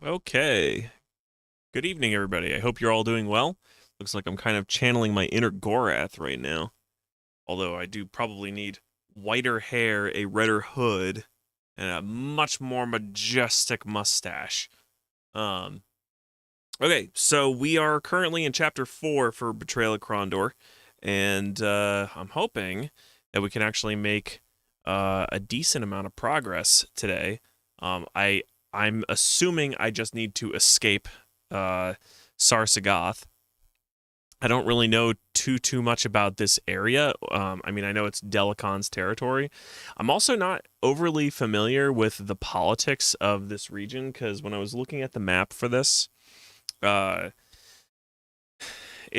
Okay. Good evening, everybody. I hope you're all doing well. Looks like I'm kind of channeling my inner Gorath right now. Although I do probably need whiter hair, a redder hood, and a much more majestic mustache. Okay, so we are currently in Chapter 4 for Betrayal of Krondor, and I'm hoping that we can actually make a decent amount of progress today. I'm assuming I just need to escape Sar-Sagoth. I don't really know too much about this area. I mean, I know it's Delacon's territory. I'm also not overly familiar with the politics of this region, because when I was looking at the map for this, it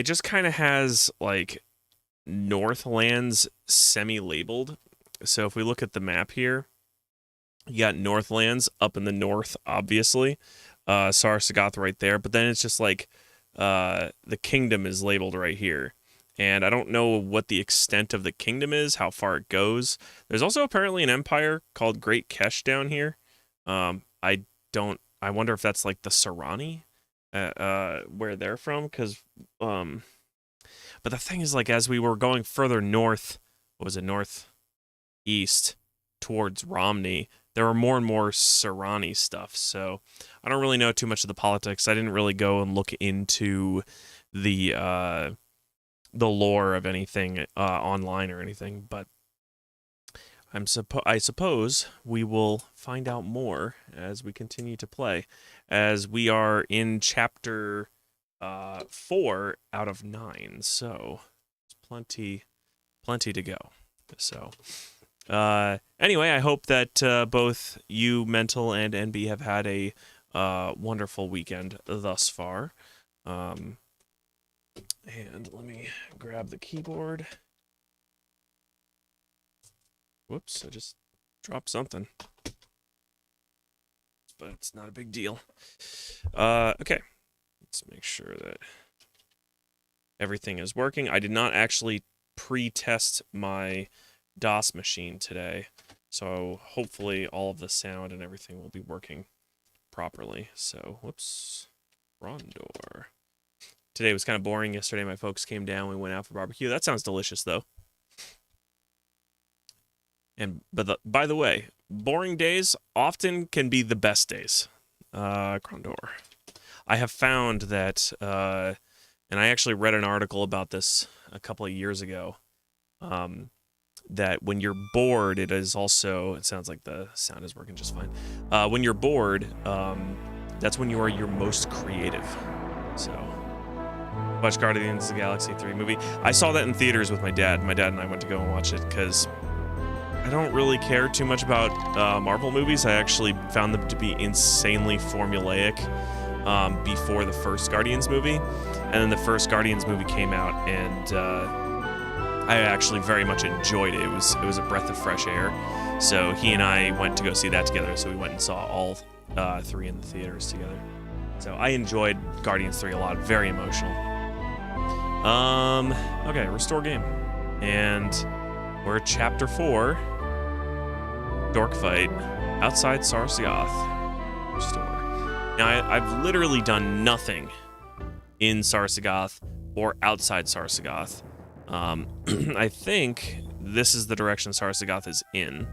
just kind of has, like, Northlands semi-labeled. So if we look at the map here, you got Northlands up in the north, obviously. Sar-Sagoth right there. But then it's just like the kingdom is labeled right here. And I don't know what the extent of the kingdom is, how far it goes. There's also apparently an empire called Great Kesh down here. I wonder if that's like the Sarani, where they're from. But the thing is, like, as we were going further north, what was it, northeast towards Romney, there were more and more Sarani stuff, so I don't really know too much of the politics. I didn't really go and look into the lore of anything online or anything, but I suppose we will find out more as we continue to play, as we are in chapter 4 out of 9. So it's plenty to go. So anyway, I hope that both you, Mental, and NB have had a wonderful weekend thus far. And let me grab the keyboard. Whoops, I just dropped something. But it's not a big deal. Okay, let's make sure that everything is working. I did not actually pre-test my DOS machine today, so hopefully all of the sound and everything will be working properly. So, whoops, Krondor. Today was kind of boring. Yesterday my folks came down, we went out for barbecue. That sounds delicious, though. But by the way, boring days often can be the best days. Krondor. I have found that, and I actually read an article about this a couple of years ago, that when you're bored, it is also, it sounds like the sound is working just fine. When you're bored, that's when you are your most creative. So, watch Guardians of the Galaxy 3 movie. I saw that in theaters with my dad. My dad and I went to go and watch it because I don't really care too much about Marvel movies. I actually found them to be insanely formulaic before the first Guardians movie. And then the first Guardians movie came out, and I actually very much enjoyed it. It was a breath of fresh air. So he and I went to go see that together. So we went and saw all 3 in the theaters together. So I enjoyed Guardians 3 a lot. Very emotional. Okay, restore game. And we're at chapter 4. Dork fight outside Sar-Sagoth. Restore. Now, I've literally done nothing in Sar-Sagoth or outside Sar-Sagoth. I think this is the direction Sar-Sagoth is in.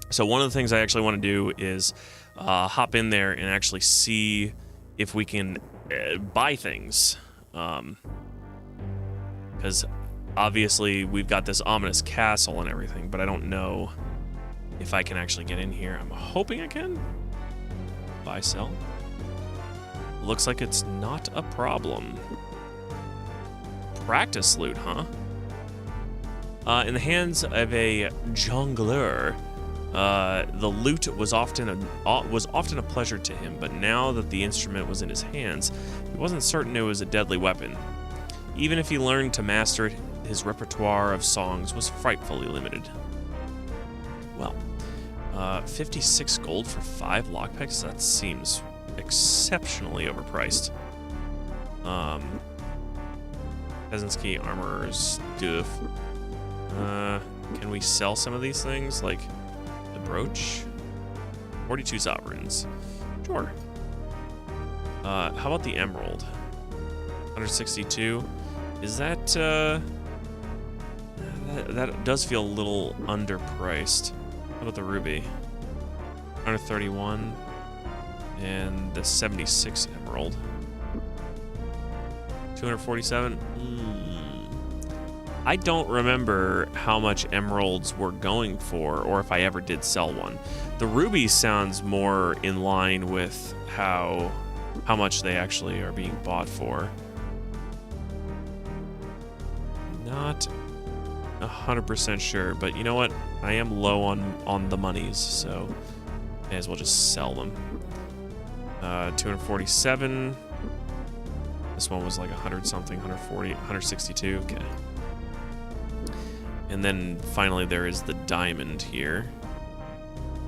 So one of the things I actually want to do is hop in there and actually see if we can buy things. Because obviously we've got this ominous castle and everything, but I don't know if I can actually get in here. I'm hoping I can. Buy, sell. Looks like it's not a problem. Practice loot, huh? In the hands of a jongleur, the lute was often a pleasure to him, but now that the instrument was in his hands, he wasn't certain it was a deadly weapon. Even if he learned to master it, his repertoire of songs was frightfully limited. Well, 56 gold for 5 lockpicks? That seems exceptionally overpriced. Peasant's Key, Armorer's Doof. Can we sell some of these things? Like the brooch? 42 sovereigns. Sure. How about the emerald? 162. Is that, that does feel a little underpriced. How about the ruby? 131. And the 76 emerald. 247. I don't remember how much emeralds we're going for, or if I ever did sell one. The ruby sounds more in line with how much they actually are being bought for. Not 100% sure, but you know what? I am low on the monies, so may as well just sell them. 247. This one was like 100 something, 140, 162. Okay. And then finally there is the diamond here.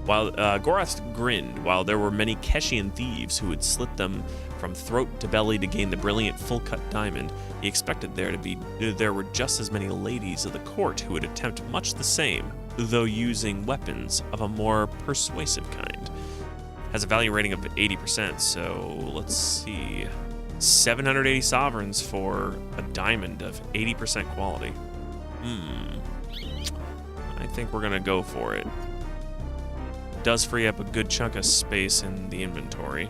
While Gorath grinned, while there were many Keshian thieves who would slit them from throat to belly to gain the brilliant full-cut diamond, he expected there were just as many ladies of the court who would attempt much the same, though using weapons of a more persuasive kind. Has a value rating of 80%, so let's see. 780 sovereigns for a diamond of 80% quality. I think we're gonna go for it. Does free up a good chunk of space in the inventory,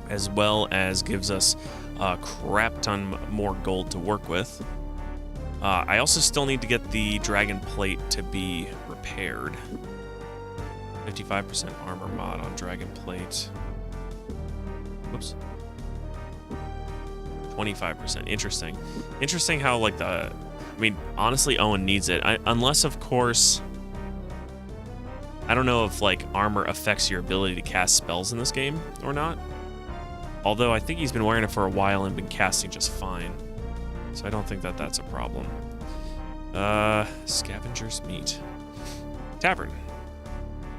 as well as gives us a crap ton more gold to work with. I also still need to get the dragon plate to be repaired. 55% armor mod on dragon plate. Whoops. 25%. Interesting. Interesting how, like, I mean, honestly, Owen needs it. Unless, of course... I don't know if, like, armor affects your ability to cast spells in this game or not. Although I think he's been wearing it for a while and been casting just fine. So I don't think that that's a problem. Scavenger's meat. Tavern.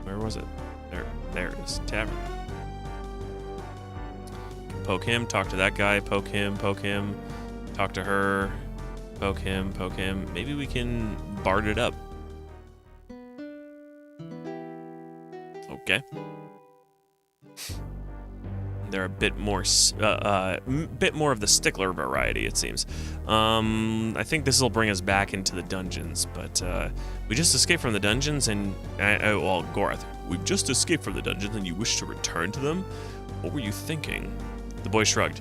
Where was it? There it is. Tavern. Poke him, talk to that guy, poke him, talk to her, poke him. Maybe we can bard it up. Okay. They're a bit more of the stickler variety, it seems. I think this will bring us back into the dungeons, but we just escaped from the dungeons, and well, Gorath, we've just escaped from the dungeons, and you wish to return to them? What were you thinking? The boy shrugged.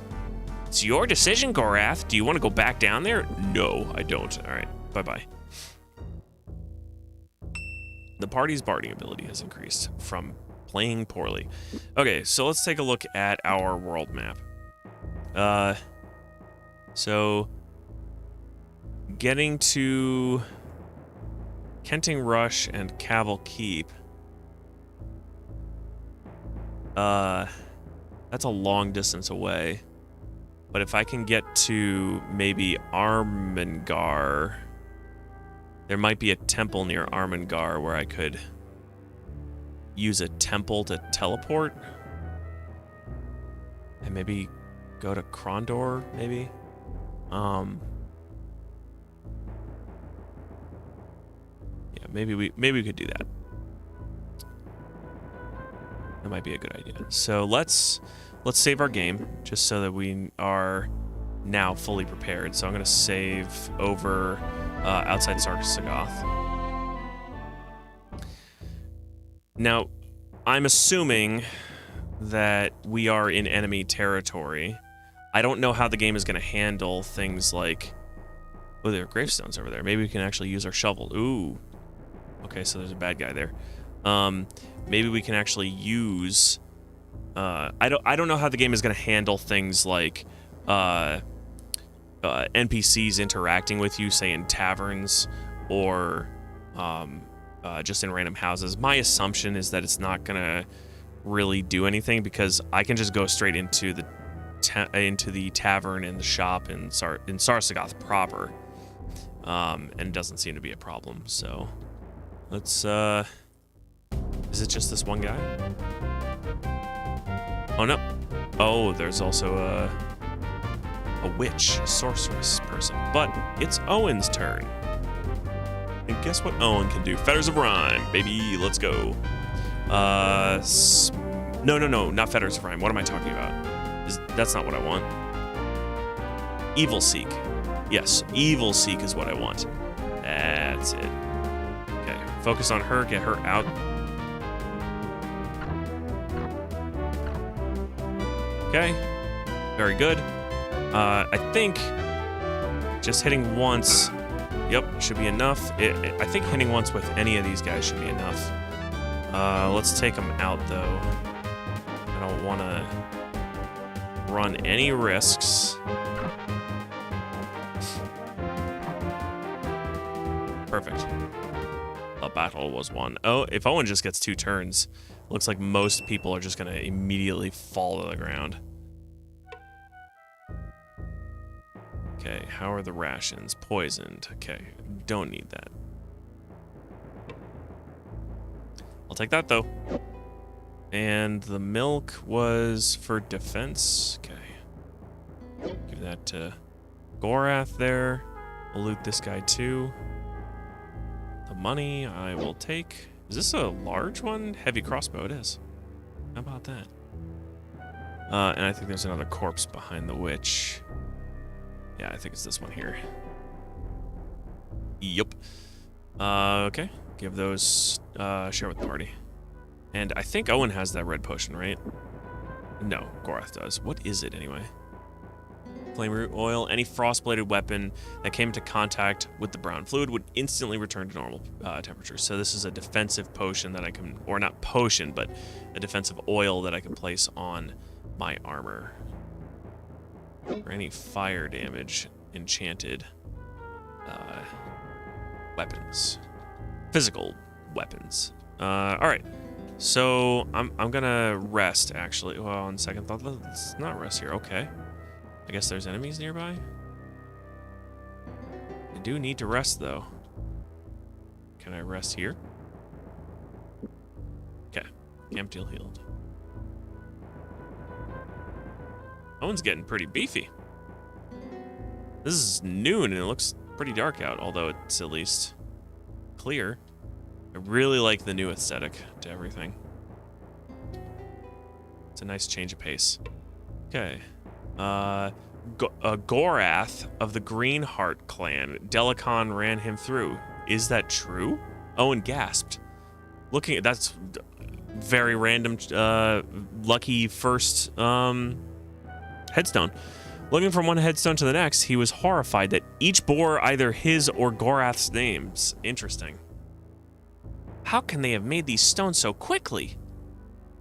It's your decision, Gorath. Do you want to go back down there? No, I don't. All right, bye-bye. The party's barding ability has increased from playing poorly. Okay, so let's take a look at our world map. So getting to Kenting Rush and Cavil Keep. That's a long distance away. But if I can get to maybe Armengar, there might be a temple near Armengar where I could use a temple to teleport. And maybe go to Krondor, maybe? Yeah, maybe we could do that. That might be a good idea. So let's save our game just so that we are now fully prepared. So I'm gonna save over outside Sar-Sagoth. Now, I'm assuming that we are in enemy territory. I don't know how the game is gonna handle things like, oh, there are gravestones over there. Maybe we can actually use our shovel. Ooh. Okay, so there's a bad guy there. Maybe we can actually use. I don't know how the game is going to handle things like NPCs interacting with you, say in taverns or just in random houses. My assumption is that it's not going to really do anything because I can just go straight into the tavern and the shop in Sar-Sagoth proper, and it doesn't seem to be a problem. So let's. Is it just this one guy? Oh no. Oh, there's also a witch, a sorceress person. But it's Owen's turn. And guess what Owen can do? Fetters of Rhyme, baby. Let's go. No, not Fetters of Rhyme. What am I talking about? That's not what I want. Evil Seek. Yes, Evil Seek is what I want. That's it. Okay, focus on her, get her out. Okay, very good. I think just hitting once, yep, should be enough. I think hitting once with any of these guys should be enough. Let's take them out, though. I don't want to run any risks. Perfect. A battle was won. Oh, if Owen just gets 2 turns, looks like most people are just going to immediately fall to the ground. Okay, how are the rations? Poisoned. Okay, don't need that. I'll take that, though. And the milk was for defense. Okay. Give that to Gorath there. We'll loot this guy, too. The money I will take. Is this a large one? Heavy crossbow, it is. How about that? And I think there's another corpse behind the witch. Yeah, I think it's this one here. Yup. Okay. Give those, share with the party. And I think Owen has that red potion, right? No, Gorath does. What is it, anyway? Flame root oil. Any frost-bladed weapon that came into contact with the brown fluid would instantly return to normal temperature. So this is a defensive potion that I can, or not potion, but a defensive oil that I can place on my armor. For any fire damage, enchanted weapons, physical weapons. All right. So I'm gonna rest. Actually, well, on second thought, let's not rest here. Okay. I guess there's enemies nearby. I do need to rest, though. Can I rest here? Okay. Camp deal healed. Owen's getting pretty beefy. This is noon, and it looks pretty dark out, although it's at least clear. I really like the new aesthetic to everything. It's a nice change of pace. Okay. Gorath of the Greenheart clan. Delicon ran him through. Is that true? Owen gasped. Looking at that's very random, lucky first headstone. Looking from one headstone to the next, he was horrified that each bore either his or Gorath's names. Interesting. How can they have made these stones so quickly?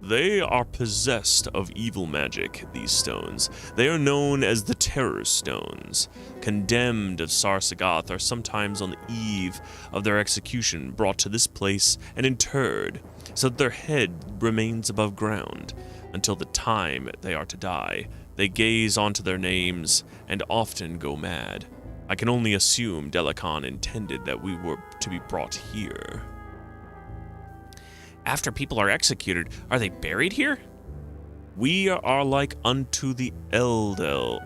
They are possessed of evil magic, these stones. They are known as the Terror Stones. Condemned of Sar-Sagoth are sometimes on the eve of their execution brought to this place and interred, so that their head remains above ground. Until the time they are to die, they gaze onto their names and often go mad. I can only assume Delicon intended that we were to be brought here. After people are executed, are they buried here? We are like unto the Elidel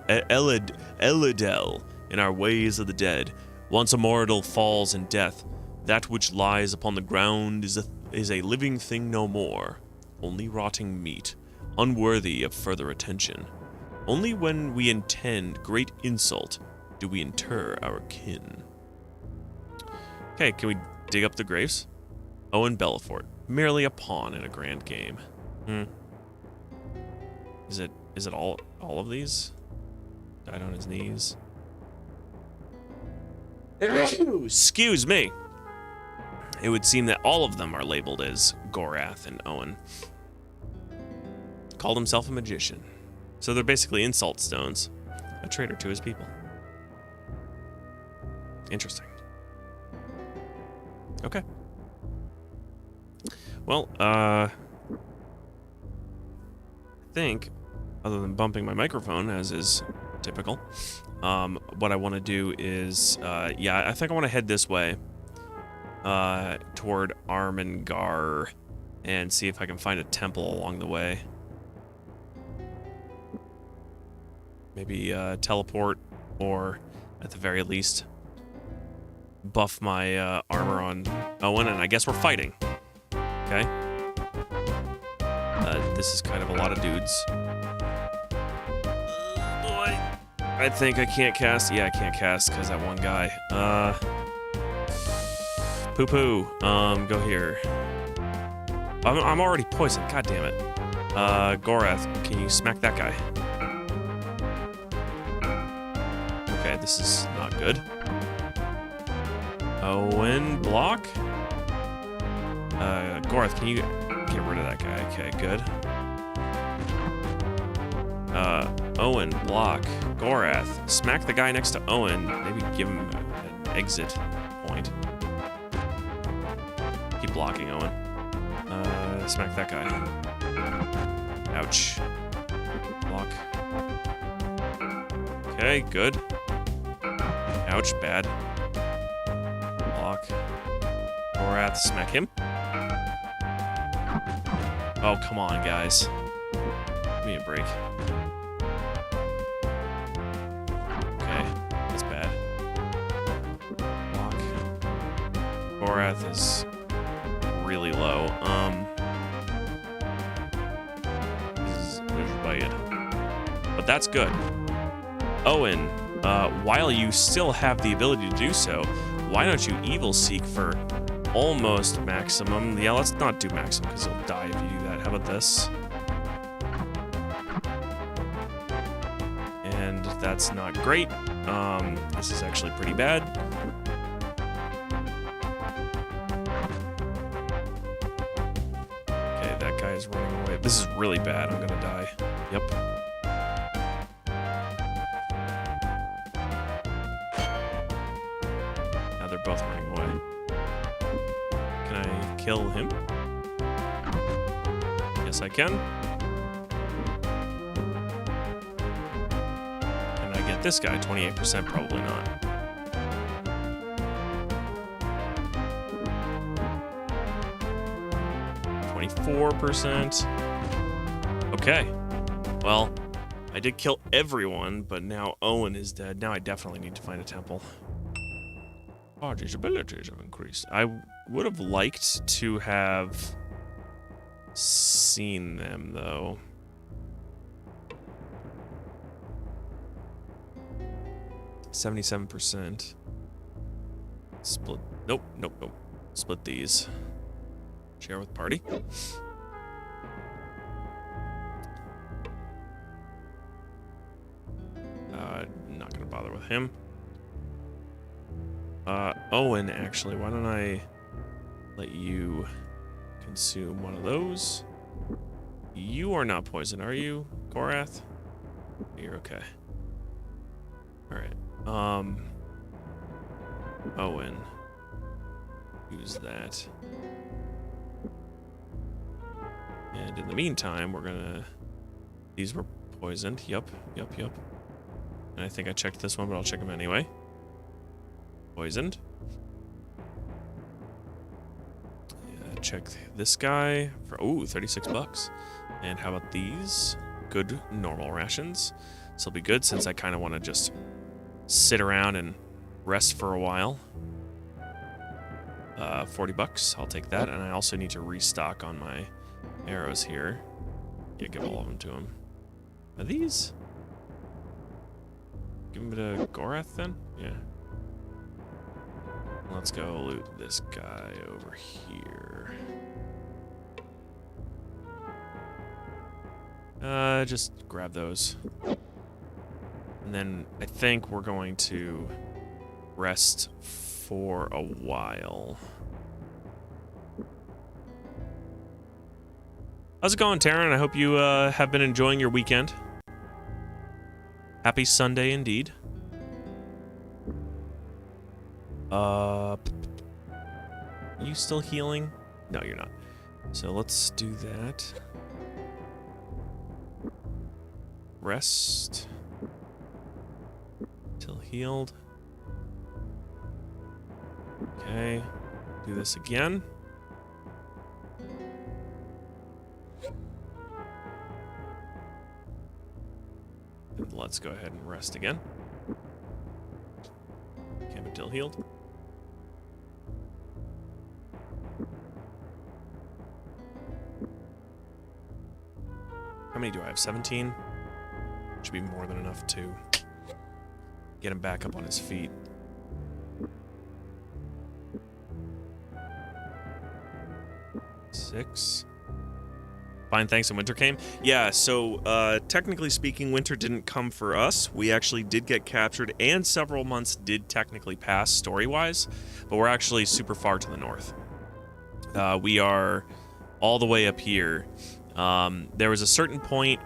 in our ways of the dead. Once a mortal falls in death, that which lies upon the ground is a living thing no more, only rotting meat, unworthy of further attention. Only when we intend great insult do we inter our kin. Okay, can we dig up the graves? Owen Belfort. Merely a pawn in a grand game. Is it all of these? Died on his knees. Excuse me. It would seem that all of them are labeled as Gorath and Owen. Called himself a magician. So they're basically insult stones. A traitor to his people. Interesting. Okay. Well, I think, other than bumping my microphone, as is typical, what I want to do is, yeah, I think I want to head this way, toward Armengar, and see if I can find a temple along the way. Maybe teleport, or at the very least, buff my armor on Owen, and I guess we're fighting. Okay. This is kind of a lot of dudes. Boy. I think I can't cast. Yeah, I can't cast because that one guy. Poo-poo. Go here. I'm already poisoned. God damn it. Gorath, can you smack that guy? Okay, this is not good. Owen, block. Gorath, can you get rid of that guy? Okay, good. Owen, block. Gorath, smack the guy next to Owen. Maybe give him an exit point. Keep blocking, Owen. Smack that guy. Ouch. Block. Okay, good. Ouch, bad. Block. Gorath, smack him. Oh, come on, guys. Give me a break. Okay, that's bad. Block. Gorath is really low. This is bad. But that's good. Owen, while you still have the ability to do so, why don't you evil seek for almost maximum? Yeah, let's not do maximum because he'll die if you do that. How about this? And That's not great. This is actually pretty bad. Okay, that guy is running away. This is really bad. I'm gonna die. Yep. Now they're both running away. Can I kill him? Yes, I can. Can I get this guy? 28%, probably not. %. Okay. Well, I did kill everyone, but now Owen is dead. Now I definitely need to find a temple. Party's abilities have increased. I would have liked to have seen them, though. %. Split. Nope. Split these. Share with party. Not gonna bother with him. Owen, actually, why don't I let you consume one of those? You are not poisoned, are you, Korath? You're okay. Alright. Owen. Use that. And in the meantime, we're gonna... These were poisoned. Yup. And I think I checked this one, but I'll check them anyway. Poisoned. Yeah, check this guy for... Ooh, $36. And how about these? Good normal rations. This will be good since I kind of want to just sit around and rest for a while. $40. I'll take that. And I also need to restock on my arrows here. Yeah, give all of them to him. Are these? Give him a bit of Gorath then? Yeah. Let's go loot this guy over here. Just grab those. And then I think we're going to rest for a while. How's it going, Taryn? I hope you have been enjoying your weekend. Happy Sunday indeed. You still healing? No, you're not. So let's do that. Rest. Till healed. Okay. Do this again. And let's go ahead and rest again. Okay, but till healed. How many do I have? 17? Should be more than enough to get him back up on his feet. Six. Fine, thanks, and winter came. Yeah, so technically speaking, winter didn't come for us. We actually did get captured, and several months did technically pass story-wise, but we're actually super far to the north. We are all the way up here. There was a certain point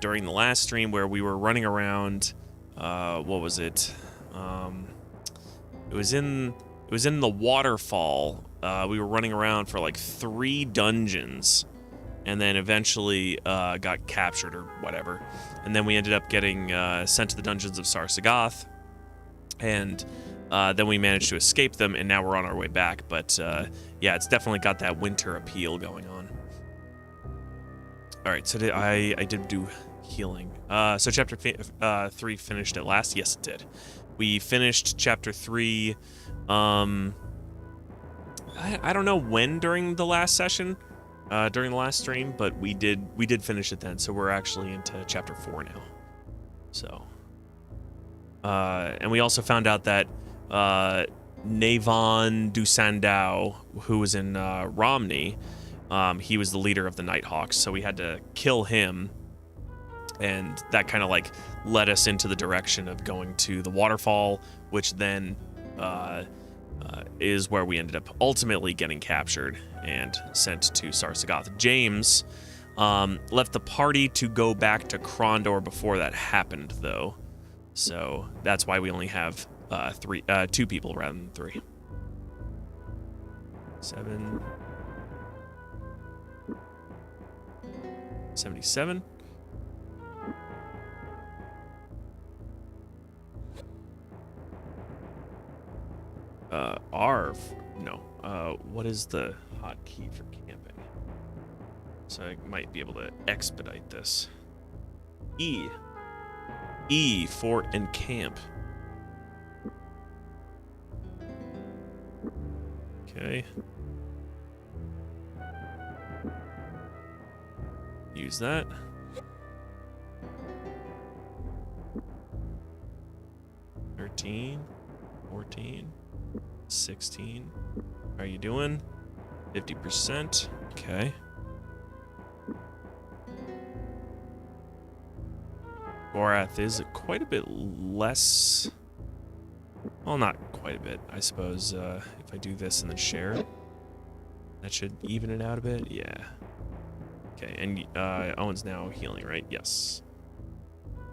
during the last stream where we were running around. What was it? It was in the waterfall. We were running around for like 3 dungeons, and then eventually got captured or whatever. And then we ended up getting sent to the dungeons of Sar-Sagoth, and then we managed to escape them, and now we're on our way back. But yeah, it's definitely got that winter appeal going on. All right, so I did do healing. So chapter 3 finished at last. Yes, it did. We finished chapter 3. I don't know when during the last session, during the last stream, but we did finish it then. So we're actually into chapter 4 now. So, and we also found out that Navon du Sandow, who was in Romney, he was the leader of the Nighthawks, so we had to kill him. And that kind of like led us into the direction of going to the waterfall, which then is where we ended up ultimately getting captured and sent to Sar-Sagoth. James left the party to go back to Krondor before that happened, though. So that's why we only have two people rather than 3. 7. 77. What is the hotkey for camping? So I might be able to expedite this. E for encamp. Okay. Use that. 13, 14, 16. How are you doing? 50%. Okay. Gorath is quite a bit less. Well, not quite a bit. I suppose if I do this and then share, that should even it out a bit. Yeah. Okay, and Owen's now healing, right? Yes.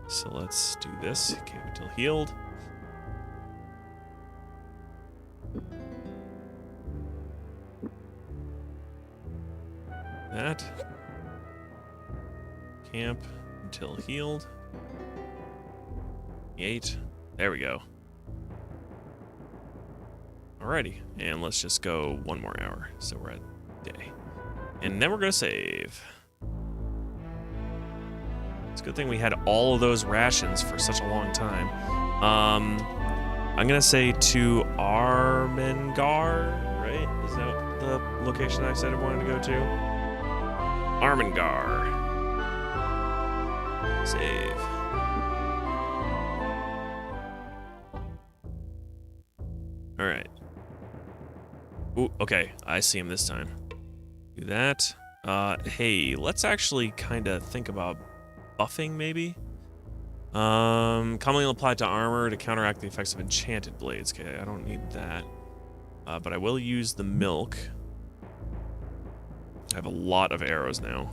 So let's do this. Camp until healed. That. Camp until healed. 8. There we go. Alrighty, and let's just go 1 more hour. So we're at day. And then we're gonna save. It's a good thing we had all of those rations for such a long time. I'm gonna say to Armengar, right? Is that the location I said I wanted to go to? Armengar. Save. All right. Ooh, okay, I see him this time. Do that. Hey, let's actually kind of think about buffing, maybe? Commonly applied to armor to counteract the effects of enchanted blades. Okay, I don't need that. But I will use the milk. I have a lot of arrows now.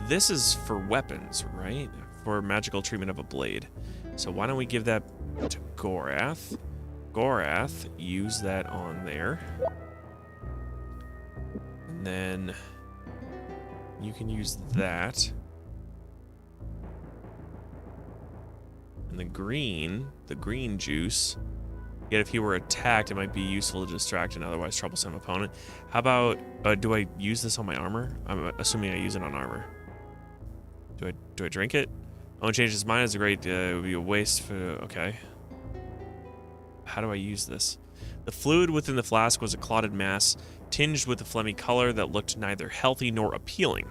This is for weapons, right? For magical treatment of a blade. So why don't we give that to Gorath? Gorath, use that on there. And then you can use that. And the green juice. Yet if he were attacked, it might be useful to distract an otherwise troublesome opponent. How about, do I use this on my armor? I'm assuming I use it on armor. Do I drink it? Owen changed his mind. It's a great, it would be a waste for, okay. How do I use this? The fluid within the flask was a clotted mass, tinged with a phlegmy color that looked neither healthy nor appealing.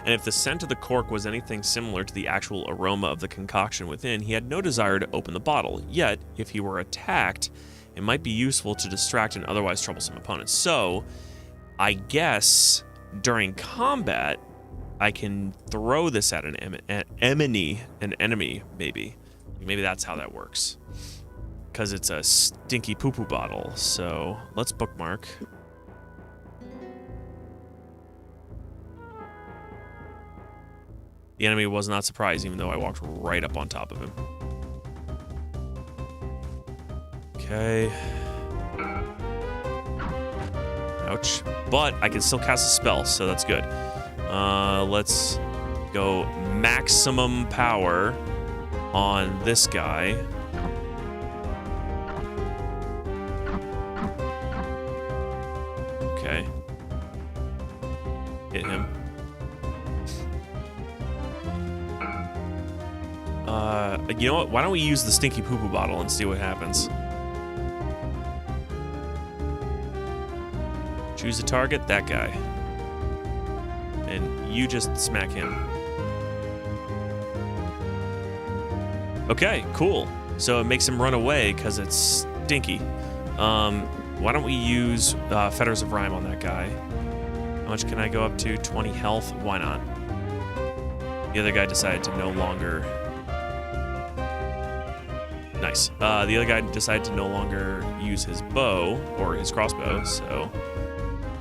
And if the scent of the cork was anything similar to the actual aroma of the concoction within, he had no desire to open the bottle. Yet, if he were attacked, it might be useful to distract an otherwise troublesome opponent. So, I guess, during combat, I can throw this at an enemy, maybe. Maybe that's how that works. Because it's a stinky poo-poo bottle. So, let's bookmark. The enemy was not surprised, even though I walked right up on top of him. Okay. Ouch. But I can still cast a spell, so that's good. Let's go maximum power on this guy. Okay. Hit him. You know what? Why don't we use the stinky poo-poo bottle and see what happens? Choose a target, that guy. And you just smack him. Okay, cool. So it makes him run away because it's stinky. Why don't we use Fetters of Rhyme on that guy? How much can I go up to? 20 health? Why not? The other guy decided to no longer... Nice. The other guy decided to no longer use his bow, or his crossbow, so...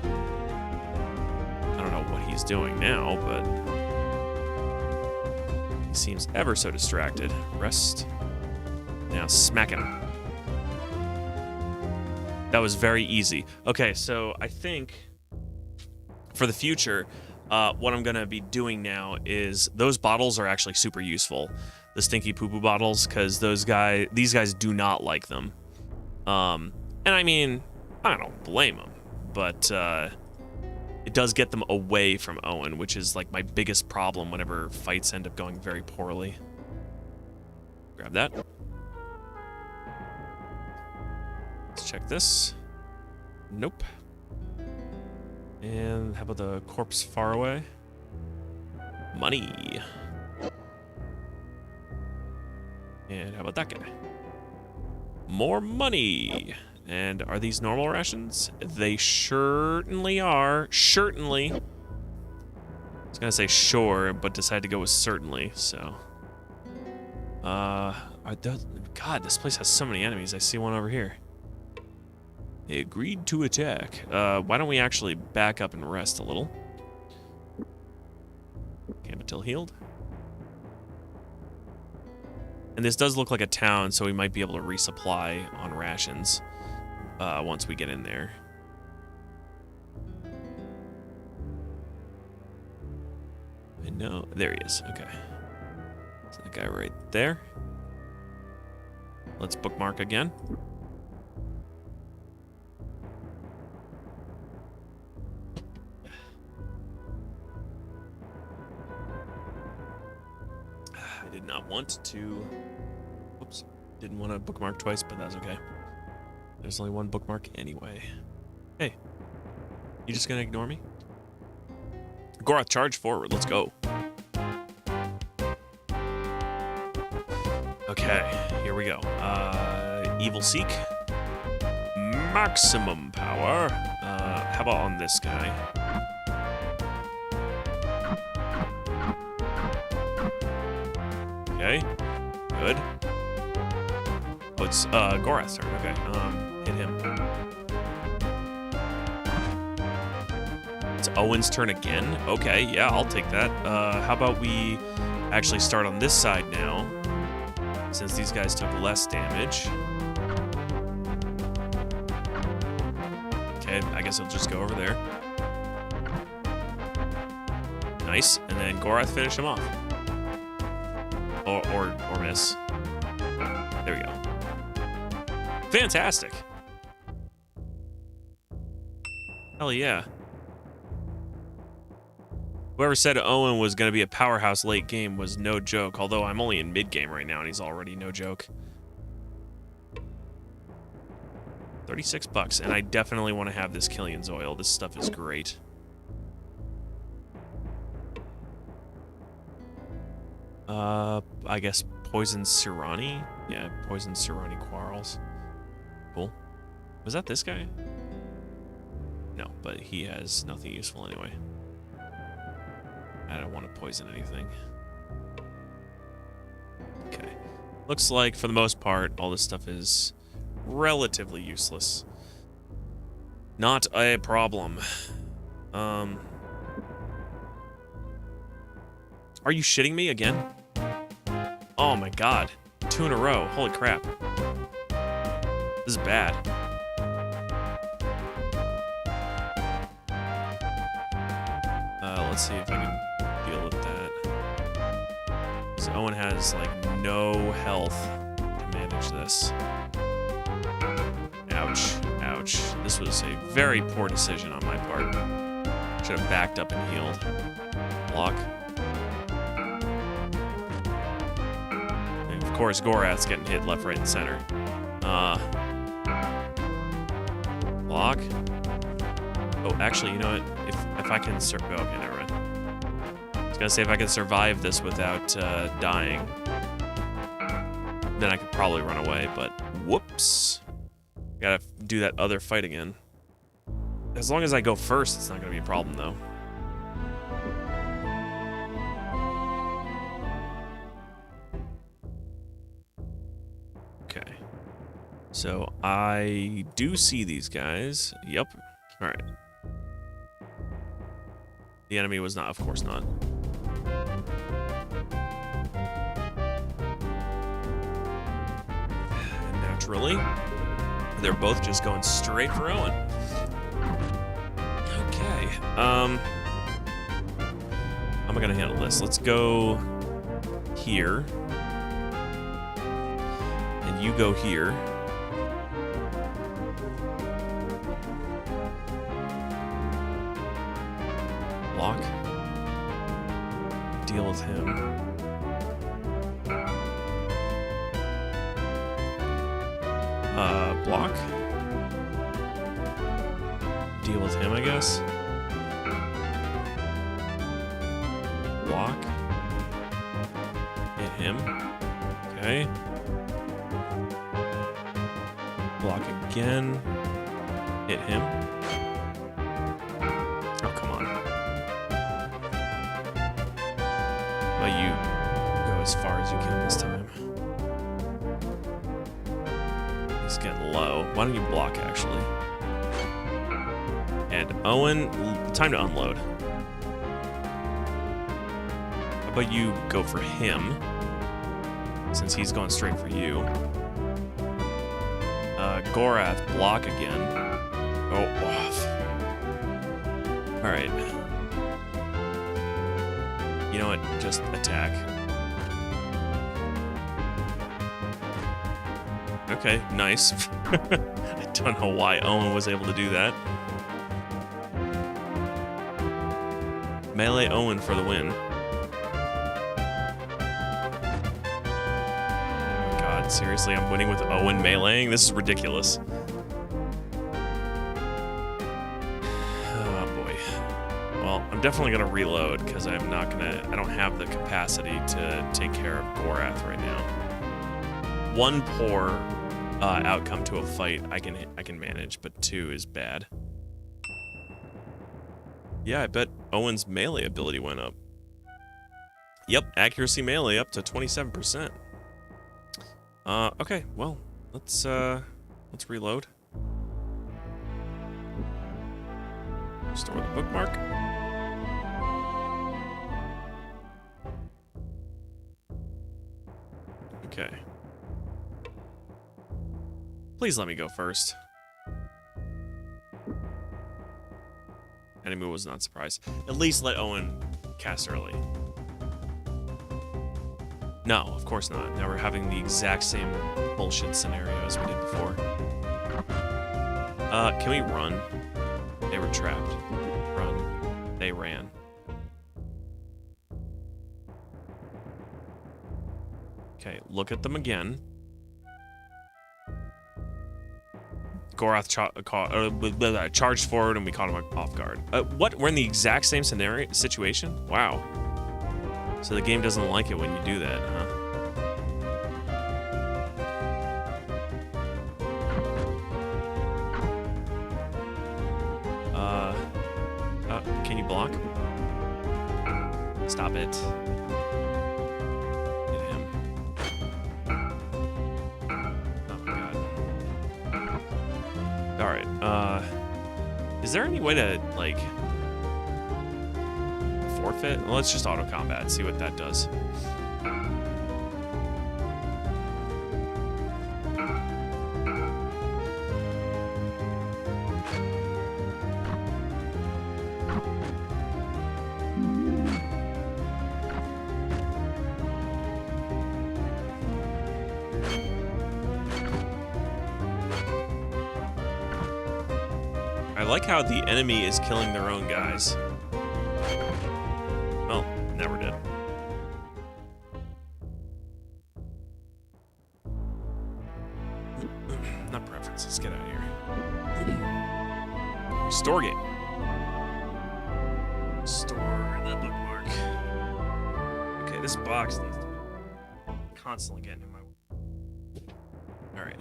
I don't know what he's doing now, but... He seems ever so distracted. Rest. Now smack him. That was very easy. Okay, so I think... For the future, what I'm going to be doing now is... Those bottles are actually super useful. The stinky poo-poo bottles, because these guys do not like them. And I mean, I don't blame them, but it does get them away from Owen, which is like my biggest problem whenever fights end up going very poorly. Grab that. Let's check this. Nope. And how about the corpse far away? Money. And how about that guy? More money. And are these normal rations? They certainly are. Certainly. I was gonna say sure, but decided to go with certainly, so. God, this place has so many enemies. I see one over here. They agreed to attack. Why don't we actually back up and rest a little? Cambatil healed. And this does look like a town, so we might be able to resupply on rations once we get in there. I know. There he is. Okay. So that guy right there. Let's bookmark again. I did not want to... Whoops. Didn't want to bookmark twice, but that's okay. There's only one bookmark anyway. Hey. You just gonna ignore me? Gorath, charge forward. Let's go. Okay, here we go. Evil Seek. Maximum power. How about on this guy? Okay, good. Oh, it's Gorath's turn. Okay, hit him. It's Owen's turn again. Okay, yeah, I'll take that. How about we actually start on this side now, since these guys took less damage. Okay, I guess I'll just go over there. Nice, and then Gorath finish him off. Or miss. There we go. Fantastic. Hell yeah. Whoever said Owen was going to be a powerhouse late game was no joke, although I'm only in mid game right now and he's already no joke. 36 bucks, and I definitely want to have this Killian's oil. This stuff is great. I guess Poison Sirani? Yeah, Poison Sirani Quarrels. Cool. Was that this guy? No, but he has nothing useful anyway. I don't want to poison anything. Okay. Looks like, for the most part, all this stuff is relatively useless. Not a problem. Are you shitting me again? Oh my god. 2 in a row. Holy crap. This is bad. Let's see if I can deal with that. So Owen has, like, no health to manage this. Ouch. Ouch. This was a very poor decision on my part. Should have backed up and healed. Block. And of course, Gorath's getting hit left, right, and center. Block. Oh, actually, you know what? If I can okay, never mind. I was gonna say if I can survive this without dying, then I could probably run away. But whoops, gotta do that other fight again. As long as I go first, it's not going to be a problem, though. Okay. So I do see these guys. Yep. All right. The enemy was not, of course not. And naturally, they're both just going straight for Owen. Okay. How am I gonna handle this? Let's go here. And you go here. Block. Deal with him. Block. Deal with him, I guess. Block. Hit him. Okay. Block again. Hit him. Oh, come on. Well, you go as far as you can this time. He's getting low. Why don't you block, actually? And Owen, time to unload. How about you go for him, since he's going straight for you. Gorath, block again. Oh, off. Alright. You know what? Just attack. Okay, nice. I don't know why Owen was able to do that. Melee Owen for the win. Oh my god, seriously, I'm winning with Owen meleeing? This is ridiculous. Oh boy. Well, I'm definitely gonna reload because I don't have the capacity to take care of Gorath right now. One poor outcome to a fight I can manage, but two is bad. Yeah, I bet Owen's melee ability went up. Yep, accuracy melee up to 27%. Okay, well, let's reload. Store the bookmark. Okay. Please let me go first. Enemy was not surprised. At least let Owen cast early. No, of course not. Now we're having the exact same bullshit scenario as we did before. Can we run? They were trapped. Run. They ran. look at them again. Gorath charged forward and we caught him off guard. What? We're in the exact same situation? Wow. So the game doesn't like it when you do that, huh? Can you block? Stop it. Hit him. Oh my god. Alright, is there any way to, like, forfeit? Well, let's just auto combat, see what that does. I like how the enemy is killing their own guys. Well, never did. Not preference. Let's get out of here. Restore game. Store the bookmark. Okay, this box needs to be constantly getting in my way. All right.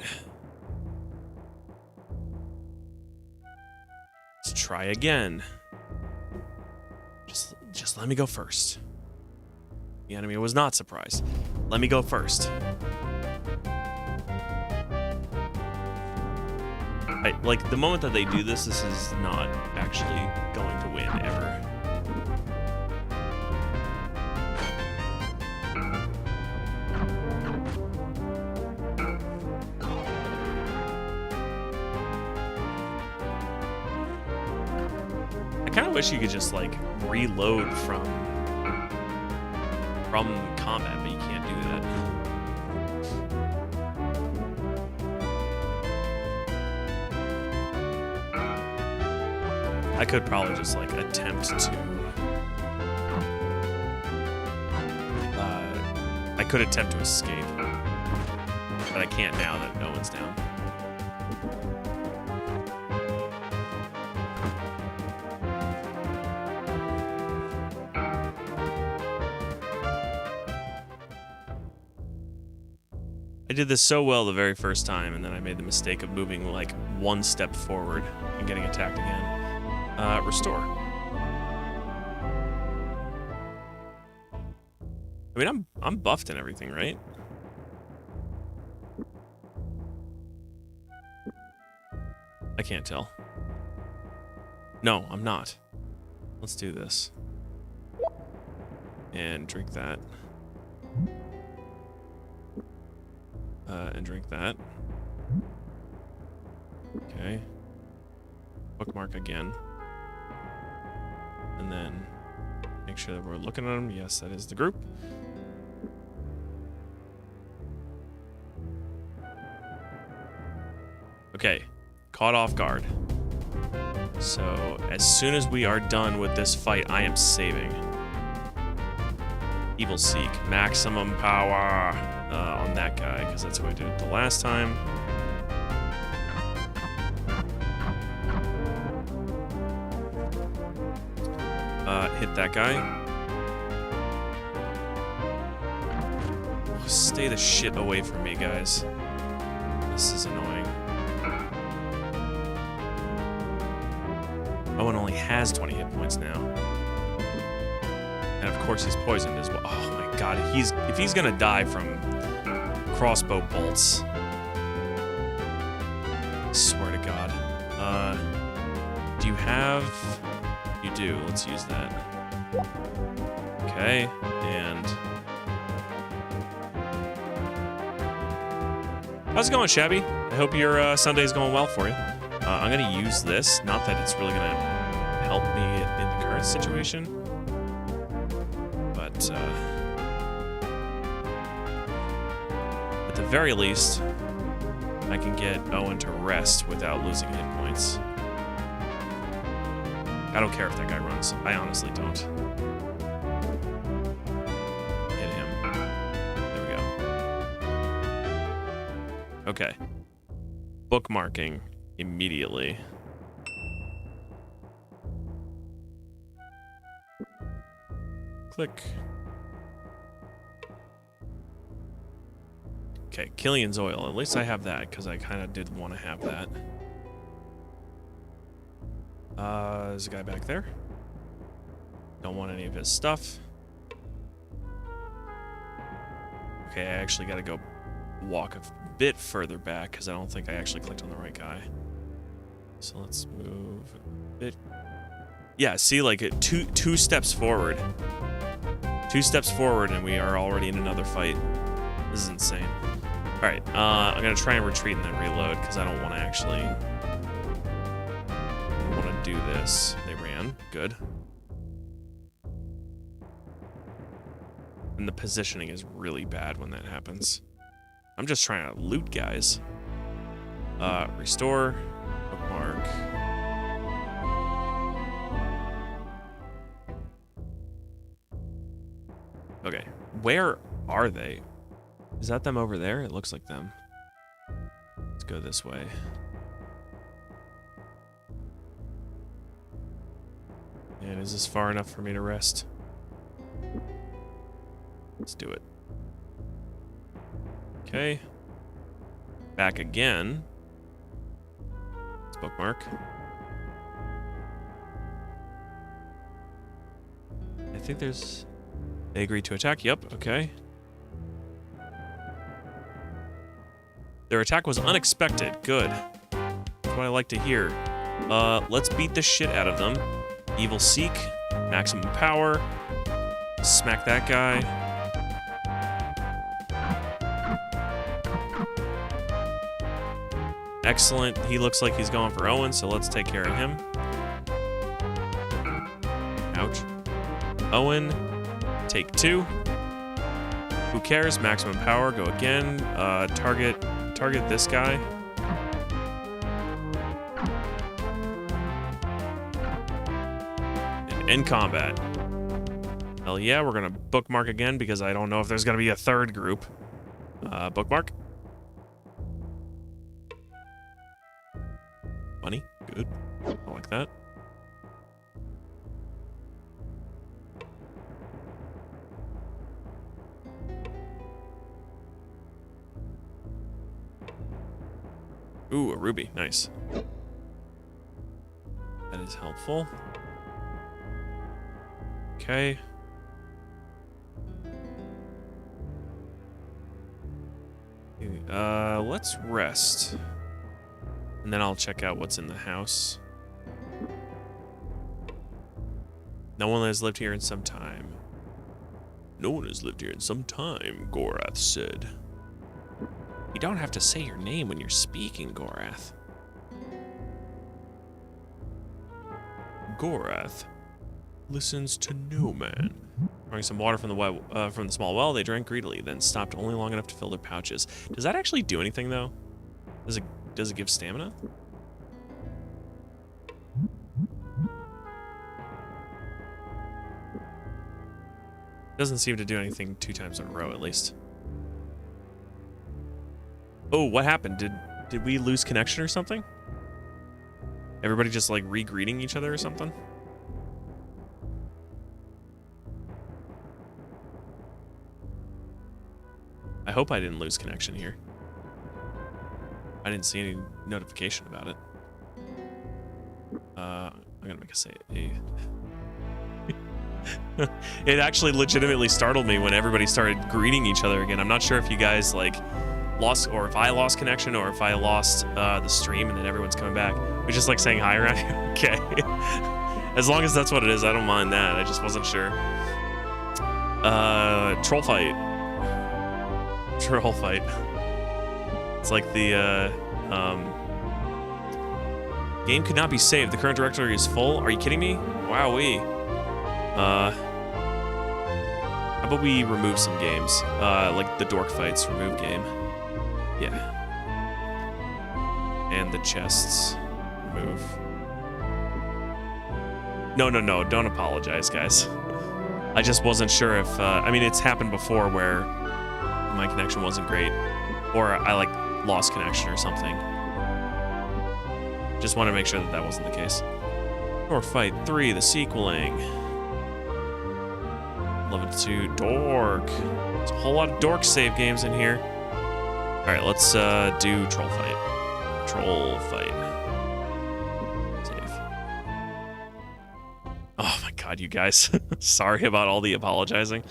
Let's try again. Just let me go first. The enemy was not surprised. Let me go first. Like, the moment that they do this, this is not actually going to win, ever. I kind of wish you could just, like, reload from combat, but you can't do that. I could probably just, like, attempt to... I could attempt to escape. But I can't now that no one's down. I did this so well the very first time, and then I made the mistake of moving, like, one step forward and getting attacked again. Restore. I mean, I'm buffed and everything, right? I can't tell. No, I'm not. Let's do this. And drink that. And drink that. Okay. Bookmark again. And then make sure that we're looking at them. Yes, that is the group. Okay. Caught off guard. So, as soon as we are done with this fight, I am saving. Evil Seek. Maximum power on that guy, because that's what I did the last time. Hit that guy. Oh, stay the shit away from me, guys. This is annoying. Owen only has 20 hit points now. And of course he's poisoned as well. Oh my god, if he's gonna die from crossbow bolts. I swear to god. Do you have... You do. Let's use that. Okay, and... How's it going, Shabby? I hope your Sunday's going well for you. I'm going to use this. Not that it's really going to help me in the current situation. But, at the very least, I can get Owen to rest without losing hit points. I don't care if that guy runs. I honestly don't. Hit him. There we go. Okay. Bookmarking immediately. Click. Okay, Killian's oil. At least I have that, because I kind of did want to have that. There's a guy back there. Don't want any of his stuff. Okay, I actually got to go walk a bit further back, because I don't think I actually clicked on the right guy. So let's move a bit. Yeah, see, like two steps forward. 2 steps forward, and we are already in another fight. This is insane. All right, I'm gonna try and retreat and then reload, because I don't want to actually. Want to do this. They ran. Good. And the positioning is really bad when that happens. I'm just trying to loot guys. Restore. Bookmark. Okay. Where are they? Is that them over there? It looks like them. Let's go this way. And is this far enough for me to rest? Let's do it. Okay. Back again. Let's bookmark. think there's... They agreed to attack. Yep, okay. Their attack was unexpected. Good. That's what I like to hear. Let's beat the shit out of them. Evil Seek. Maximum power. Smack that guy. Excellent. He looks like he's going for Owen, so let's take care of him. Ouch. Owen, take 2. Who cares? Maximum power. Go again. Target this guy. And end combat. Hell yeah, we're gonna bookmark again because I don't know if there's gonna be a third group. Bookmark. Funny. Good. I like that. Ooh, a ruby. Nice. That is helpful. Okay. Let's rest. And then I'll check out what's in the house. No one has lived here in some time. No one has lived here in some time, Gorath said. You don't have to say your name when you're speaking, Gorath. Gorath listens to no man. Drawing some water from the small well, they drank greedily, then stopped only long enough to fill their pouches. Does that actually do anything, though? Does it give stamina? Doesn't seem to do anything 2 times in a row, at least. Oh, what happened? Did we lose connection or something? Everybody just like re-greeting each other or something? I hope I didn't lose connection here. I didn't see any notification about it. I'm gonna make a say it. It actually legitimately startled me when everybody started greeting each other again. I'm not sure if you guys like lost, or if I lost connection, or if I lost the stream and then everyone's coming back. We're just like saying hi around here. Okay. As long as that's what it is, I don't mind that. I just wasn't sure. Troll fight. Troll fight. It's like the game could not be saved. The current directory is full. Are you kidding me? Wowee. How about we remove some games? Like the dork fights, remove game. Yeah. And the chests, remove. No, don't apologize, guys. I just wasn't sure if, I mean, it's happened before where my connection wasn't great, or I like lost connection or something. Just want to make sure that that wasn't the case. Dork Fight 3, the sequeling. Level 2, Dork. There's a whole lot of Dork save games in here. Alright, let's do Troll Fight. Troll Fight. Save. Oh my god, you guys. Sorry about all the apologizing.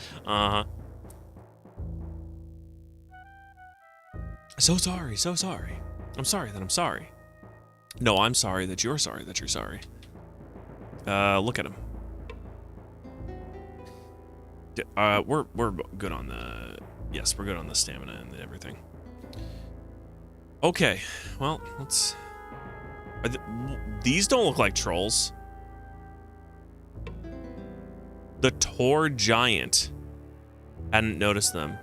So sorry, so sorry. I'm sorry that I'm sorry. No, I'm sorry that you're sorry that you're sorry. Look at him. We're good on the... Yes, we're good on the stamina and everything. Okay, well, let's... These don't look like trolls. The Tor Giant. Hadn't noticed them.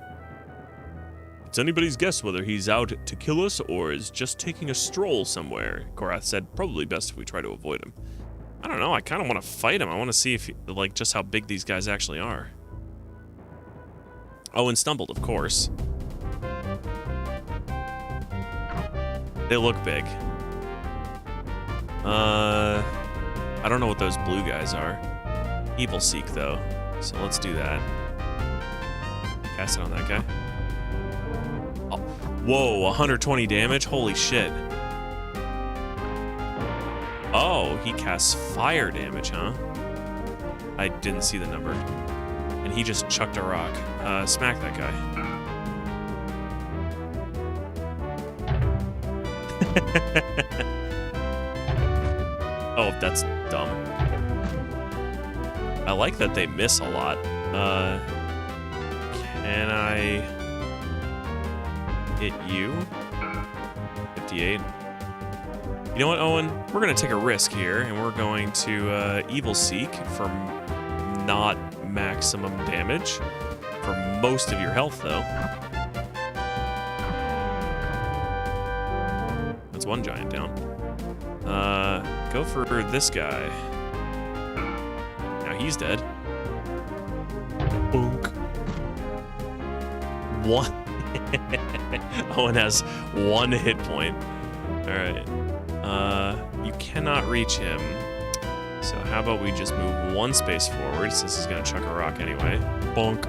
It's anybody's guess whether he's out to kill us or is just taking a stroll somewhere. Gorath said, probably best if we try to avoid him. I don't know, I kind of want to fight him. I want to see if, like, just how big these guys actually are. Oh, and stumbled, of course. They look big. I don't know what those blue guys are. Evil Seek, though. So let's do that. Cast it on that guy. Oh. Whoa, 120 damage? Holy shit. Oh, he casts fire damage, huh? I didn't see the number. And he just chucked a rock. Smack that guy. Oh, that's dumb. I like that they miss a lot. Can I hit you? 58. You know what, Owen? We're going to take a risk here, and we're going to Evil Seek for not maximum damage. For most of your health, though. That's one giant down. Go for this guy. Now he's dead. Boonk. One. Owen has 1 hit point. Alright. You cannot reach him. So how about we just move 1 space forward, since he's gonna chuck a rock anyway. Bonk.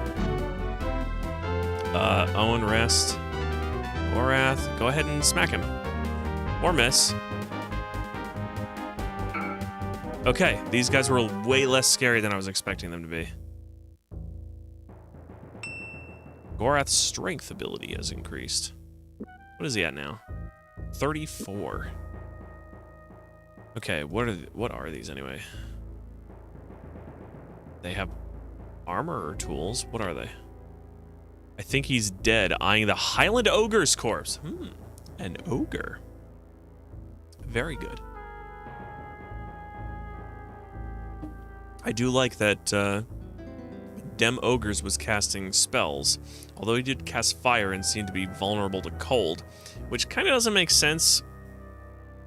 Owen, rest. Gorath, go ahead and smack him. Or miss. Okay, these guys were way less scary than I was expecting them to be. Gorath's strength ability has increased. What is he at now? 34. Okay, what are these anyway? They have armor or tools? What are they? I think he's dead, eyeing the Highland Ogre's corpse. An ogre. Very good. I do like that Dem Ogres was casting spells, although he did cast fire and seemed to be vulnerable to cold, which kind of doesn't make sense,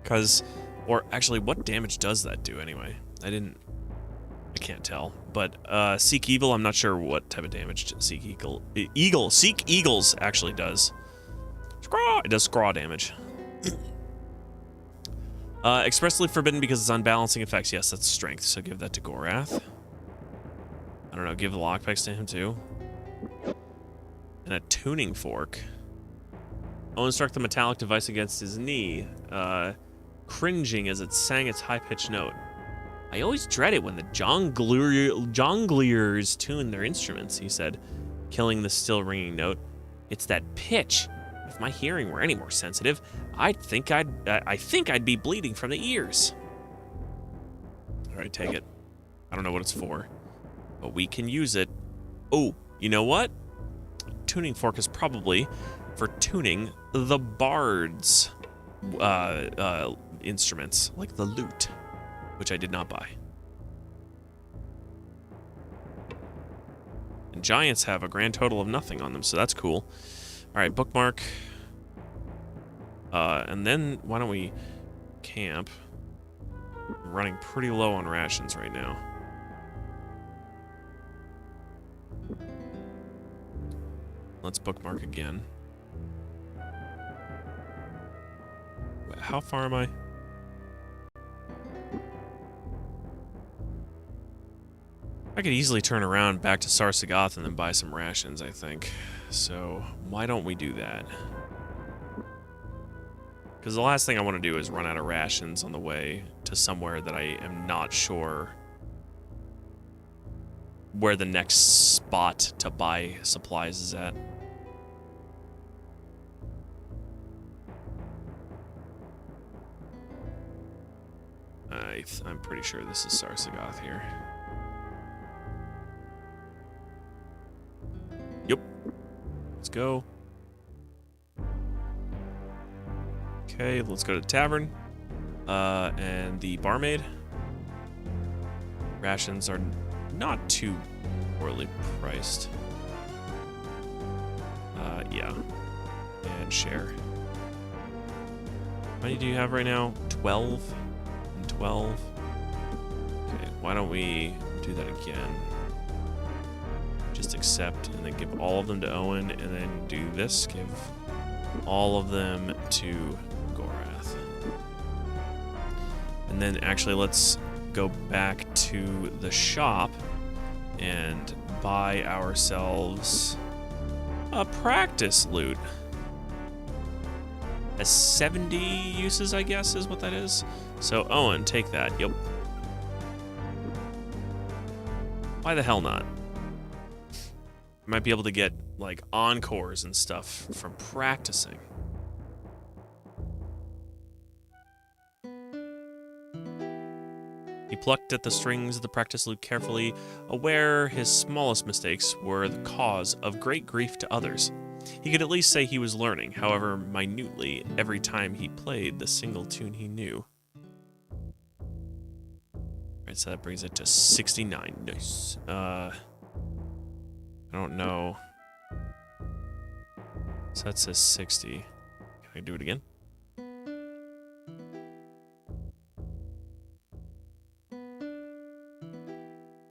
because, or actually, what damage does that do anyway? I can't tell, but Seek Evil, I'm not sure what type of damage Seek Eagles actually does. Scraw! It does scraw damage. Expressly forbidden because it's unbalancing effects. Yes, that's strength, so give that to Gorath. I don't know, give the lockpicks to him too. And a tuning fork. Owen struck the metallic device against his knee, cringing as it sang its high-pitched note. I always dread it when the jongleurs tune their instruments, he said, killing the still ringing note. It's that pitch. If my hearing were any more sensitive, I think I'd be bleeding from the ears. All right, take it. I don't know what it's for, but we can use it. Oh, you know what? Tuning fork is probably for tuning the bard's instruments, like the lute, which I did not buy. And giants have a grand total of nothing on them, so that's cool. All right, bookmark. And then why don't we camp? I'm running pretty low on rations right now. Let's bookmark again. How far am I? I could easily turn around back to Sar-Sagoth and then buy some rations, I think. So why don't we do that? Because the last thing I want to do is run out of rations on the way to somewhere that I am not sure where the next spot to buy supplies is at. I'm pretty sure this is Sar-Sagoth here. Yep. Let's go. Okay, let's go to the tavern. And the barmaid. Rations are not too poorly priced. Yeah. And share. How many do you have right now? 12 and 12. Okay, why don't we do that again? Just accept and then give all of them to Owen, and then do this. Give all of them to Gorath. And then actually let's go back to the shop and buy ourselves a practice loot. Has 70 uses, I guess, is what that is. So Owen, take that. Yep. Why the hell not? I might be able to get, like, encores and stuff from practicing. He plucked at the strings of the practice lute carefully, aware his smallest mistakes were the cause of great grief to others. He could at least say he was learning, however minutely, every time he played the single tune he knew. Alright, so that brings it to 69. Nice. I don't know. So that says 60. Can I do it again?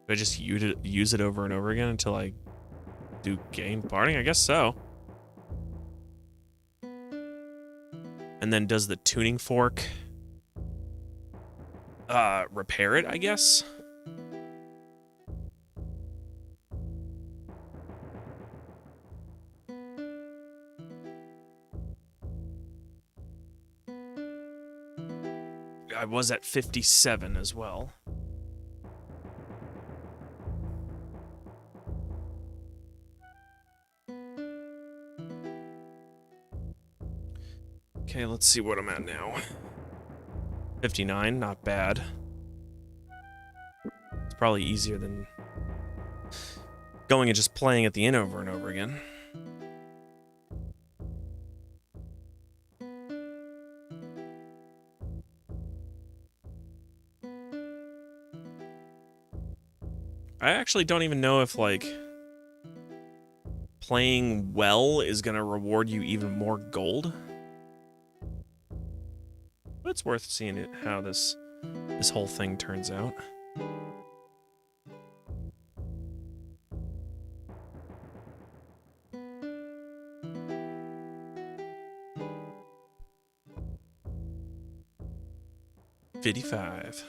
Do I just use it over and over again until I do gain parting? I guess so. And then does the tuning fork repair it, I guess? I was at 57 as well. Okay, let's see what I'm at now. 59, not bad. It's probably easier than going and just playing at the inn over and over again. I actually don't even know if, like, playing well is gonna reward you even more gold. But it's worth seeing it, how this whole thing turns out. $55.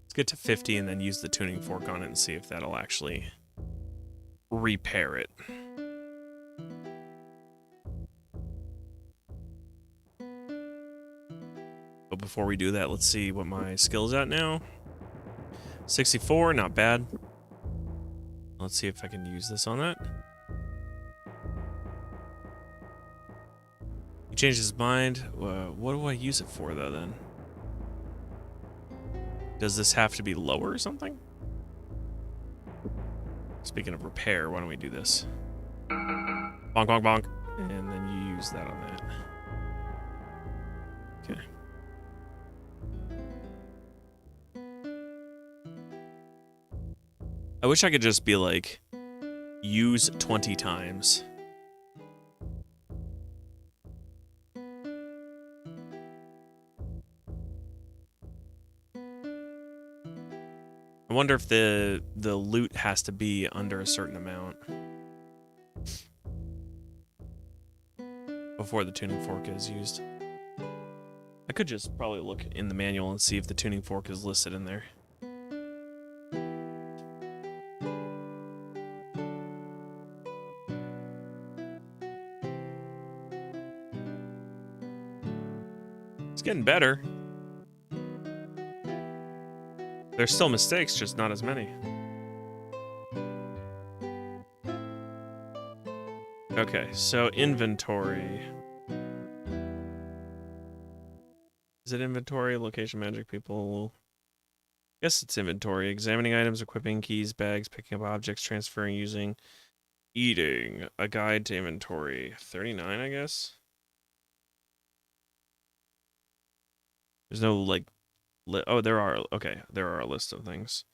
Let's get to 50 and then use the tuning fork on it and see if that'll actually repair it. But before we do that, let's see what my skill's at now. 64, not bad. Let's see if I can use this on that. He changed his mind. What do I use it for, though, then? Does this have to be lower or something? Speaking of repair, why don't we do this? Bonk, bonk, bonk. And then you use that on that. Okay. I wish I could just be like, use 20 times. I wonder if the loot has to be under a certain amount before the tuning fork is used. I could just probably look in the manual and see if the tuning fork is listed in there. It's getting better. There's still mistakes, just not as many. Okay, so inventory. Is it inventory? Location, magic, people? Guess it's inventory. Examining items, equipping keys, bags, picking up objects, transferring, using, eating. A guide to inventory. 39, I guess? There's no, like, oh, there are. Okay, there are a list of things.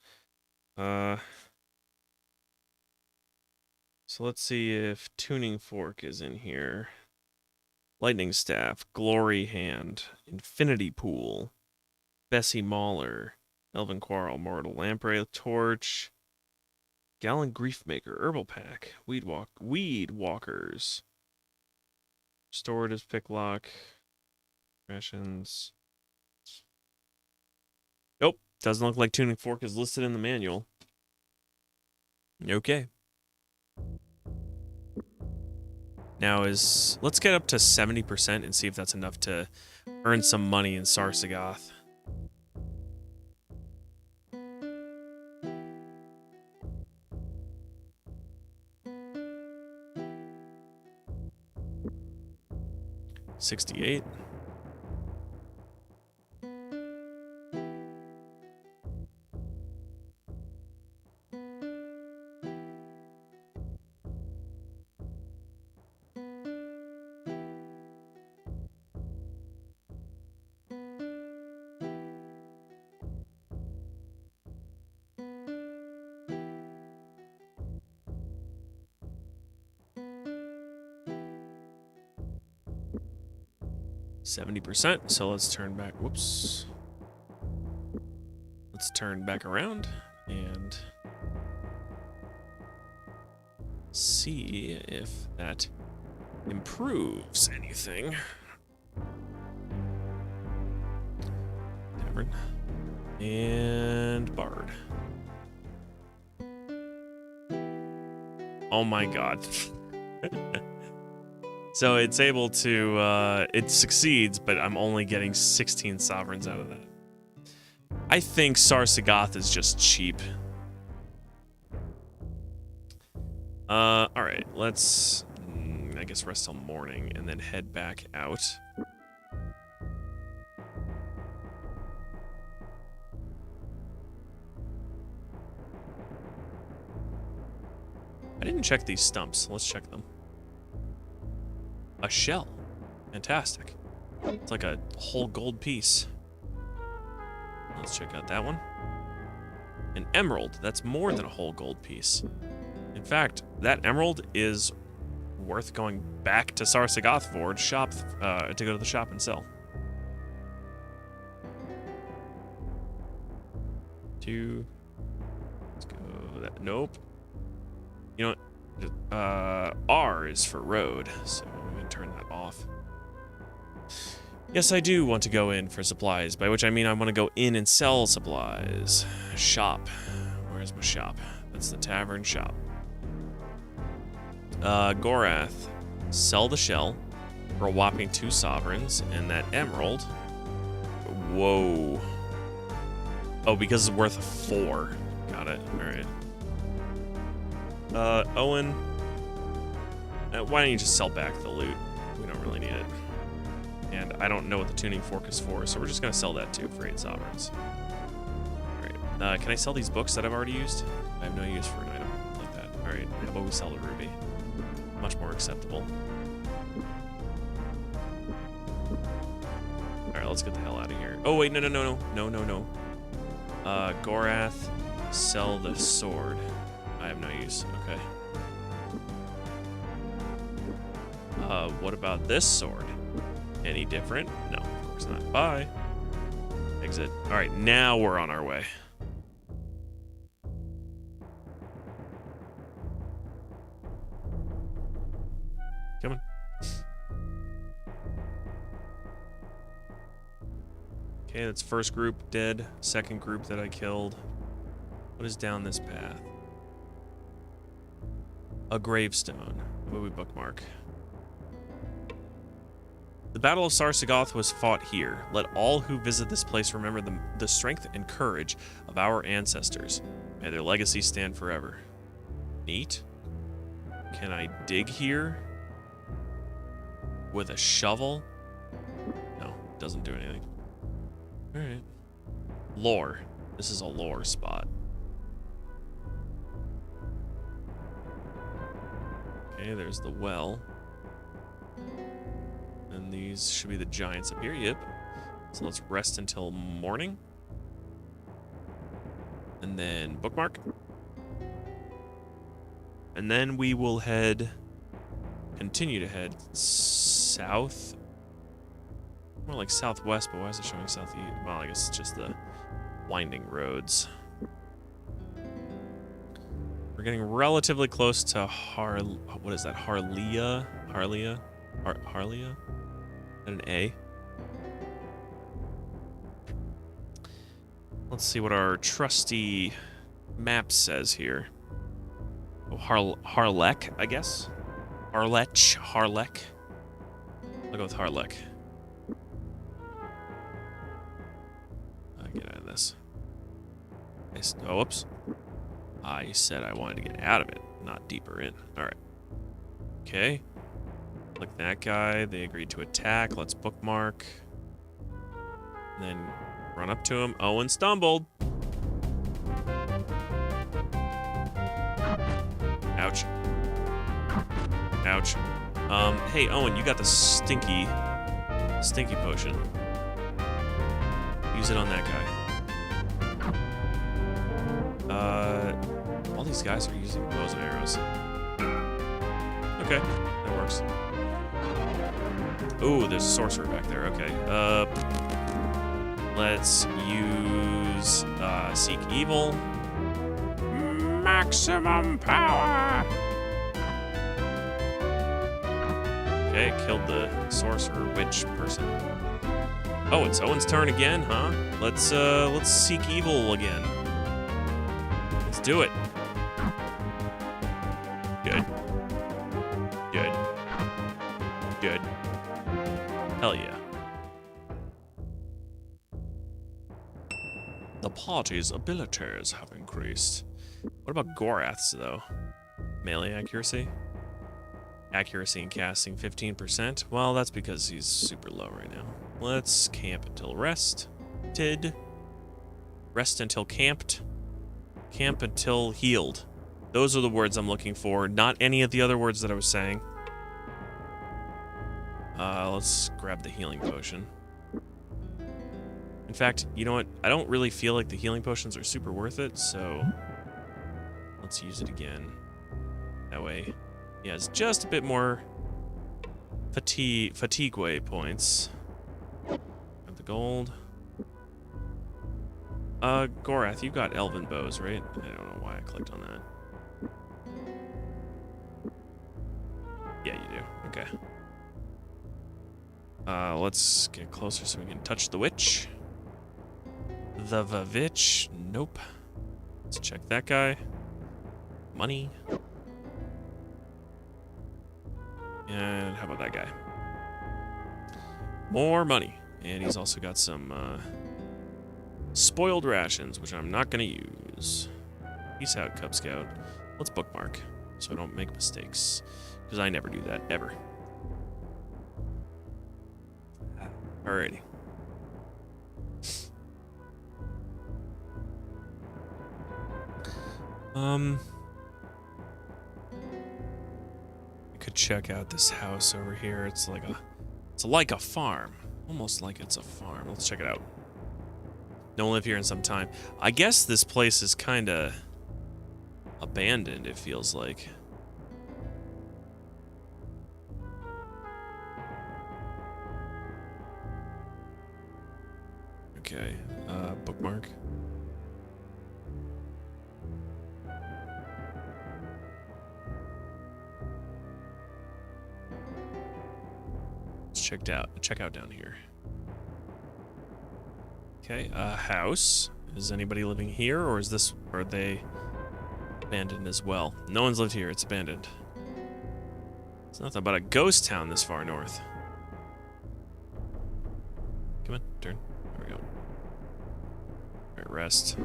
So let's see if tuning fork is in here. Lightning staff, glory hand, infinity pool, Bessie Mauler, elven quarrel, mortal lamprey torch, gallon grief maker, herbal pack, weed walkers, restorative picklock, rations. Nope, doesn't look like tuning fork is listed in the manual. Okay. Now let's get up to 70% and see if that's enough to earn some money in Sar-Sagoth. $68. 70%, so let's turn back. Whoops. Let's turn back around and see if that improves anything. Tavern. And Bard. Oh my god. So it's able to, it succeeds, but I'm only getting 16 sovereigns out of that. I think Sar-Sagoth is just cheap. Alright, let's, I guess, rest till morning and then head back out. I didn't check these stumps. Let's check them. A shell. Fantastic. It's like a whole gold piece. Let's check out that one. An emerald. That's more than a whole gold piece. In fact, that emerald is worth going back to Sar-Sagoth for to go to the shop and sell. 2. Let's go that. Nope. You know what? R is for road, so I'm going to turn that off. Yes, I do want to go in for supplies, by which I mean I want to go in and sell supplies. Shop. Where's my shop? That's the tavern shop. Gorath. Sell the shell for a whopping 2 sovereigns, and that emerald. Whoa. Oh, because it's worth 4. Got it. Alright. Owen, why don't you just sell back the loot? We don't really need it. And I don't know what the tuning fork is for, so we're just going to sell that too for 8 sovereigns. Alright, can I sell these books that I've already used? I have no use for an item like that. Alright, how about we sell the ruby? Much more acceptable. Alright, let's get the hell out of here. Oh, wait, no. Gorath, sell the sword. I have no use. Okay. What about this sword? Any different? No, of course not. Bye. Exit. All right, now we're on our way. Come on. Okay, that's first group dead. Second group that I killed. What is down this path? A gravestone. What do we bookmark? The Battle of Sar-Sagoth was fought here. Let all who visit this place remember the strength and courage of our ancestors. May their legacy stand forever. Neat. Can I dig here? With a shovel? No, doesn't do anything. Alright. Lore. This is a lore spot. Okay, there's the well. And these should be the giants up here. Yep. So let's rest until morning. And then bookmark. And then we will continue to head south. More like southwest, but why is it showing southeast? Well, I guess it's just the winding roads. We're getting relatively close to what is that? Harlia? Harlia? An A. Let's see what our trusty map says here. Oh, Harlech, I guess. Harlech. I'll go with Harlech. this. Oh, whoops. I said I wanted to get out of it, not deeper in. All right. Okay. Click that guy. They agreed to attack. Let's bookmark. And then run up to him. Owen stumbled. Ouch. Ouch. Hey, Owen, you got the stinky potion. Use it on that guy. All these guys are using bows and arrows. Okay, that works. Ooh, there's a sorcerer back there. Okay. Let's use Seek Evil. Maximum power. Okay, killed the sorcerer witch person. Oh, it's Owen's turn again, huh? Let's Seek Evil again. Let's do it. Good. Good. Good. Hell yeah. The party's abilities have increased. What about Gorath's, though? Melee accuracy? Accuracy and casting 15%. Well, that's because he's super low right now. Let's camp until rested. Rest until camped. Camp until healed. Those are the words I'm looking for, not any of the other words that I was saying. Let's grab the healing potion. In fact, you know what? I don't really feel like the healing potions are super worth it, so let's use it again. That way, he has just a bit more fatigue way points. Got the gold. Gorath, you got elven bows, right? I don't know why I clicked on that. Yeah, you do. Okay. Let's get closer so we can touch the witch. The Vavitch. Nope. Let's check that guy. Money. And how about that guy? More money. And he's also got some spoiled rations, which I'm not going to use. Peace out, Cub Scout. Let's bookmark so I don't make mistakes. Because I never do that, ever. Alrighty. I could check out this house over here. It's like a farm. Almost like it's a farm. Let's check it out. Don't live here in some time. I guess this place is kind of abandoned, it feels like. Okay, bookmark. Let's check out down here. Okay, house. Is anybody living here, or are they abandoned as well? No one's lived here, it's abandoned. It's nothing but a ghost town this far north. Come on, turn. There we go. Alright, rest.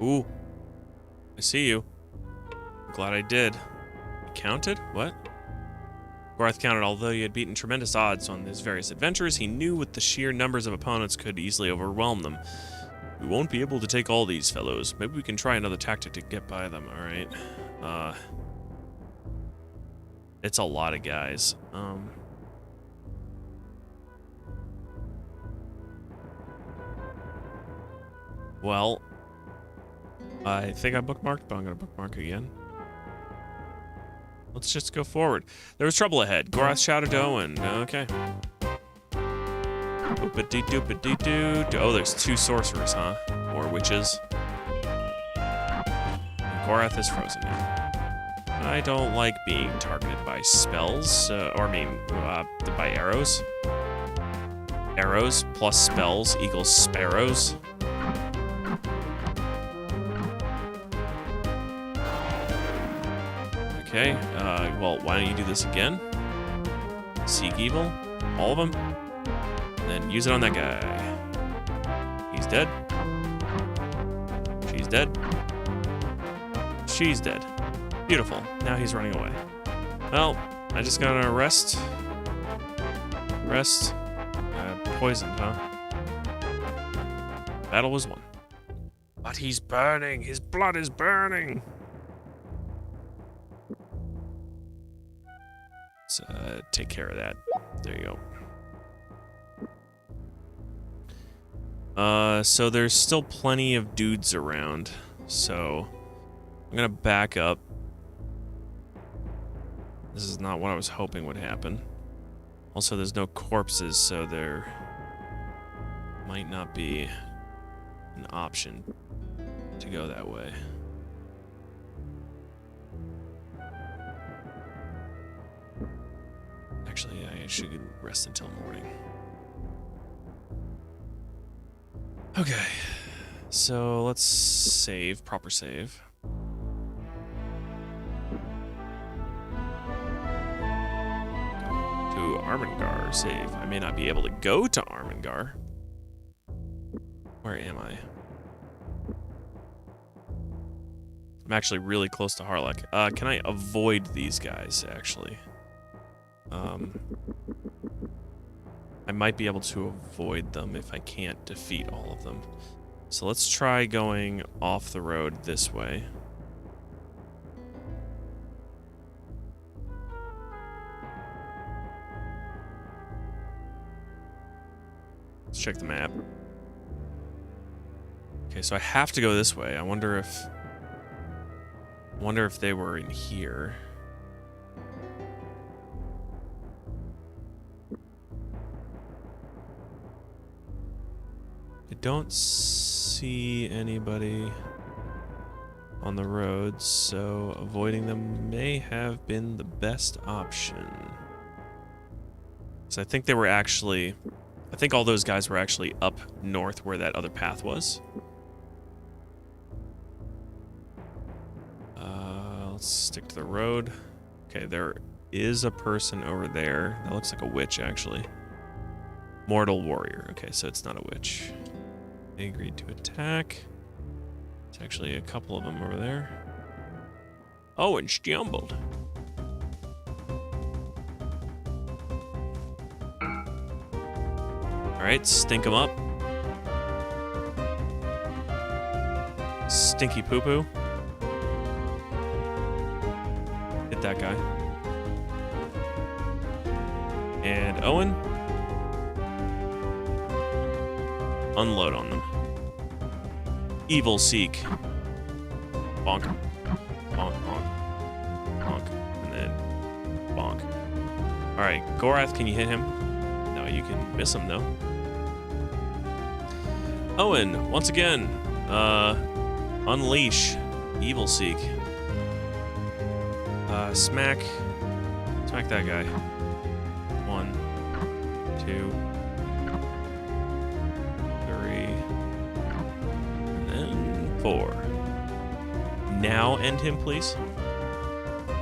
Ooh. I see you. I'm glad I did. You counted? What? Gorath counted. Although he had beaten tremendous odds on his various adventures, he knew with the sheer numbers of opponents could easily overwhelm them. We won't be able to take all these fellows. Maybe we can try another tactic to get by them, alright? It's a lot of guys. Well, I think I bookmarked, but I'm going to bookmark again. Let's just go forward. There was trouble ahead. Gorath shouted to Owen. Okay. Oop-a-dee-doop-a-dee-doo. Oh, there's two sorcerers, huh? Or witches. And Gorath is frozen now. I don't like being targeted by spells, by arrows. Arrows plus spells equals sparrows. Okay, well, why don't you do this again? Seek Evil. All of them. And then use it on that guy. He's dead. She's dead. She's dead. Beautiful. Now he's running away. Well, I just gotta rest. Rest. Poisoned, huh? Battle was won. But he's burning. His blood is burning. Let's take care of that. There you go. So there's still plenty of dudes around. So I'm gonna back up. This is not what I was hoping would happen. Also, there's no corpses, so there might not be an option to go that way. Actually, I should rest until morning. Okay, so let's save, proper save. To Armengar save. I may not be able to go to Armengar. Where am I? I'm actually really close to Harlech. Can I avoid these guys, actually? I might be able to avoid them if I can't defeat all of them. So let's try going off the road this way. Let's check the map. Okay, so I have to go this way. I wonder if they were in here. I don't see anybody on the road, so avoiding them may have been the best option. So I think they were actually... I think all those guys were actually up north where that other path was. Let's stick to the road. Okay, there is a person over there. That looks like a witch, actually. Mortal warrior. Okay, so it's not a witch. They agreed to attack. It's actually a couple of them over there. Oh, and stumbled. Alright, stink them up. Stinky poo-poo. Hit that guy. And Owen. Unload on them. Evil Seek. Bonk. Bonk, bonk. Bonk. And then bonk. Alright, Gorath, can you hit him? No, you can miss him, though. Owen, once again, unleash Evil Seek. Smack that guy. 1, 2, 3, and then 4. Now end him, please.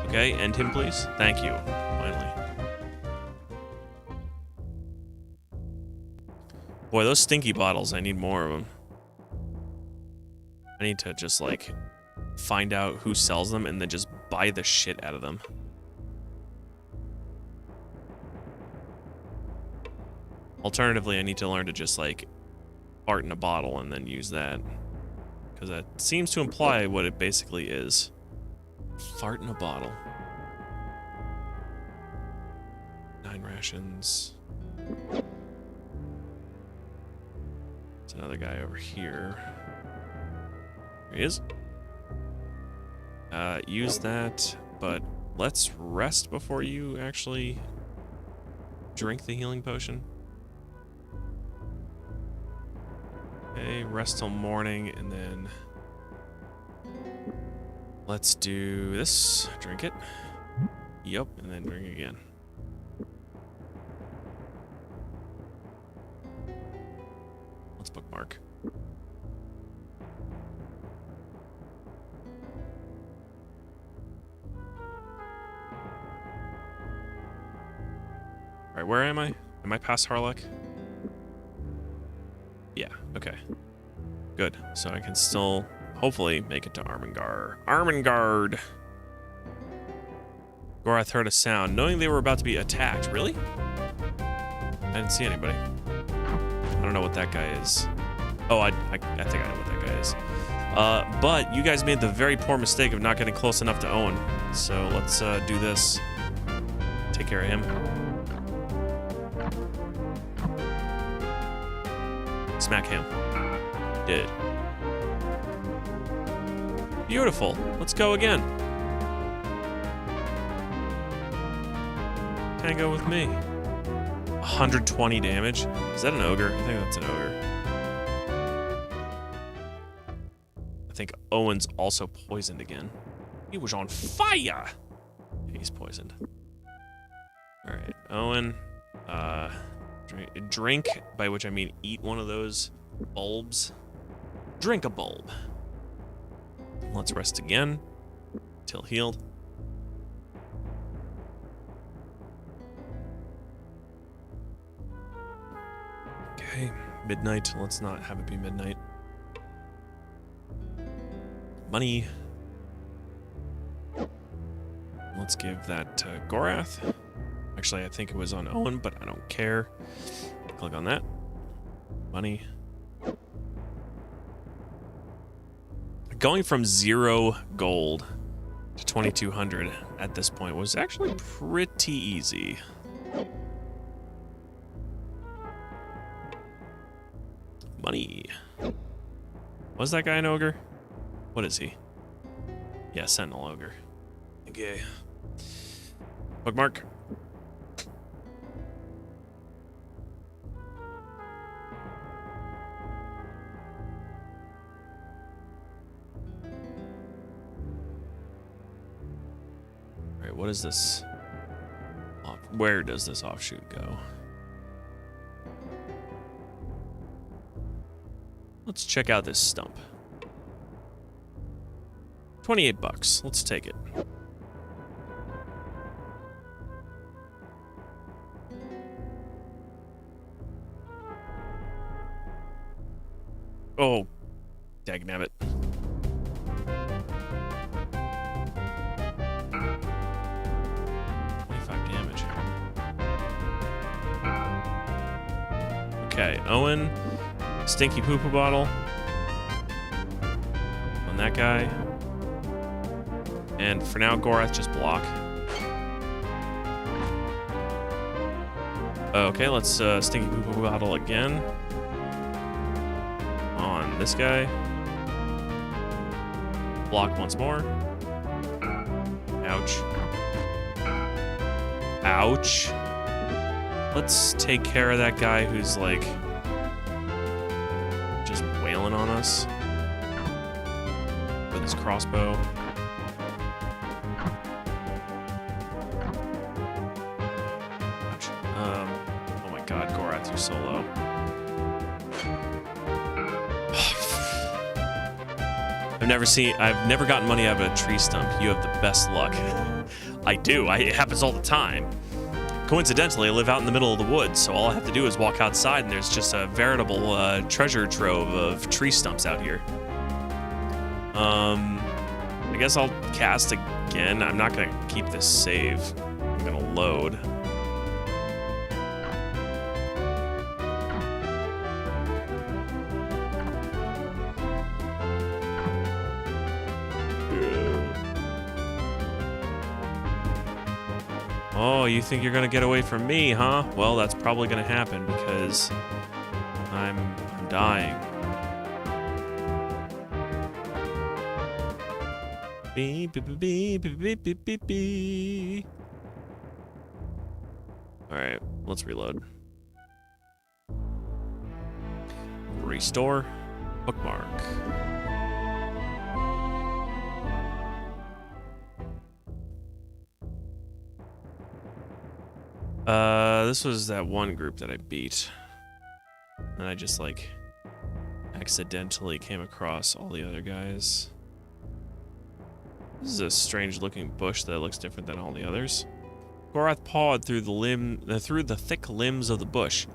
Okay, end him, please. Thank you. Finally. Boy, those stinky bottles, I need more of them. I need to just, like, find out who sells them and then just buy the shit out of them. Alternatively, I need to learn to just, like, fart in a bottle and then use that. Because that seems to imply what it basically is. Fart in a bottle. 9 rations. There's another guy over here. There he is. Use that, but let's rest before you actually drink the healing potion. Okay, rest till morning, and then let's do this. Drink it. Yep, and then drink again. Let's bookmark. Alright, where am I? Am I past Harlech? Yeah, okay. Good. So I can still, hopefully, make it to Armengar. Armengarde! Gorath heard a sound, knowing they were about to be attacked. Really? I didn't see anybody. I don't know what that guy is. Oh, I think I know what that guy is. But you guys made the very poor mistake of not getting close enough to Owen. So let's do this. Take care of him. Smack him. Did. Beautiful. Let's go again. Tango with me. 120 damage. Is that an ogre? I think that's an ogre. I think Owen's also poisoned again. He was on fire. He's poisoned. All right, Owen. Drink, by which I mean eat one of those bulbs. Drink a bulb. Let's rest again. Till healed. Okay, midnight. Let's not have it be midnight. Money. Let's give that to Gorath. Actually, I think it was on Owen, but I don't care. Click on that. Money. Going from 0 gold to 2,200 at this point was actually pretty easy. Money. Was that guy an ogre? What is he? Yeah, Sentinel Ogre. Okay. Bookmark. Alright, what is this? Where does this offshoot go? Let's check out this stump. 28 bucks. Let's take it. Oh, dagnabbit. Okay, Owen, stinky poo-poo bottle on that guy. And for now, Gorath, just block. Okay, let's stinky poo-poo bottle again on this guy. Block once more. Ouch. Ouch. Let's take care of that guy who's like just wailing on us with his crossbow. Ouch. Oh my god, Gorath, you're so low. I've never gotten money out of a tree stump. You have the best luck. I do. It happens all the time. Coincidentally, I live out in the middle of the woods, so all I have to do is walk outside and there's just a veritable treasure trove of tree stumps out here. I guess I'll cast again. I'm not going to keep this save. I'm going to load. Oh, you think you're gonna get away from me, huh? Well, that's probably gonna happen because I'm dying. Beep, beep, beep, beep, beep, beep, beep, beep. All right, let's reload. Restore. Bookmark. This was that one group that I beat. And I just, like, accidentally came across all the other guys. This is a strange-looking bush that looks different than all the others. Gorath pawed through the thick limbs of the bush.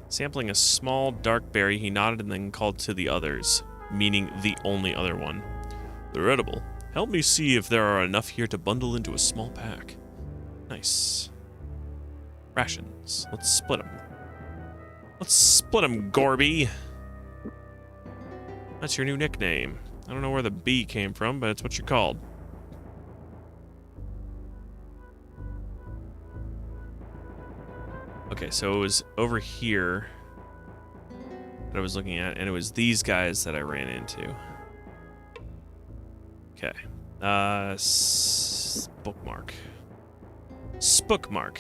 Sampling a small, dark berry, he nodded and then called to the others, meaning the only other one. They're edible. Help me see if there are enough here to bundle into a small pack. Nice. Rations. Let's split them. Let's split them, Gorby. That's your new nickname. I don't know where the B came from, but it's what you're called. Okay, so it was over here that I was looking at, and it was these guys that I ran into. Okay. Bookmark. Spookmark.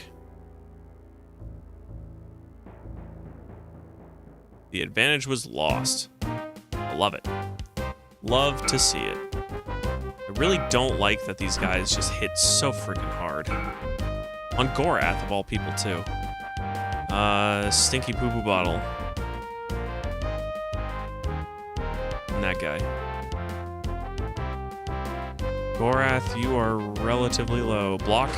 The advantage was lost. I love it. Love to see it. I really don't like that these guys just hit so freaking hard. On Gorath, of all people, too. Stinky poo-poo bottle. And that guy. Gorath, you are relatively low. Block.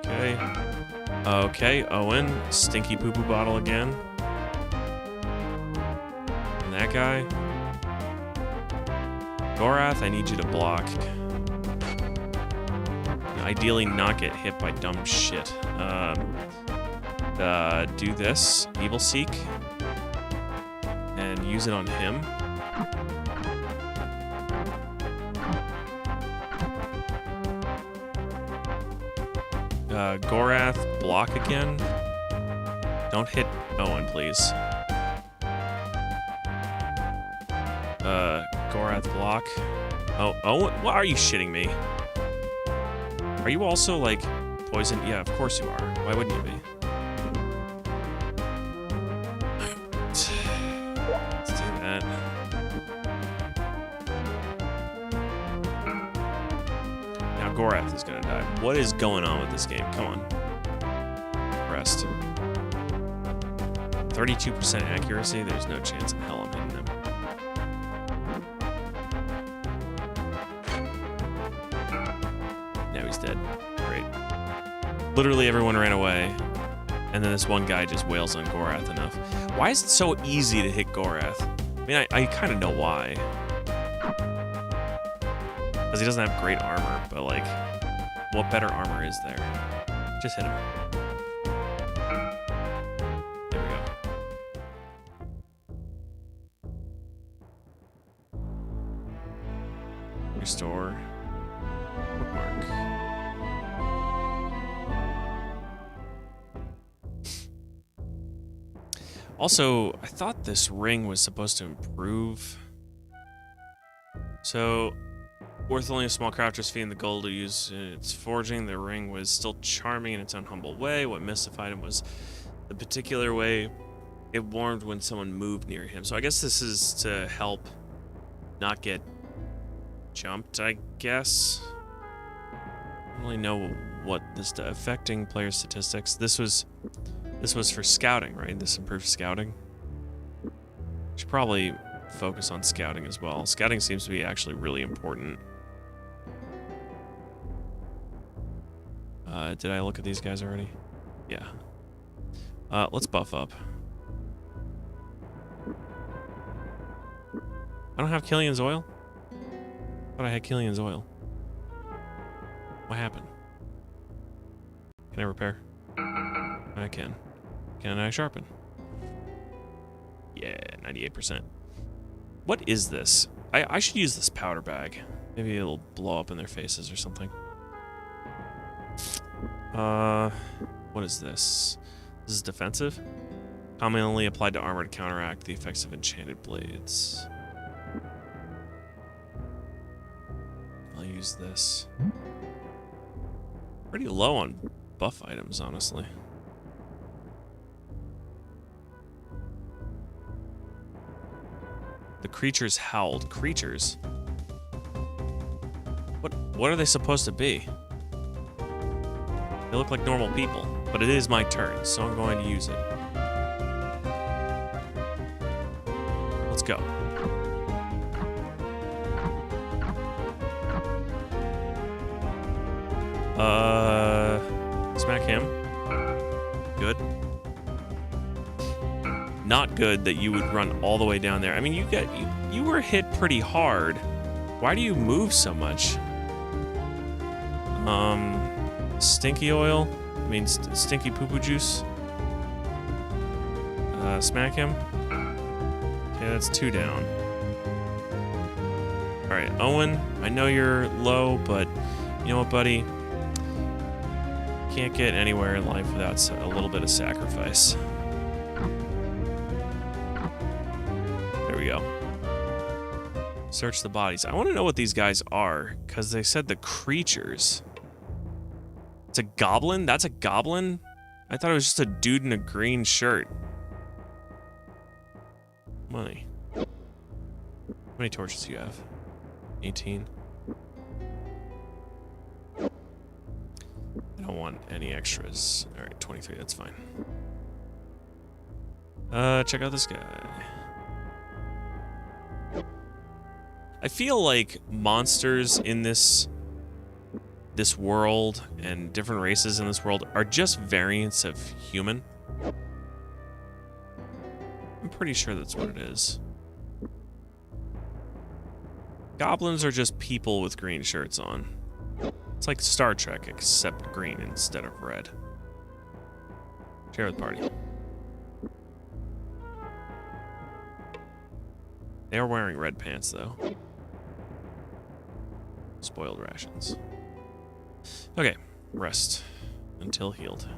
Okay. Okay, Owen. Stinky poo-poo bottle again. And that guy. Gorath, I need you to block. Ideally not get hit by dumb shit. Do this. Evil Seek. And use it on him. Gorath, block again. Don't hit Owen, please. Gorath, block. Oh, Owen, what are you shitting me? Are you also, like, poisoned? Yeah, of course you are. Why wouldn't you be? Let's do that. Now Gorath is gonna die. What is going on with this game? Come on. Rest. 32% accuracy? There's no chance in hell I'm hitting him. Now he's dead. Great. Literally everyone ran away. And then this one guy just wails on Gorath enough. Why is it so easy to hit Gorath? I mean, I kind of know why. Because he doesn't have great armor, but like, what better armor is there? Just hit him. There we go. Restore. Bookmark. Also, I thought this ring was supposed to improve. So, worth only a small crafter's fee in the gold to use in its forging, the ring was still charming in its own humble way. What mystified him was the particular way it warmed when someone moved near him. So I guess this is to help not get jumped, I guess. I don't really know what this does. Affecting player statistics. This was for scouting, right? This improved scouting. Should probably focus on scouting as well. Scouting seems to be actually really important. Did I look at these guys already? Yeah. Let's buff up. I don't have Killian's oil? I thought I had Killian's oil. What happened? Can I repair? I can. Can I sharpen? Yeah, 98%. What is this? I should use this powder bag. Maybe it'll blow up in their faces or something. What is this? This is defensive? Commonly applied to armor to counteract the effects of enchanted blades. I'll use this. Pretty low on buff items, honestly. The creatures howled. Creatures? What are they supposed to be? They look like normal people, but it is my turn, so I'm going to use it. Let's go. Smack him. Good. Not good that you would run all the way down there. I mean, you were hit pretty hard. Why do you move so much? Stinky oil. I mean, stinky poo-poo juice. Smack him. Okay, that's 2 down. All right, Owen, I know you're low, but you know what, buddy? Can't get anywhere in life without a little bit of sacrifice. There we go. Search the bodies. I want to know what these guys are, because they said the creatures. It's a goblin? That's a goblin? I thought it was just a dude in a green shirt. Money. How many torches do you have? 18. I don't want any extras. Alright, 23, that's fine. Check out this guy. I feel like monsters in this world and different races in this world are just variants of human. I'm pretty sure that's what it is. Goblins are just people with green shirts on. It's like Star Trek, except green instead of red. Share with party. They are wearing red pants, though. Spoiled rations. Okay, rest until healed.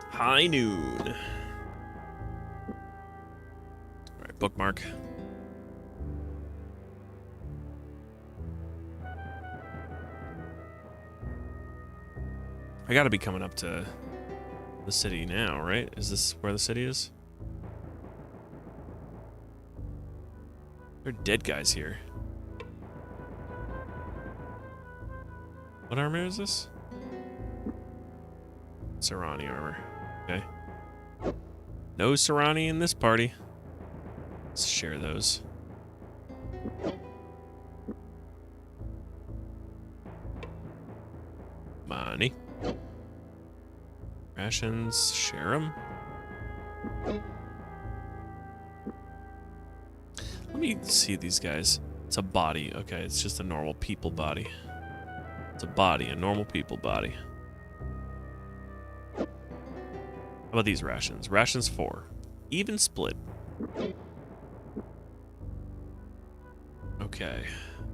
High noon. All right, bookmark. I gotta be coming up to the city now, right? Is this where the city is? There are dead guys here. What armor is this? Sarani armor. Okay. No Sarani in this party. Let's share those. Money. Rations, share them. Let me see these guys. It's a body. Okay, it's just a normal people body. It's a body, a normal people body. How about these rations? Rations 4. Even split. Okay.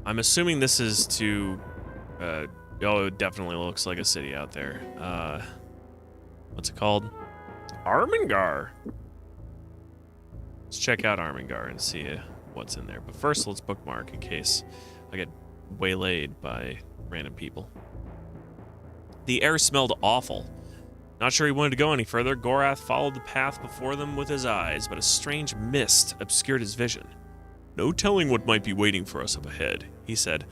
I'm assuming this is to... oh, it definitely looks like a city out there. What's it called? Armengar! Let's check out Armengar and see what's in there. But first, let's bookmark in case I get waylaid by random people. The air smelled awful. Not sure he wanted to go any further, Gorath followed the path before them with his eyes, but a strange mist obscured his vision. No telling what might be waiting for us up ahead, he said.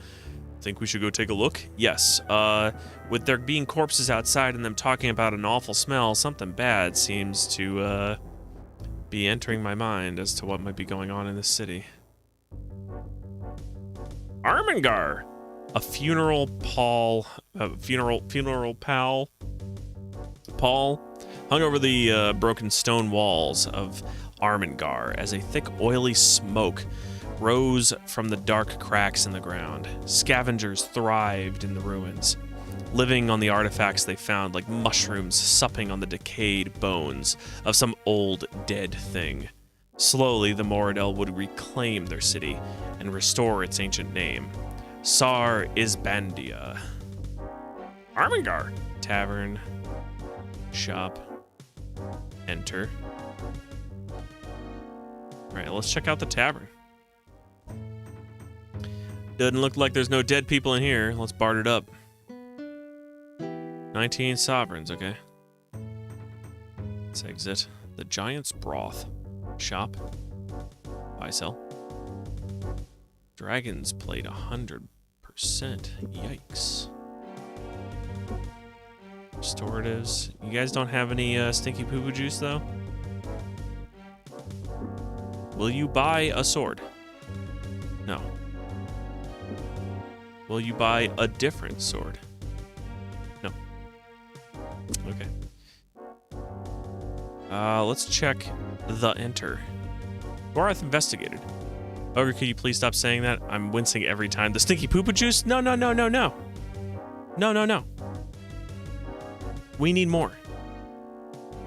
Think we should go take a look? Yes. With there being corpses outside and them talking about an awful smell, something bad seems to, be entering my mind as to what might be going on in this city. Armengar! A funeral pall hung over the broken stone walls of Armengar as a thick, oily smoke rose from the dark cracks in the ground. Scavengers thrived in the ruins, living on the artifacts they found like mushrooms supping on the decayed bones of some old dead thing. Slowly, the Moradel would reclaim their city and restore its ancient name. Sar-Sagoth. Armengar. Tavern. Shop. Enter. Alright, let's check out the tavern. Doesn't look like there's no dead people in here. Let's barter it up. 19 sovereigns, okay. Let's exit. The Giant's Broth. Shop. Buy, sell. Dragons played 100%. Yikes. Restoratives. You guys don't have any stinky poo-poo juice, though? Will you buy a sword? No. will you buy a different sword? No. Okay. Let's check the enter. Gorath investigated. Ogre, could you please stop saying that? I'm wincing every time. The stinky poo-poo juice? No, no, no, no, no. No, no, no. We need more.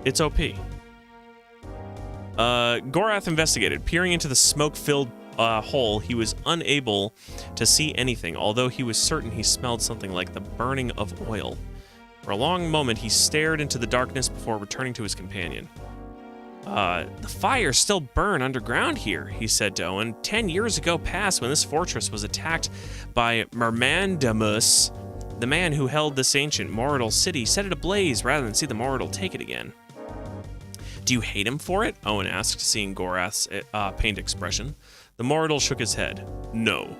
It's OP. Gorath investigated. Peering into the smoke-filled hole, he was unable to see anything, although he was certain he smelled something like the burning of oil. For a long moment, he stared into the darkness before returning to his companion. The fires still burn underground here, he said to Owen. 10 years ago past, when this fortress was attacked by Mermandamus, the man who held this ancient mortal city set it ablaze rather than see the mortal take it again. Do you hate him for it? Owen asked, seeing Gorath's pained expression. The mortal shook his head. No.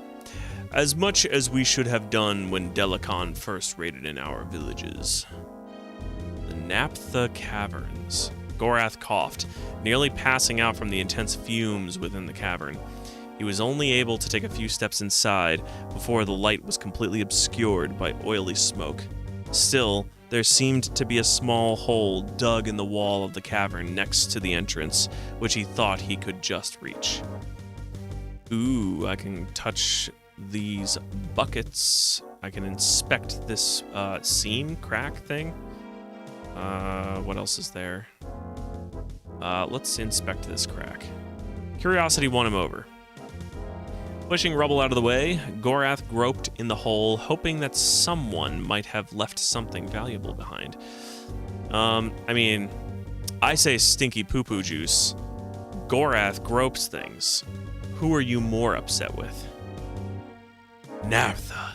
As much as we should have done when Delacan first raided in our villages. The Naphtha Caverns. Gorath coughed, nearly passing out from the intense fumes within the cavern. He was only able to take a few steps inside before the light was completely obscured by oily smoke. Still, there seemed to be a small hole dug in the wall of the cavern next to the entrance, which he thought he could just reach. Ooh, I can touch these buckets. I can inspect this seam crack thing. What else is there? Let's inspect this crack. Curiosity won him over. Pushing rubble out of the way, Gorath groped in the hole, hoping that someone might have left something valuable behind. I mean, I say stinky poo-poo juice. Gorath gropes things. Who are you more upset with? Naphtha.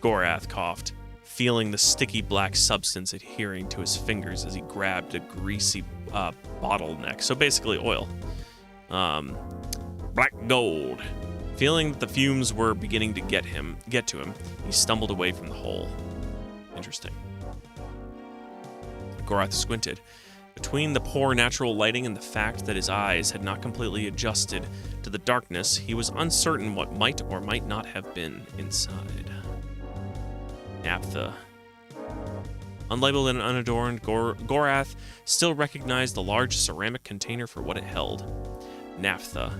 Gorath coughed, feeling the sticky black substance adhering to his fingers as he grabbed a greasy bottleneck. So basically oil. Black gold. Feeling that the fumes were beginning to get to him, he stumbled away from the hole. Interesting. Gorath squinted. Between the poor natural lighting and the fact that his eyes had not completely adjusted to the darkness, he was uncertain what might or might not have been inside. Naphtha. Unlabeled and unadorned, Gorath still recognized the large ceramic container for what it held. Naphtha.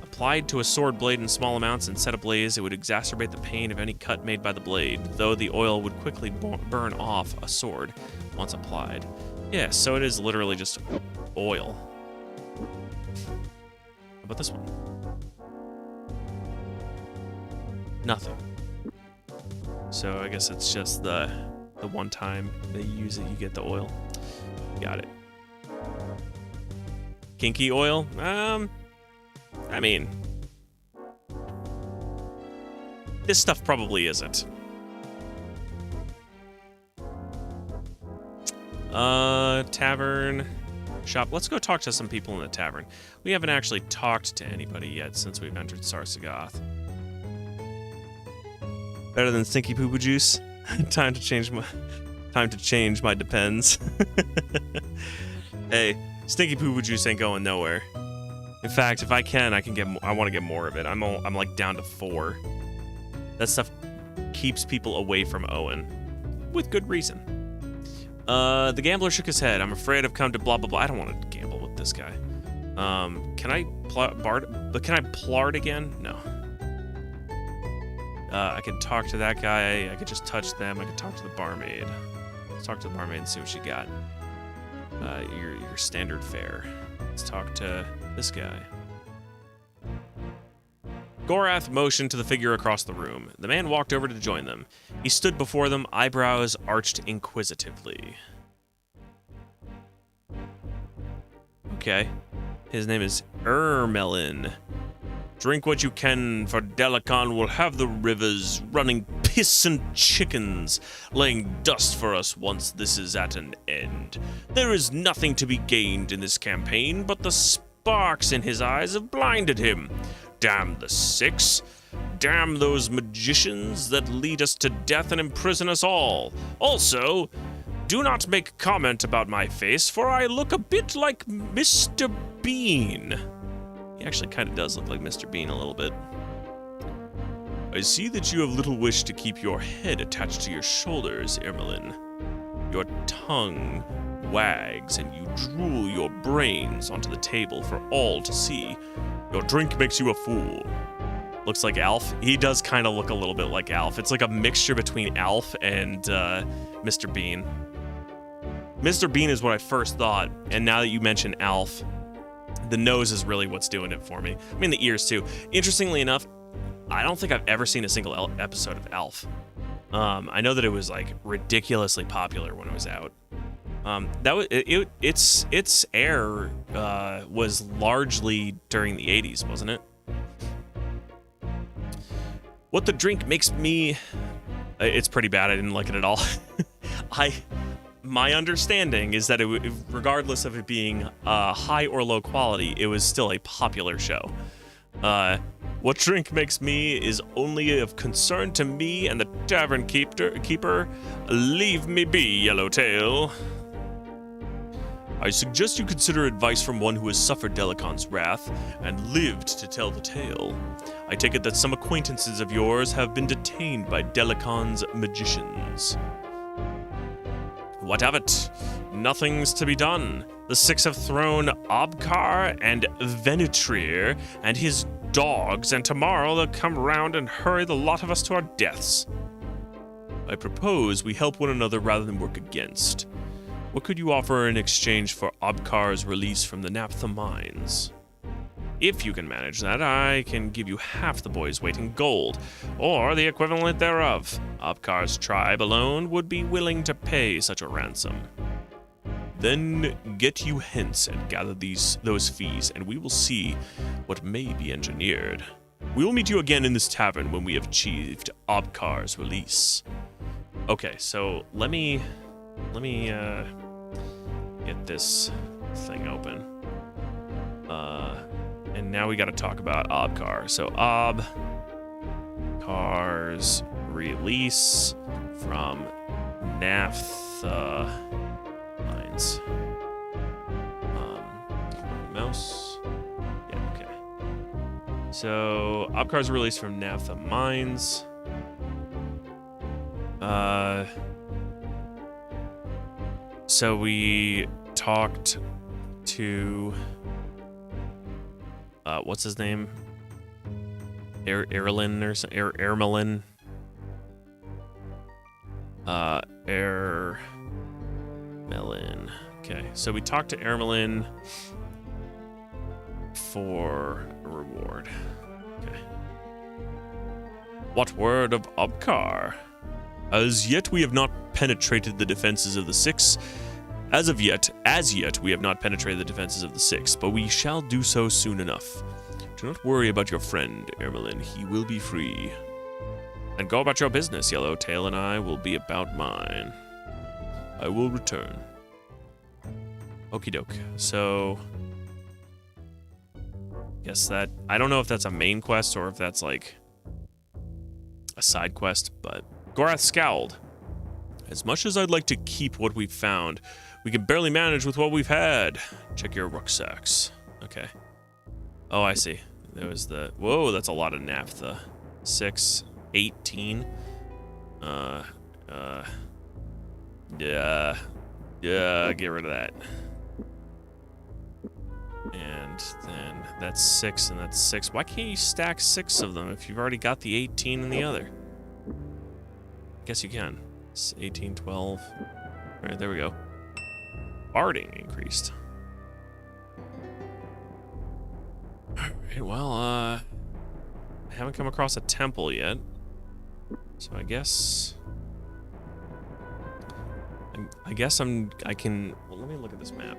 Applied to a sword blade in small amounts and set ablaze, it would exacerbate the pain of any cut made by the blade, though the oil would quickly burn off a sword once applied. Yeah, so it is literally just oil. How about this one? Nothing. So I guess it's just the one time that you use it, you get the oil. Got it. Kinky oil? I mean, this stuff probably isn't. Tavern shop. Let's go talk to some people in the tavern. We haven't actually talked to anybody yet since we've entered Sar-Sagoth. Better than stinky poo-poo juice. Time to change my depends. Hey, stinky poo-poo juice ain't going nowhere. In fact, if I can get. I want to get more of it. I'm like down to 4. That stuff keeps people away from Owen, with good reason. The gambler shook his head. I'm afraid I've come to blah blah blah. I don't want to gamble with this guy. Can I plard again? No. I can talk to that guy. I could just touch them. I could talk to the barmaid. Let's talk to the barmaid and see what she got. Your standard fare. Let's talk to this guy. Gorath motioned to the figure across the room. The man walked over to join them. He stood before them, eyebrows arched inquisitively. Okay. His name is Ermelin. Drink what you can, for Delacan will have the rivers running piss and chickens, laying dust for us once this is at an end. There is nothing to be gained in this campaign, but the sparks in his eyes have blinded him. Damn the 6. Damn those magicians that lead us to death and imprison us all. Also, do not make comment about my face, for I look a bit like Mr. Bean. He actually kind of does look like Mr. Bean a little bit. I see that you have little wish to keep your head attached to your shoulders, Ermelin. Your tongue wags and you drool your brains onto the table for all to see. Your drink makes you a fool. Looks like Alf. He does kind of look a little bit like Alf. It's like a mixture between Alf and Mr. Bean. Mr. Bean is what I first thought, and now that you mention Alf, the nose is really what's doing it for me. I mean, the ears too. Interestingly enough, I don't think I've ever seen a single episode of Alf. I know that it was like ridiculously popular when it was out. That was its air was largely during the 80s, wasn't it? What the drink makes me... It's pretty bad. I didn't like it at all. My understanding is that regardless of it being high or low quality, it was still a popular show. What drink makes me is only of concern to me and the tavern keeper. Leave me be, Yellowtail. I suggest you consider advice from one who has suffered Delacon's wrath and lived to tell the tale. I take it that some acquaintances of yours have been detained by Delacon's magicians. What of it? Nothing's to be done. The six have thrown Obkar and Venetrir and his dogs, and tomorrow they'll come round and hurry the lot of us to our deaths. I propose we help one another rather than work against. What could you offer in exchange for Obkar's release from the Naphtha mines? If you can manage that, I can give you half the boy's weight in gold, or the equivalent thereof. Obkar's tribe alone would be willing to pay such a ransom. Then get you hence and gather those fees, and we will see what may be engineered. We will meet you again in this tavern when we have achieved Obkar's release. Okay, so let me get this thing open. And now we got to talk about Obkar. So Obkar's release from Naphtha mines. Mouse. Yeah, okay. So Obkar's release from Naphtha mines. So we talked to what's his name? Ermelin or something. Ermelin. Ermelin. Okay, so we talked to Ermelin for a reward. Okay. What word of Obkar? As yet, we have not penetrated the defenses of the six. As yet, we have not penetrated the defenses of the six, but we shall do so soon enough. Do not worry about your friend, Ermelin. He will be free. And go about your business, Yellowtail, and I will be about mine. I will return. Okie doke. So, guess that... I don't know if that's a main quest or if that's, like, a side quest, but... Gorath scowled. As much as I'd like to keep what we've found, we can barely manage with what we've had. Check your rucksacks. Okay. Oh, I see. There was the... Whoa, that's a lot of naphtha. 6, 18. Yeah, get rid of that. And then that's 6 and that's 6. Why can't you stack 6 of them if you've already got the 18 in the other? I guess you can. It's 18, 12. All right, there we go. Barding increased. All right, well, I haven't come across a temple yet. So I guess I can, well, let me look at this map.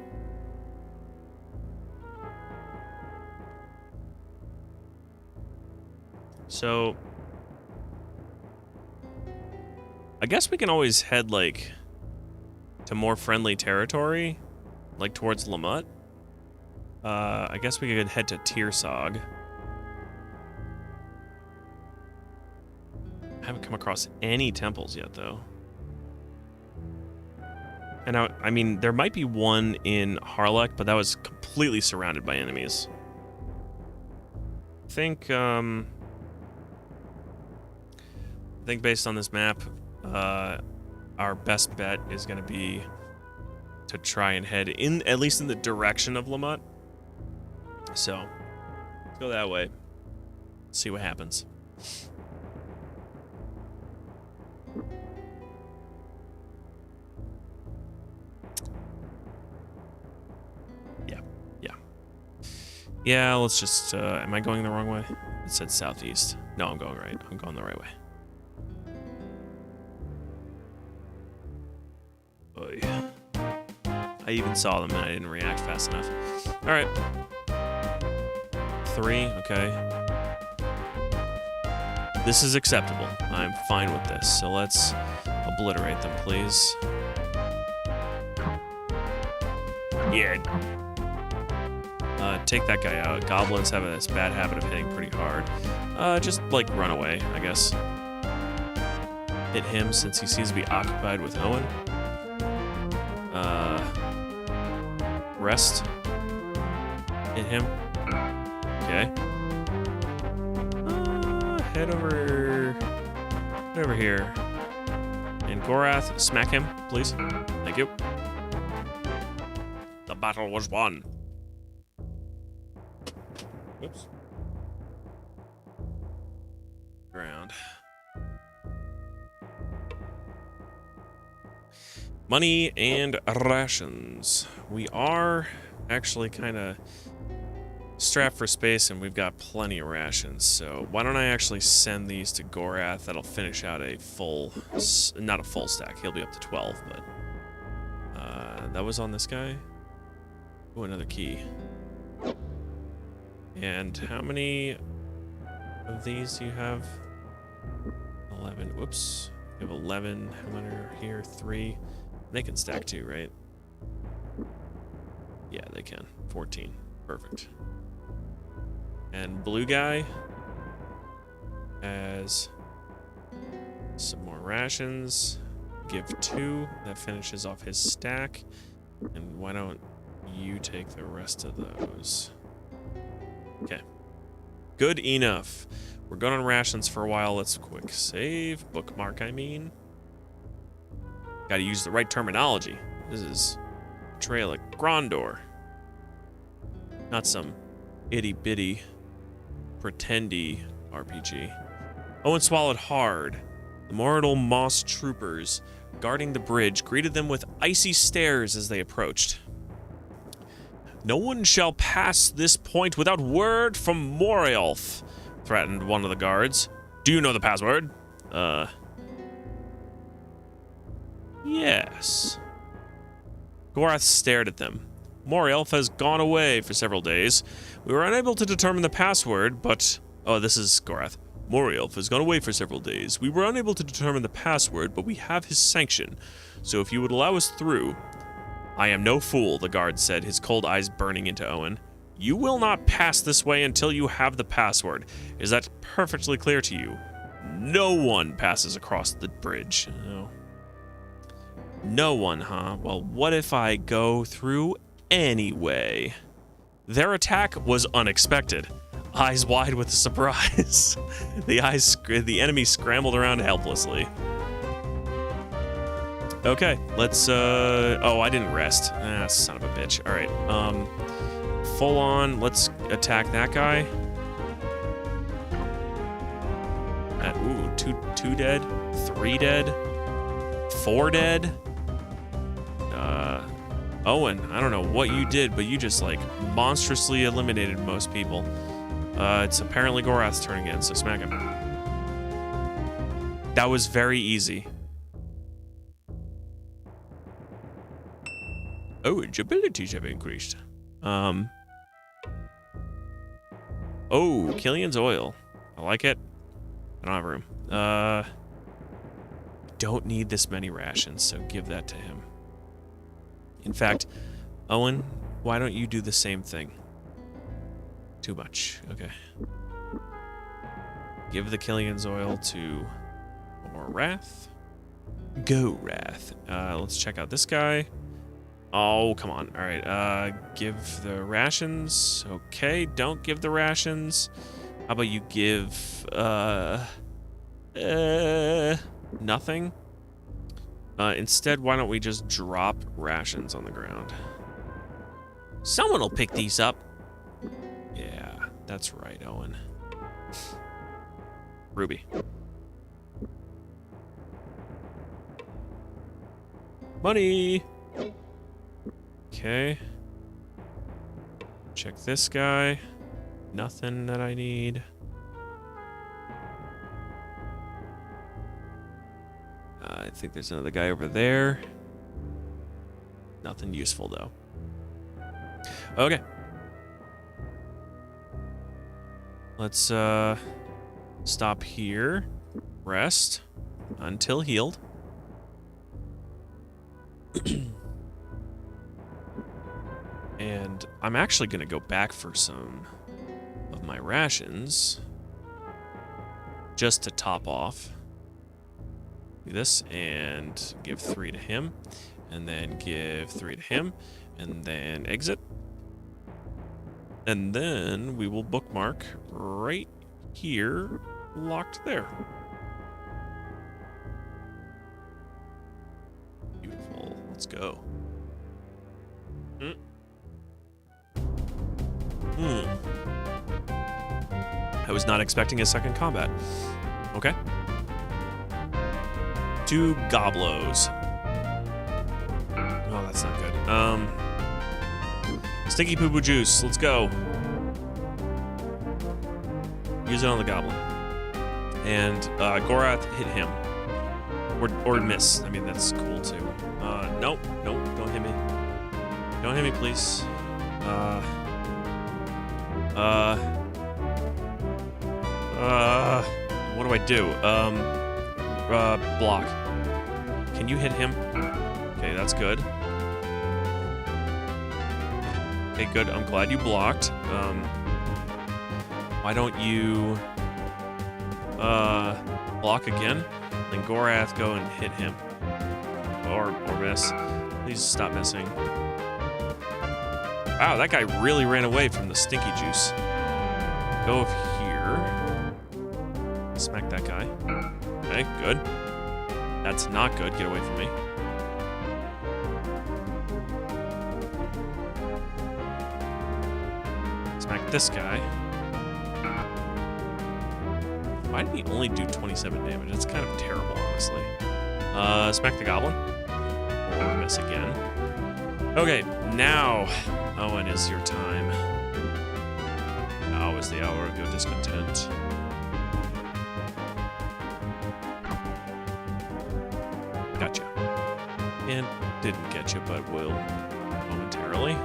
So I guess we can always head, like, to more friendly territory, like towards Lamut. I guess we could head to Tirsag. I haven't come across any temples yet, though. And I mean, there might be one in Harlech, but that was completely surrounded by enemies. I think, I think based on this map, our best bet is going to be to try and head in, at least in the direction of Lamut. So, let's go that way. See what happens. Yeah, let's just, am I going the wrong way? It said southeast. No, I'm going right. I'm going the right way. Oy. I even saw them and I didn't react fast enough. Alright. 3, okay. This is acceptable. I'm fine with this. So let's obliterate them, please. Yeah. Take that guy out. Goblins have this bad habit of hitting pretty hard. Just, like, run away, I guess. Hit him since he seems to be occupied with Owen. Rest. Hit him. Okay. Head over here. And Gorath, smack him, please. Thank you. The battle was won. Whoops. Ground. Money and rations. We are actually kind of strapped for space and we've got plenty of rations. So why don't I actually send these to Gorath? That'll finish out a full, not a full stack. He'll be up to 12, but that was on this guy. Oh, another key. And how many of these do you have? 11. Whoops. You have 11. How many are here? 3. They can stack too, right? Yeah, they can. 14. Perfect. And blue guy has some more rations. Give 2. That finishes off his stack. And why don't you take the rest of those? Okay. Good enough. We're going on rations for a while. Let's quick save. Bookmark, I mean. Gotta use the right terminology. This is Betrayal at Krondor. Not some itty-bitty, pretendy RPG. Owen swallowed hard. The mortal moss troopers guarding the bridge greeted them with icy stares as they approached. No one shall pass this point without word from Morielf, threatened one of the guards. Do you know the password? Yes. Gorath stared at them. Morielf has gone away for several days. We were unable to determine the password, but... Oh, this is Gorath. Morielf has gone away for several days. We were unable to determine the password, but we have his sanction. So if you would allow us through... I am no fool, the guard said, his cold eyes burning into Owen. You will not pass this way until you have the password. Is that perfectly clear to you? No one passes across the bridge. No. No one, huh? Well, what if I go through anyway? Their attack was unexpected. Eyes wide with surprise. The enemy scrambled around helplessly. Okay, let's, oh, I didn't rest. Ah, son of a bitch. All right, full on, let's attack that guy. Ooh, two dead, 3 dead, 4 dead. Owen, I don't know what you did, but you just, like, monstrously eliminated most people. It's apparently Gorath's turn again, so smack him. That was very easy. Oh, its abilities have increased. Oh, Killian's oil. I like it. I don't have room. Don't need this many rations, so give that to him. In fact, Owen, why don't you do the same thing? Too much. Okay. Give the Killian's oil to Gorath. Gorath. Let's check out this guy. Oh, come on. All right. Give the rations. Okay. Don't give the rations. How about you give Nothing. Instead, why don't we just drop rations on the ground? Someone will pick these up. Yeah, that's right, Owen. Ruby. Money! Okay. Check this guy. Nothing that I need. I think there's another guy over there. Nothing useful, though. Okay. Let's, stop here. Rest. Until healed. And I'm actually going to go back for some of my rations. Just to top off. Do this and give 3 to him. And then give 3 to him. And then exit. And then we will bookmark right here, locked there. Beautiful. Let's go. I was not expecting a second combat. Okay. 2 goblos. Oh, that's not good. Stinky poo poo juice. Let's go. Use it on the goblin. And Gorath hit him. Or miss. I mean, that's cool too. Nope. Nope. Don't hit me. Don't hit me, please. What do I do? Block. Can you hit him? Okay, that's good. Okay, good. I'm glad you blocked. Why don't you block again? Then Gorath go and hit him. Or miss. Please stop missing. Wow, that guy really ran away from the stinky juice. Go here. Smack that guy. Okay, good. That's not good. Get away from me. Smack this guy. Why did he only do 27 damage? That's kind of terrible, honestly. Smack the goblin. Or miss again. Okay, now, Owen, is your time. Now is the hour of your discontent. Gotcha. And didn't get you, but will momentarily.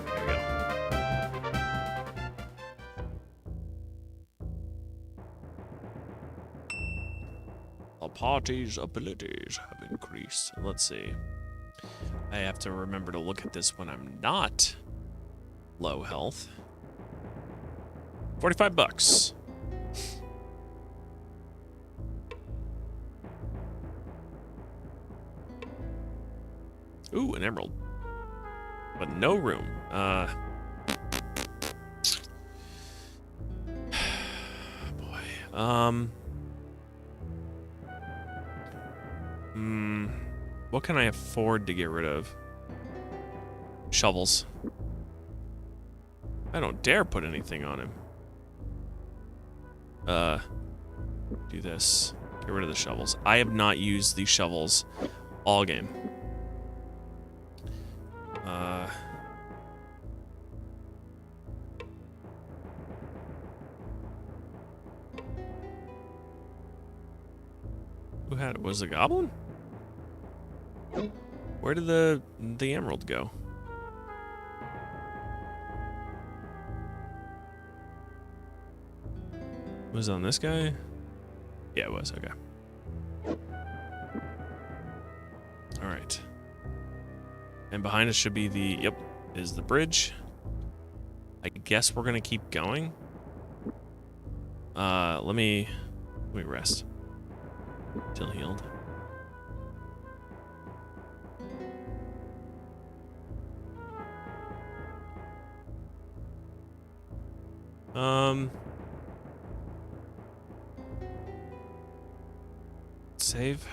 There we go. The party's abilities have increased. Let's see. I have to remember to look at this when I'm not low health. 45 bucks. Ooh, an emerald. But no room. Boy. What can I afford to get rid of? Shovels. I don't dare put anything on him. Do this. Get rid of the shovels. I have not used these shovels all game. Who had it? Was it a goblin? Where did the emerald go? Was it on this guy? Yeah, it was. Okay. All right. And behind us should be the, yep, is the bridge. I guess we're gonna keep going. Let me rest. Till healed. save.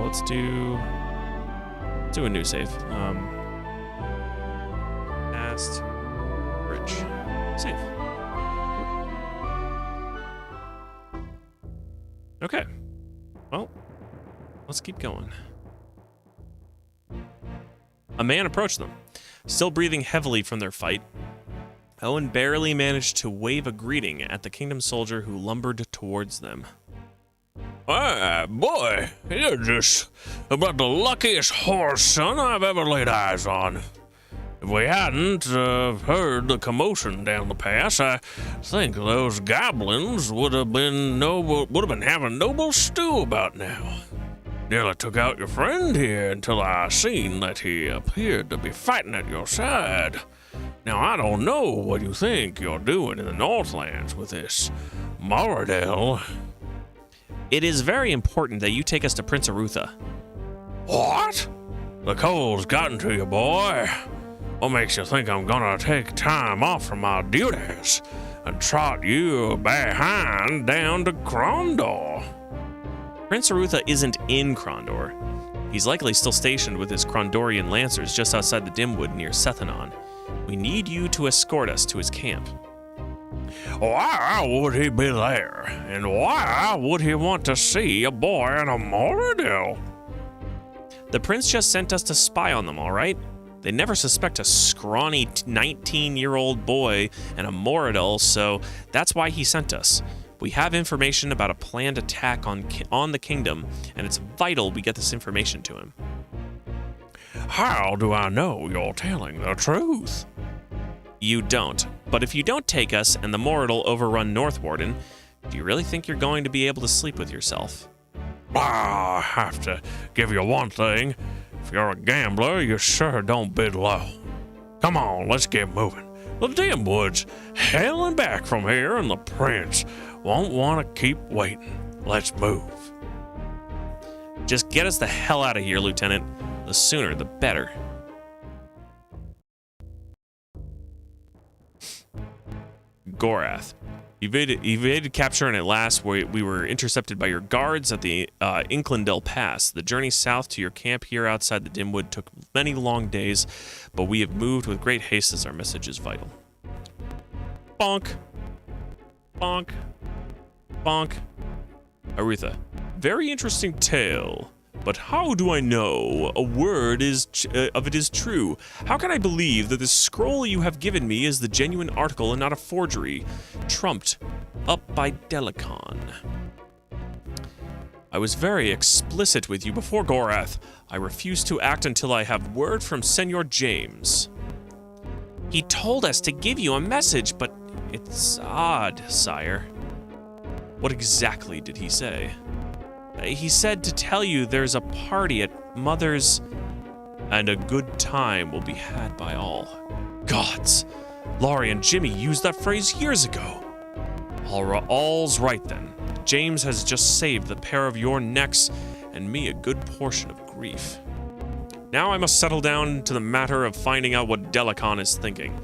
Let's do a new save. Past bridge. Save. Okay. Well, let's keep going. A man approached them, still breathing heavily from their fight. Owen barely managed to wave a greeting at the kingdom soldier who lumbered towards them. Hey, boy, you're just about the luckiest horse son I've ever laid eyes on. If we hadn't heard the commotion down the pass, I think those goblins would have been having noble stew about now. Nearly took out your friend here until I seen that he appeared to be fighting at your side. Now, I don't know what you think you're doing in the Northlands with this Moradel. It is very important that you take us to Prince Arutha. What? The cold's gotten to you, boy. What makes you think I'm gonna take time off from my duties and trot you behind down to Krondor? Prince Arutha isn't in Krondor. He's likely still stationed with his Krondorian lancers just outside the Dimwood near Sethanon. We need you to escort us to his camp. Why would he be there? And why would he want to see a boy in a Moradel? The prince just sent us to spy on them, all right? They never suspect a scrawny 19-year-old boy and a Moradel, so that's why he sent us. We have information about a planned attack on the kingdom, and it's vital we get this information to him. How do I know you're telling the truth? You don't. But if you don't take us and the Moradel overrun Northwarden, do you really think you're going to be able to sleep with yourself? I have to give you one thing. If you're a gambler, you sure don't bid low. Come on, let's get moving. The Dimwood's hailing back from here, and the prince won't want to keep waiting. Let's move. Just get us the hell out of here, Lieutenant. The sooner, the better. Gorath. Evaded capture, and at last we were intercepted by your guards at the Inklindel Pass. The journey south to your camp here outside the Dimwood took many long days, but we have moved with great haste as our message is vital. Bonk. Bonk. Bonk. Arutha. Very interesting tale. But how do I know a word of it is true? How can I believe that the scroll you have given me is the genuine article and not a forgery, trumped up by Delicon? I was very explicit with you before, Gorath. I refuse to act until I have word from Senor James. He told us to give you a message, but it's odd, sire. What exactly did he say? He said to tell you there's a party at Mother's, and a good time will be had by all. Gods, Laurie and Jimmy used that phrase years ago. All's right then. James has just saved the pair of your necks and me a good portion of grief. Now I must settle down to the matter of finding out what Delicon is thinking.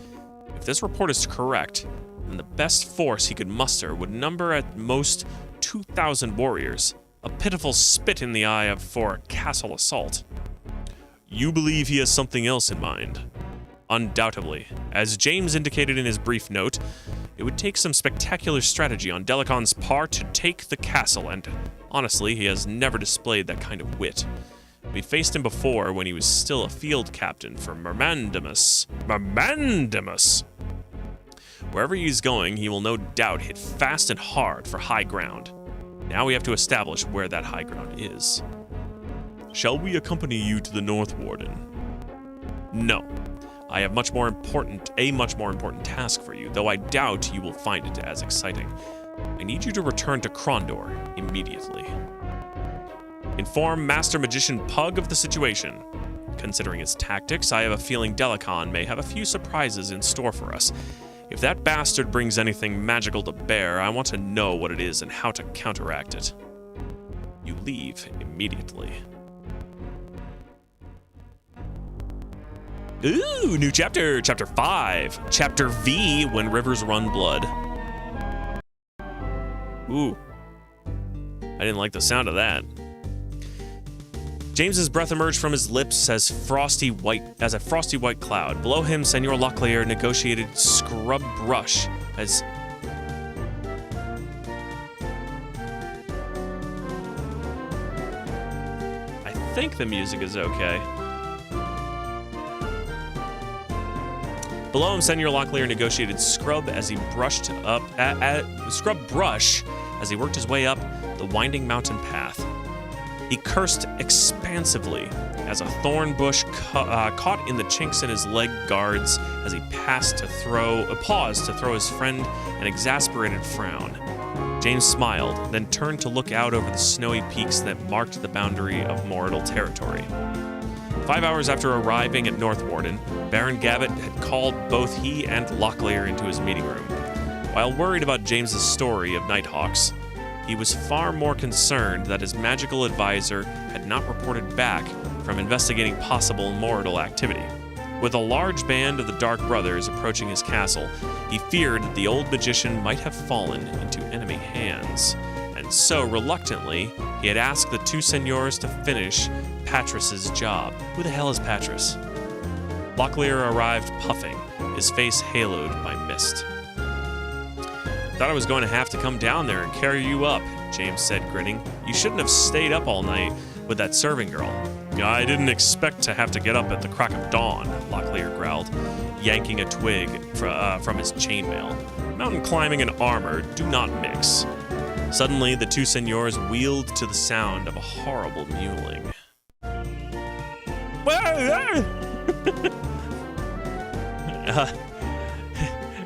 If this report is correct, then the best force he could muster would number at most 2,000 warriors. A pitiful spit in the eye for a castle assault. You believe he has something else in mind? Undoubtedly. As James indicated in his brief note, it would take some spectacular strategy on Delicon's part to take the castle, and honestly, he has never displayed that kind of wit. We faced him before when he was still a field captain for Mermandimus. Wherever he's going, he will no doubt hit fast and hard for high ground. Now we have to establish where that high ground is. Shall we accompany you to the Northwarden? No. I have a much more important task for you, though I doubt you will find it as exciting. I need you to return to Krondor immediately. Inform Master Magician Pug of the situation. Considering his tactics, I have a feeling Delicon may have a few surprises in store for us. If that bastard brings anything magical to bear, I want to know what it is and how to counteract it. You leave immediately. Ooh, new chapter. Chapter 5. Chapter V, When Rivers Run Blood. Ooh. I didn't like the sound of that. James's breath emerged from his lips as a frosty white cloud. Below him, Senor Locklear negotiated scrub brush as I think the music is okay. Below him, Senor Locklear negotiated scrub as he brushed up scrub brush as he worked his way up the winding mountain path. He cursed expansively as a thorn bush caught in the chinks in his leg guards as he paused to throw his friend an exasperated frown. James smiled, then turned to look out over the snowy peaks that marked the boundary of Moradal territory. 5 hours after arriving at North Warden, Baron Gabbett had called both he and Locklear into his meeting room. While worried about James's story of Nighthawks, he was far more concerned that his magical advisor had not reported back from investigating possible Moradal activity. With a large band of the Dark Brothers approaching his castle, he feared that the old magician might have fallen into enemy hands, and so reluctantly, he had asked the two seigneurs to finish Patris's job. Who the hell is Patris? Locklear arrived puffing, his face haloed by mist. Thought I was going to have to come down there and carry you up, James said, grinning. You shouldn't have stayed up all night with that serving girl. I didn't expect to have to get up at the crack of dawn, Locklear growled, yanking a twig from his chainmail. Mountain climbing and armor do not mix. Suddenly, the two seigneurs wheeled to the sound of a horrible mewling.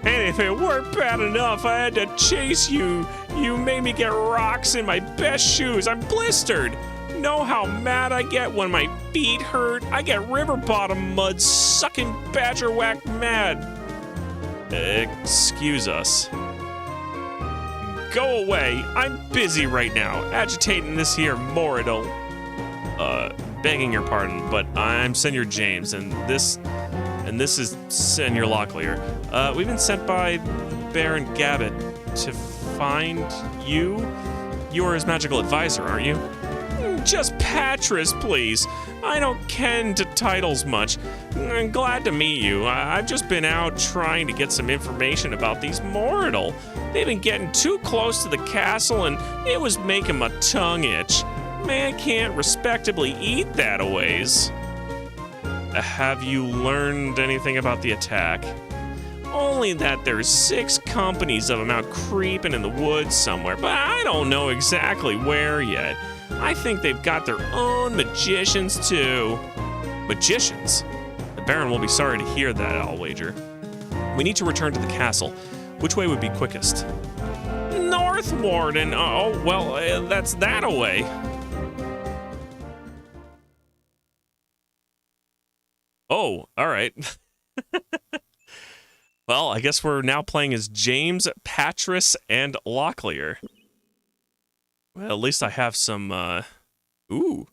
And if it weren't bad enough, I had to chase you. You made me get rocks in my best shoes. I'm blistered. Know how mad I get when my feet hurt? I get river bottom mud sucking badger whack mad. Excuse us. Go away. I'm busy right now, agitating this here Moradal. Begging your pardon, but I'm Senor James, and this is Senor Locklear. We've been sent by Baron Gabbett to find you. You are his magical advisor, aren't you? Just Patris, please. I don't ken to titles much. I'm glad to meet you. I've just been out trying to get some information about these Moradal. They've been getting too close to the castle, and it was making my tongue itch. Man can't respectably eat that a ways. Have you learned anything about the attack? Only that there's 6 companies of them out creeping in the woods somewhere, but I don't know exactly where yet. I think they've got their own magicians too. Magicians? The Baron will be sorry to hear that, I'll wager. We need to return to the castle. Which way would be quickest? North Warden. Oh, well, that's that away. Oh, all right. Well, I guess we're now playing as James, Patris, and Locklear. Well, at least I have some, Ooh.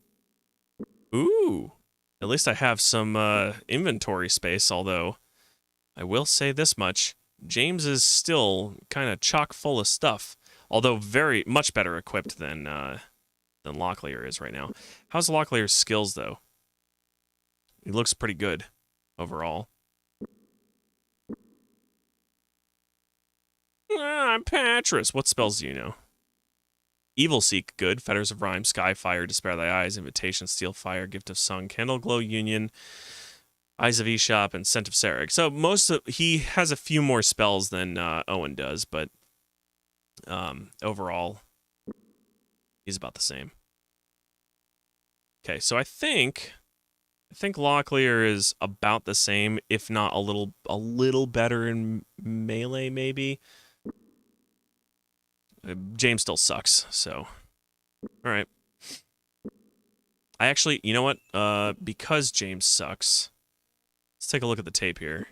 At least I have some, inventory space, although I will say this much. James is still kind of chock full of stuff, although very much better equipped than Locklear is right now. How's Locklear's skills, though? He looks pretty good overall. I'm Patris. What spells do you know? Evil Seek, good. Fetters of Rhyme, Sky Fire, Despair Thy Eyes, Invitation, Steel Fire, Gift of Song, Candle Glow, Union, Eyes of Aesop, and Scent of Sarek. So he has a few more spells than Owen does, but overall, he's about the same. Okay, so I think Locklear is about the same, if not a little better in melee, maybe. James still sucks, so. All right. I actually, you know what? Because James sucks, let's take a look at the tape here.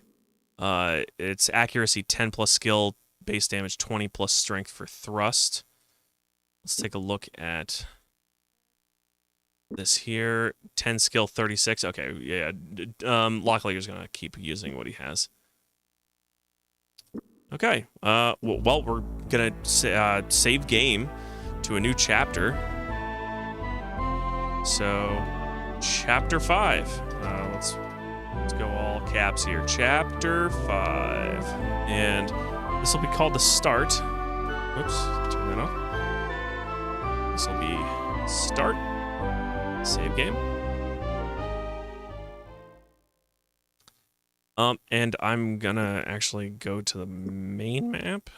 It's accuracy 10 plus skill, base damage 20 plus strength for thrust. Let's take a look at this here. 10 skill, 36. Okay, yeah. Lockleger's gonna keep using what he has. Okay. Well, we're gonna save game to a new chapter. So, chapter 5. Let's go all caps here. Chapter 5, and this will be called the start. Oops, turn that off. This will be start. Save game. And I'm gonna actually go to the main map.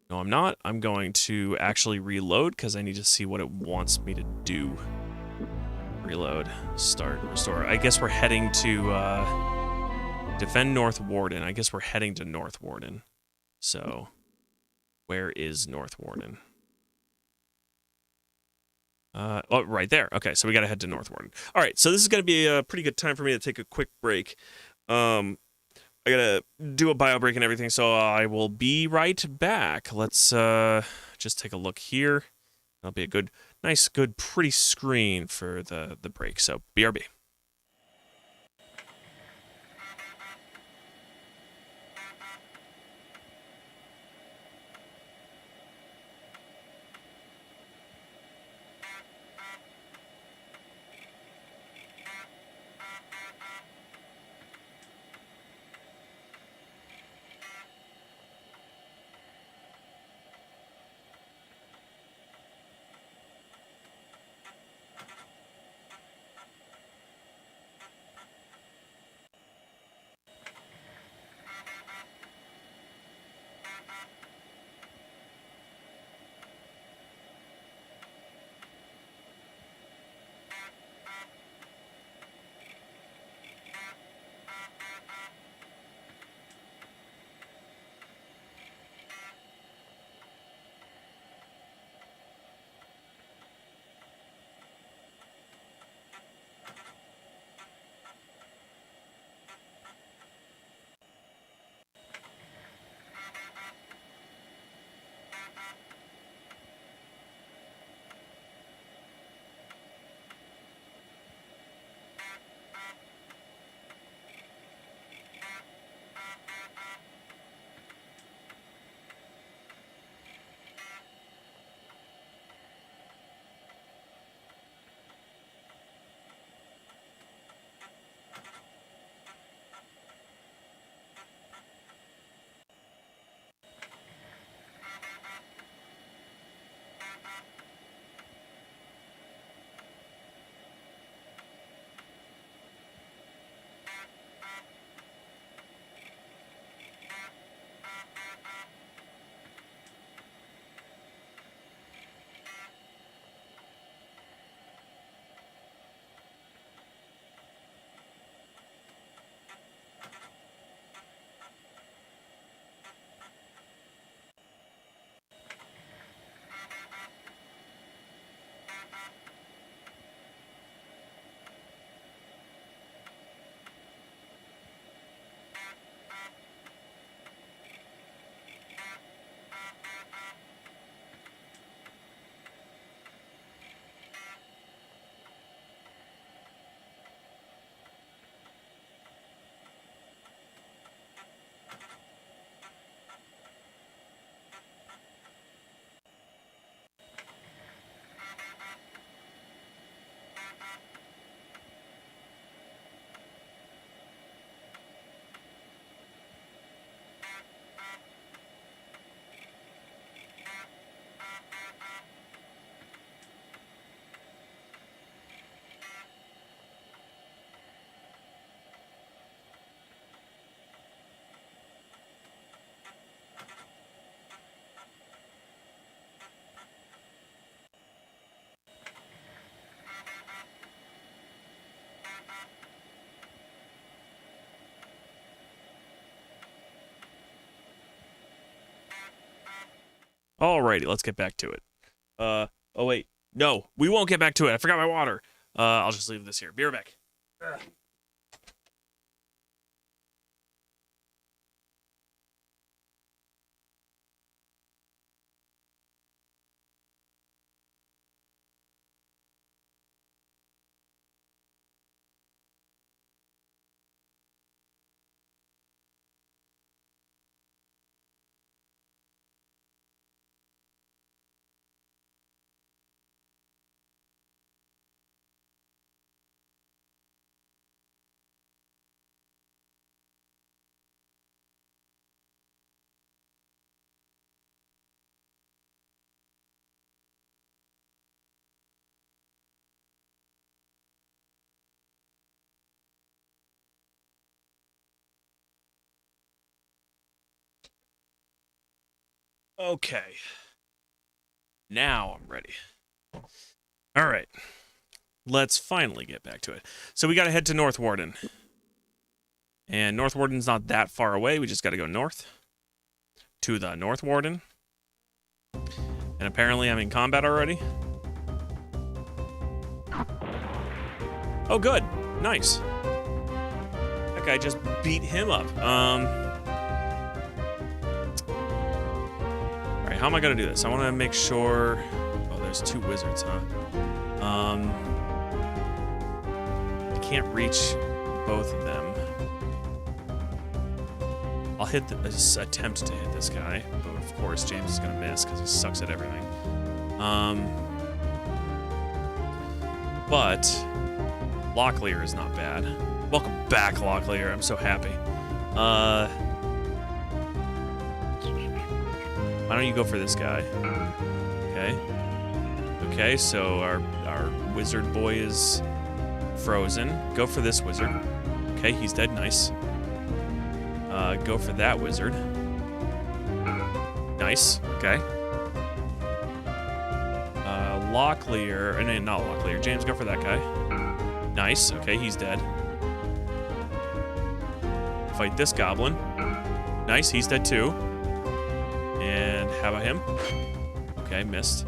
No, I'm not. I'm going to actually reload because I need to see what it wants me to do. Reload, start, restore. I guess we're heading to defend North Warden. I guess we're heading to North Warden. So, where is North Warden? Oh, right there. Okay, so we gotta head to North Warden. All right, so this is gonna be a pretty good time for me to take a quick break. I gotta do a bio break and everything, so I will be right back. Let's just take a look here. That'll be a good, nice, good, pretty screen for the break. So BRB. Alrighty, let's get back to it. Oh wait, no, we won't get back to it. I forgot my water. I'll just leave this here. Be right back. Okay. Now I'm ready. All right. Let's finally get back to it. So we got to head to North Warden. And North Warden's not that far away. We just got to go north to the North Warden. And apparently I'm in combat already. Oh, good. Nice. That guy just beat him up. All right, how am I going to do this? I want to make sure... Oh, there's 2 wizards, huh? I can't reach both of them. I'll attempt to hit this guy, but of course James is gonna miss because he sucks at everything. But Locklear is not bad. Welcome back, Locklear. I'm so happy. Why don't you go for this guy? Okay. Okay, so our wizard boy is frozen. Go for this wizard. Okay, he's dead. Nice. Go for that wizard. Nice. Okay. Locklear. Not Locklear. James, go for that guy. Nice. Okay, he's dead. Fight this goblin. Nice, he's dead too. And how about him? Okay, missed.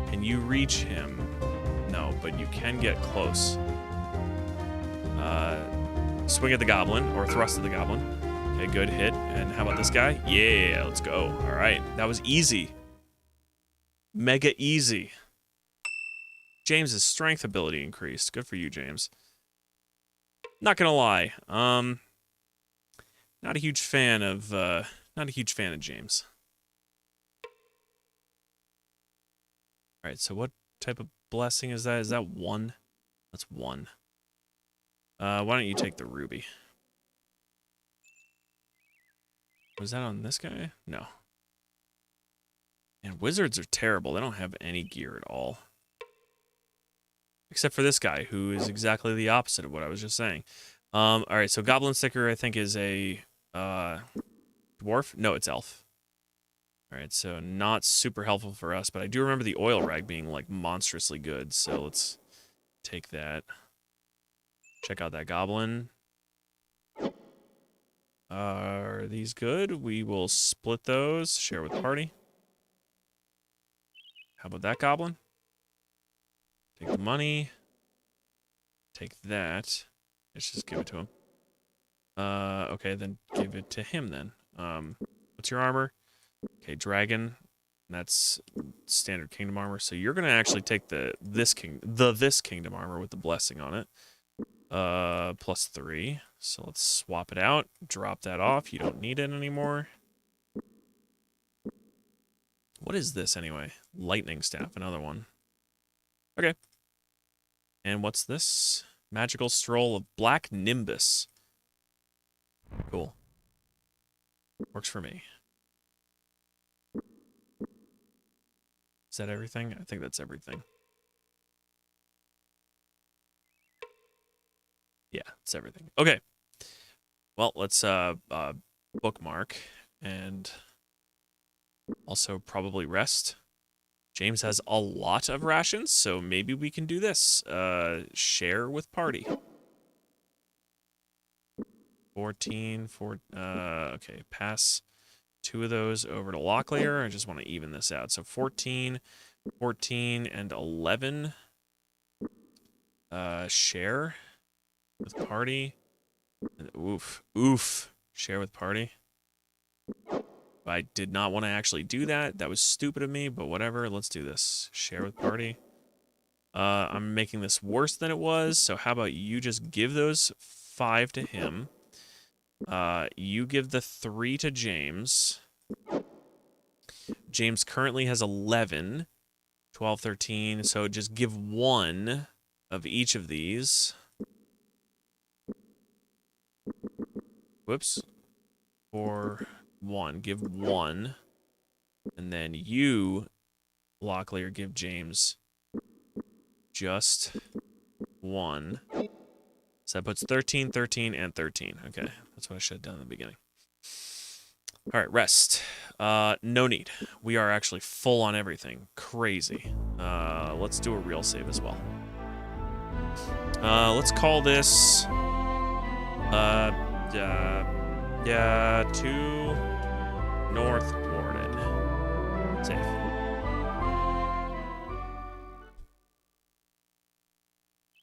Can you reach him? No, but you can get close. Swing at the goblin, or thrust at the goblin. Okay, good hit. And how about this guy? Yeah, let's go. All right, that was easy. Mega easy. James's strength ability increased. Good for you, James. Not gonna lie, not a huge fan of James. All right, so what type of blessing is that? Is that 1? That's 1. Why don't you take the ruby? Was that on this guy? No. And wizards are terrible. They don't have any gear at all. Except for this guy, who is exactly the opposite of what I was just saying. All right, so Goblin Sticker, I think, is a dwarf. No, it's elf. All right, so not super helpful for us, but I do remember the oil rag being, like, monstrously good, so let's take that. Check out that goblin. Are these good? We will split those, share with the party. How about that goblin? Take the money. Take that. Let's just give it to him. Okay, then give it to him then. What's your armor? Okay, dragon. That's standard kingdom armor. So you're gonna actually take this kingdom armor with the blessing on it. +3. So let's swap it out. Drop that off. You don't need it anymore. What is this anyway? Lightning staff, another one. Okay. And what's this? Magical Stroll of Black Nimbus. Cool. Works for me. Is that everything? I think that's everything. Yeah, it's everything. Okay. Well, let's bookmark and also probably rest. James has a lot of rations, so maybe we can do this. Share with party. 14, okay, pass 2 of those over to Locklear. I just want to even this out. So 14, 14, and 11. Share with party. Oof. Share with party. I did not want to actually do that. That was stupid of me, but whatever. Let's do this. Share with party. I'm making this worse than it was, so how about you just give those 5 to him. You give the 3 to James. James currently has 11. 12, 13, so just give 1 of each of these. Whoops. 4, 1. Give 1. And then you, Locklear, give James just 1. So that puts 13, 13, and 13. Okay, that's what I should have done in the beginning. All right, rest. No need. We are actually full on everything. Crazy. Let's do a real save as well. Let's call this, to North Warden. Save.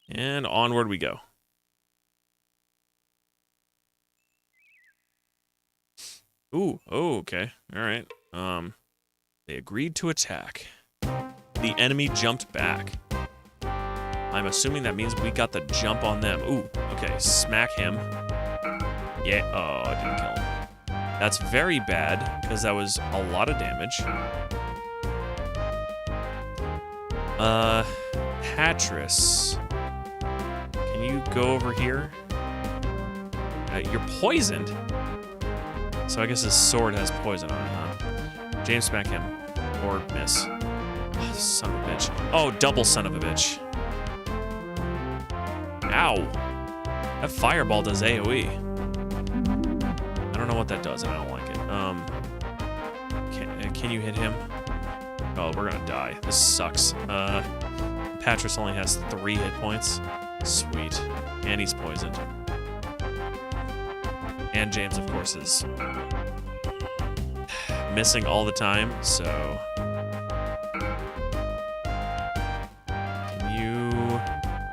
And onward we go. Ooh, oh, okay. All right. They agreed to attack. The enemy jumped back. I'm assuming that means we got the jump on them. Ooh, okay. Smack him. Yeah. Oh, I didn't kill him. That's very bad, because that was a lot of damage. Patris. Can you go over here? You're poisoned. So I guess his sword has poison on it, huh? James, smack him. Or miss. Oh, son of a bitch. Oh, double son of a bitch. Ow. That fireball does AoE. I don't know what that does, and I don't like it. Can you hit him? Oh, we're gonna die. This sucks. Patris only has 3 hit points. Sweet. And he's poisoned. And James, of course, is missing all the time, so...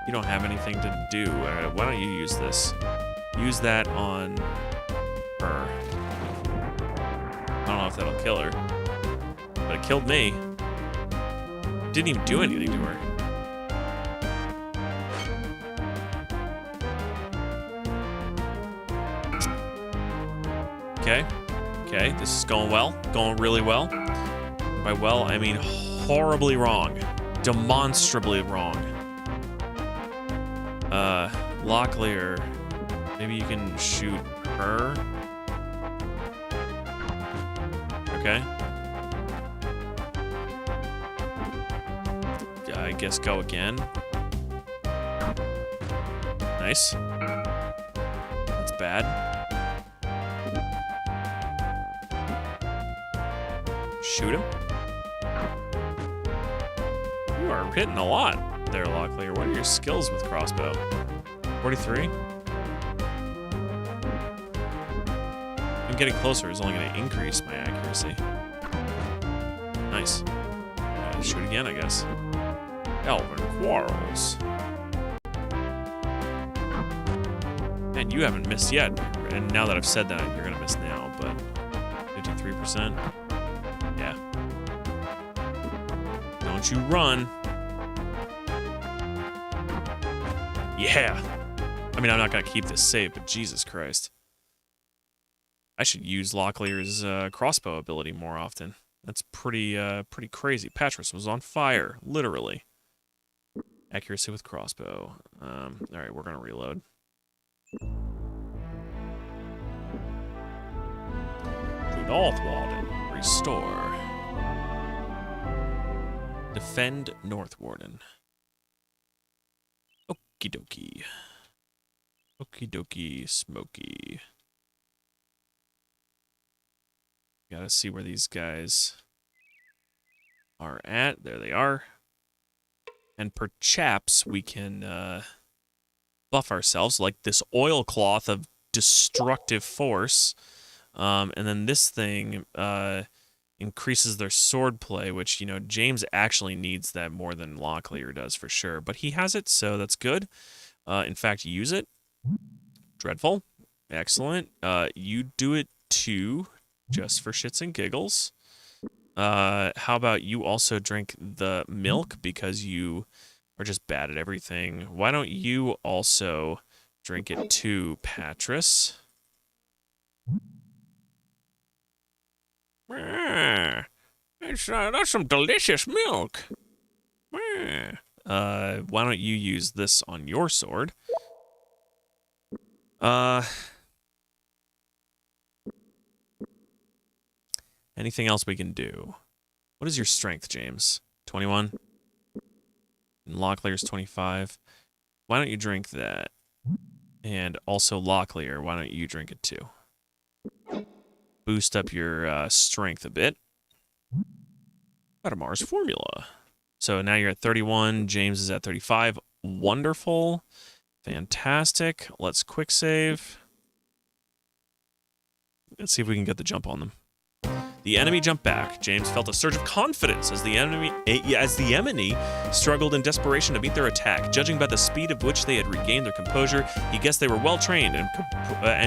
You don't have anything to do. Why don't you use this? Use that on her. I don't know if that'll kill her. But it killed me. Didn't even do anything to her. Okay. Okay, this is going well. Going really well. By well, I mean horribly wrong. Demonstrably wrong. Locklear. Maybe you can shoot her. Okay. I guess go again. Nice. That's bad. Shoot him. You are hitting a lot there, Locklear. What are your skills with crossbow? 43? And getting closer is only going to increase my accuracy. Nice. Shoot again, I guess. Elven Quarrels. Man, you haven't missed yet. And now that I've said that, you're going to miss now, but 53%. Yeah. Don't you run. Yeah. I mean, I'm not going to keep this safe, but Jesus Christ. I should use Locklear's crossbow ability more often. That's pretty crazy. Patris was on fire, literally. Accuracy with crossbow. All right, we're going to reload. To North Warden, restore. Defend North Warden. Okie dokie. Okie dokie, smoky. Gotta see where these guys are at. There they are. And perchaps we can buff ourselves, like this oilcloth of destructive force. And then this thing increases their sword play, which, you know, James actually needs that more than Locklear does for sure. But he has it, so that's good. In fact, use it. Dreadful. Excellent. You do it too, just for shits and giggles. How about you also drink the milk because you are just bad at everything? Why don't you also drink it too, Patris? That's some delicious milk. Why don't you use this on your sword? Anything else we can do? What is your strength, James? 21? And Locklear's 25. Why don't you drink that? And also Locklear, why don't you drink it too? boost up your strength a bit. Got a Mars formula. So now you're at 31. James is at 35. Wonderful. Fantastic. Let's quick save. Let's see if we can get the jump on them. The enemy jumped back. James felt a surge of confidence as the enemy struggled in desperation to meet their attack. Judging by the speed of which they had regained their composure, he guessed they were well trained and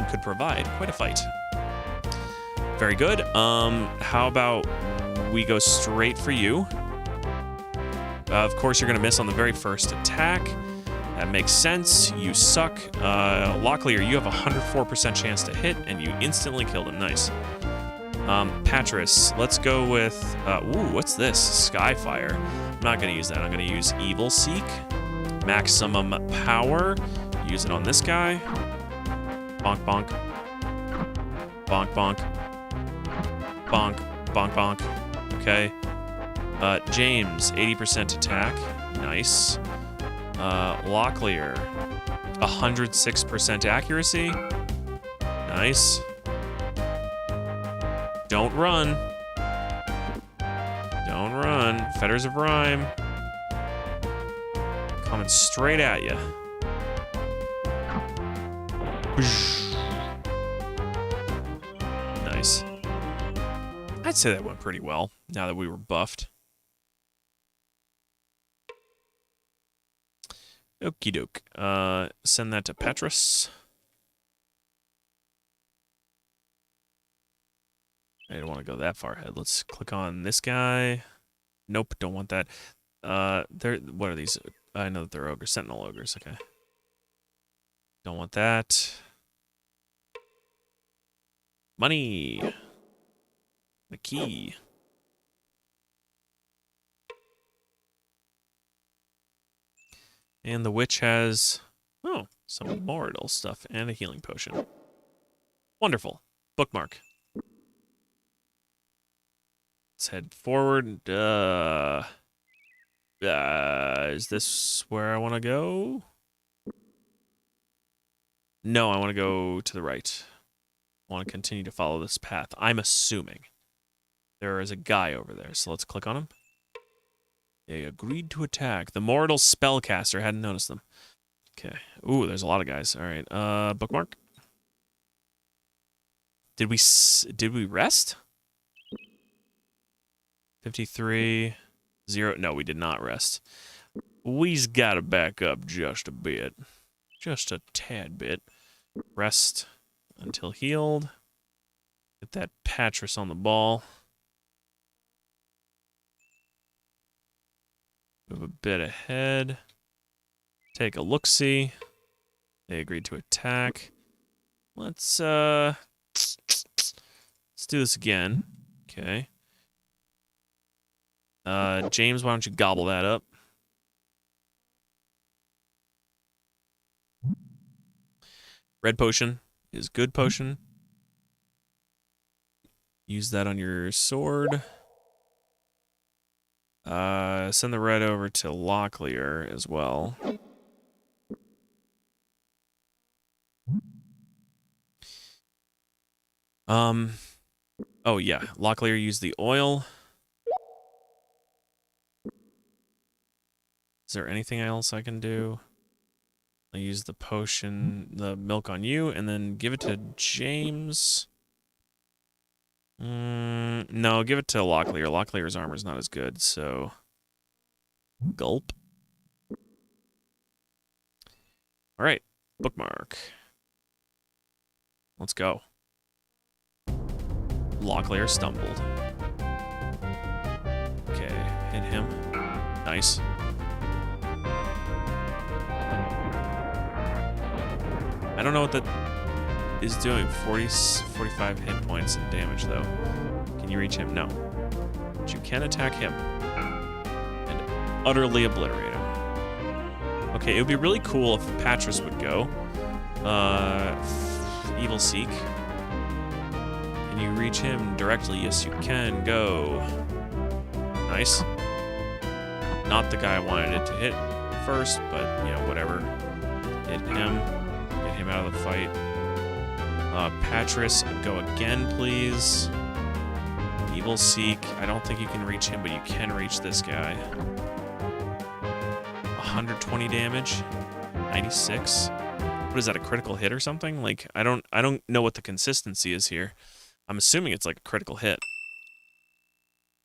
could provide quite a fight. Very good. How about we go straight for you? Of course, you're going to miss on the very first attack. That makes sense. You suck. Locklear, you have a 104% chance to hit, and you instantly killed him. Nice. Patras, let's go with... ooh, what's this? Skyfire. I'm not going to use that. I'm going to use Evil Seek. Maximum power. Use it on this guy. Bonk, bonk. Bonk, bonk. Bonk, bonk, bonk. Okay. James, 80% attack. Nice. Locklear, 106% accuracy. Nice. Don't run. Don't run. Fetters of Rhyme. Coming straight at you. Nice. I'd say that went pretty well, now that we were buffed. Okie doke. Send that to Petrus. I don't want to go that far ahead. Let's click on this guy. Nope, don't want that. What are these? I know that they're ogres. Sentinel ogres, okay. Don't want that. Money. The key. And the witch has, some mortal stuff and a healing potion. Wonderful. Bookmark. Let's head forward. Is this where I want to go? No, I want to go to the right. I want to continue to follow this path. I'm assuming there is a guy over there, so let's click on him. They agreed to attack. The mortal spellcaster. Hadn't noticed them. Okay. Ooh, there's a lot of guys. All right. Bookmark. Did we rest? 53. 0. No, we did not rest. We's got to back up just a bit. Just a tad bit. Rest until healed. Get that Patras on the ball. Move a bit ahead. Take a look-see. They agreed to attack. Let's do this again. Okay. James, why don't you gobble that up? Red potion is good potion. Use that on your sword. Send the red over to Locklear as well. Oh yeah, Locklear used the oil. Is there anything else I can do? I use the potion, the milk on you, and then give it to James. No, give it to Locklear. Locklear's armor's not as good, so... Gulp. Alright, bookmark. Let's go. Locklear stumbled. Okay, hit him. Nice. I don't know what that is doing. 45 hit points and damage, though. Can you reach him? No. But you can attack him. And utterly obliterate him. Okay, it would be really cool if Patras would go. Evil Seek. Can you reach him directly? Yes, you can. Go. Nice. Not the guy I wanted it to hit first, but, you know, whatever. Hit him. Get him out of the fight. Patris, go again, please. Evil Seek. I don't think you can reach him, but you can reach this guy. 120 damage. 96. What is that, a critical hit or something? Like, I don't know what the consistency is here. I'm assuming it's like a critical hit.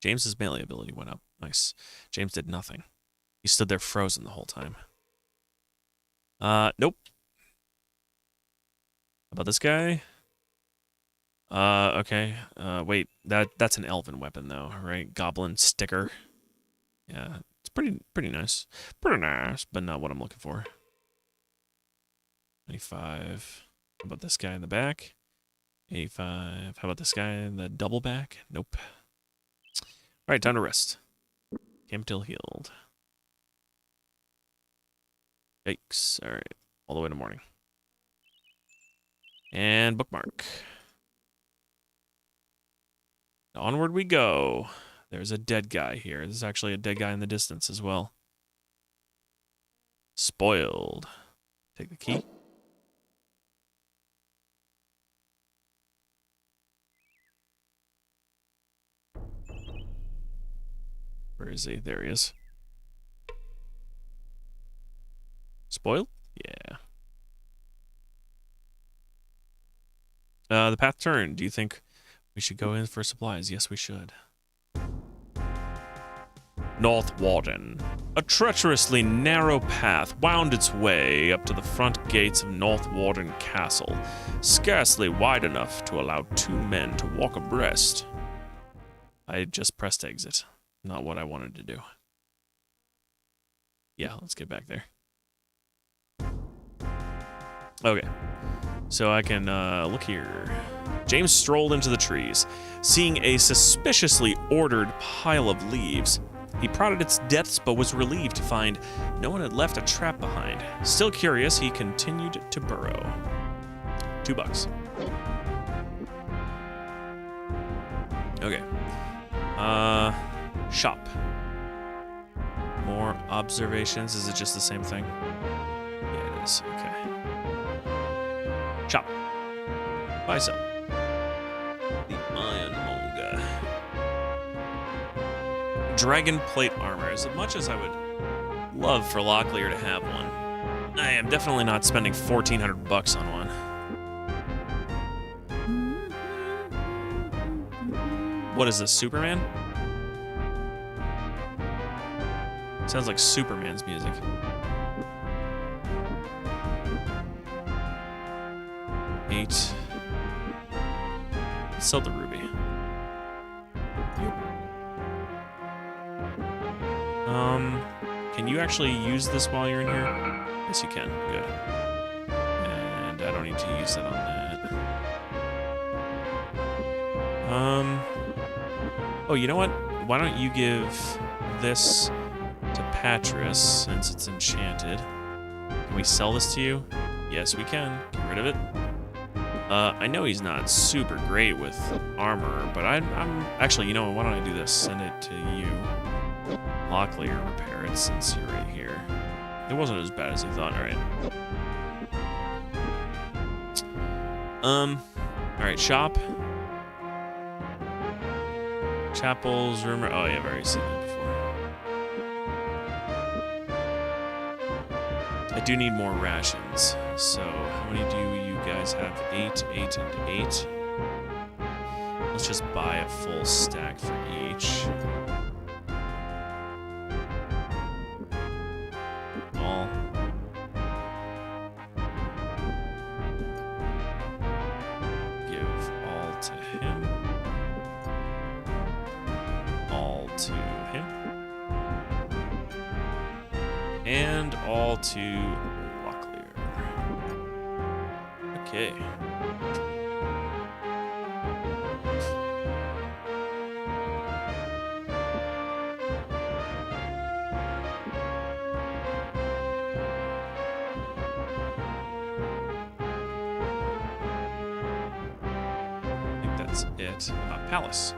James's melee ability went up. Nice. James did nothing. He stood there frozen the whole time. Nope. How about this guy? Okay. Wait, that's an elven weapon though, right? Goblin sticker. Yeah, it's pretty nice. Pretty nice, but not what I'm looking for. 95. How about this guy in the back? 85. How about this guy in the double back? Nope. All right, time to rest. Camp till healed. Yikes. All right, all the way to morning. And bookmark. Onward we go. There's a dead guy here. There's actually a dead guy in the distance as well. Spoiled. Take the key. Where is he? There he is. Spoiled? Yeah. The path turned. Do you think we should go in for supplies? Yes, we should. North Warden. A treacherously narrow path wound its way up to the front gates of North Warden Castle, scarcely wide enough to allow 2 men to walk abreast. I just pressed exit. Not what I wanted to do. Yeah, let's get back there. Okay. So I can look here. James strolled into the trees, seeing a suspiciously ordered pile of leaves. He prodded its depths, but was relieved to find no one had left a trap behind. Still curious, he continued to burrow. $2. Okay. Shop. More observations. Is it just the same thing? Yeah, it is. Okay. Shop. Buy some. The Ironmonger. Dragon plate armor. As much as I would love for Locklear to have one, I am definitely not spending $1,400 on one. What is this, Superman? Sounds like Superman's music. $8. Let's sell the ruby. Can you actually use this while you're in here? Yes, you can. Good. And I don't need to use that on that. Oh, you know what? Why don't you give this to Patris, since it's enchanted? Can we sell this to you? Yes, we can. Get rid of it. I know he's not super great with armor, but I'm actually, you know what? Why don't I do this? Send it to you. Locklear, repair it since you're right here. It wasn't as bad as he thought. All right. All right. Shop. Chapels, rumor. Oh yeah, I've already seen that before. I do need more rations. So how many do you guys have? 8, 8, and 8. Let's just buy a full stack for each. All. Give all to him. All to him. And all to Locklear. Okay. It. Palace.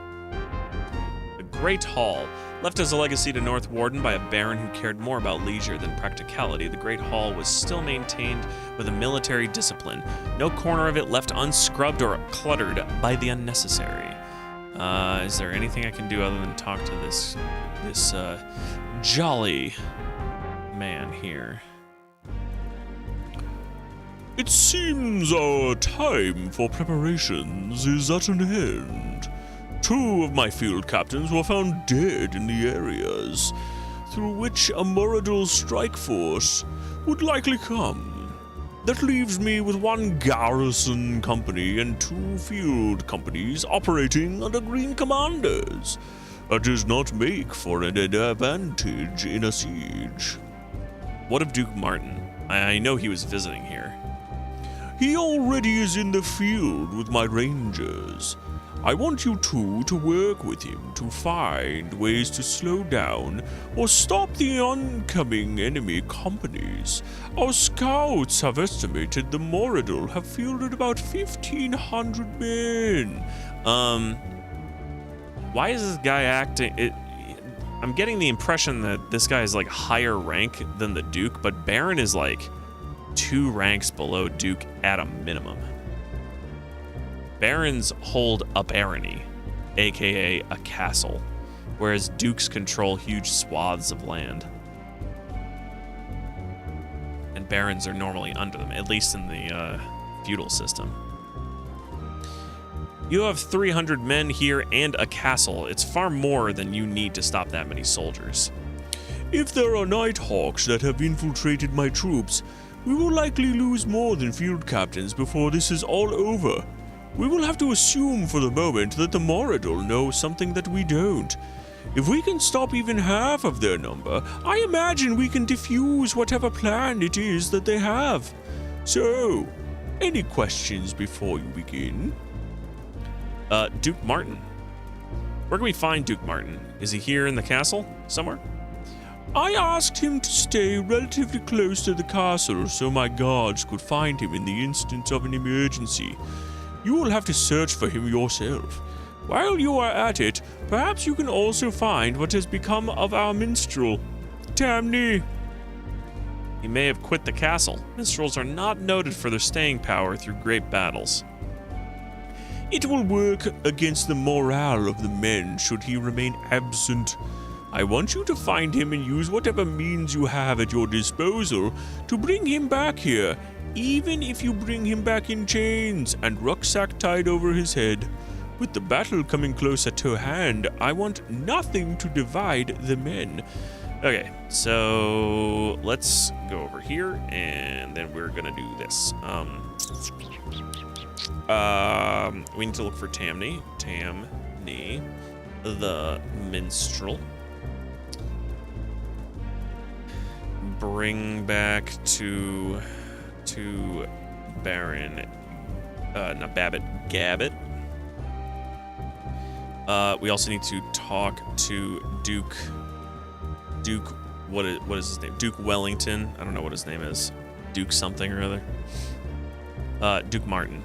The Great Hall. Left as a legacy to North Warden by a baron who cared more about leisure than practicality, the Great Hall was still maintained with a military discipline. No corner of it left unscrubbed or cluttered by the unnecessary. Is there anything I can do other than talk to this jolly man here? It seems our time for preparations is at an end. 2 of my field captains were found dead in the areas through which a Moradul strike force would likely come. That leaves me with 1 garrison company and 2 field companies operating under green commanders. That does not make for an advantage in a siege. What of Duke Martin? I know he was visiting here. He already is in the field with my rangers. I want you 2 to work with him to find ways to slow down or stop the oncoming enemy companies. Our scouts have estimated the Moradul have fielded about 1,500 men. Why is this guy acting... I'm getting the impression that this guy is like higher rank than the Duke, but Baron is like 2 ranks below Duke at a minimum. Barons hold a barony, aka a castle, whereas dukes control huge swaths of land. And barons are normally under them, at least in the feudal system. You have 300 men here and a castle. It's far more than you need to stop that many soldiers. If there are Nighthawks that have infiltrated my troops, we will likely lose more than field captains before this is all over. We will have to assume for the moment that the Moradul know something that we don't. If we can stop even half of their number, I imagine we can defuse whatever plan it is that they have. So, any questions before you begin? Duke Martin. Where can we find Duke Martin? Is he here in the castle somewhere? I asked him to stay relatively close to the castle so my guards could find him in the instance of an emergency. You will have to search for him yourself. While you are at it, perhaps you can also find what has become of our minstrel, Tamni. He may have quit the castle. Minstrels are not noted for their staying power through great battles. It will work against the morale of the men should he remain absent. I want you to find him and use whatever means you have at your disposal to bring him back here, even if you bring him back in chains and rucksack tied over his head. With the battle coming close at hand, I want nothing to divide the men. Okay, so let's go over here, and then we're gonna do this. We need to look for Tamni, the minstrel. Bring back to Baron, not Babbitt, Gabbett. We also need to talk to Duke, what is his name? Duke Wellington. I don't know what his name is. Duke something or other. Duke Martin.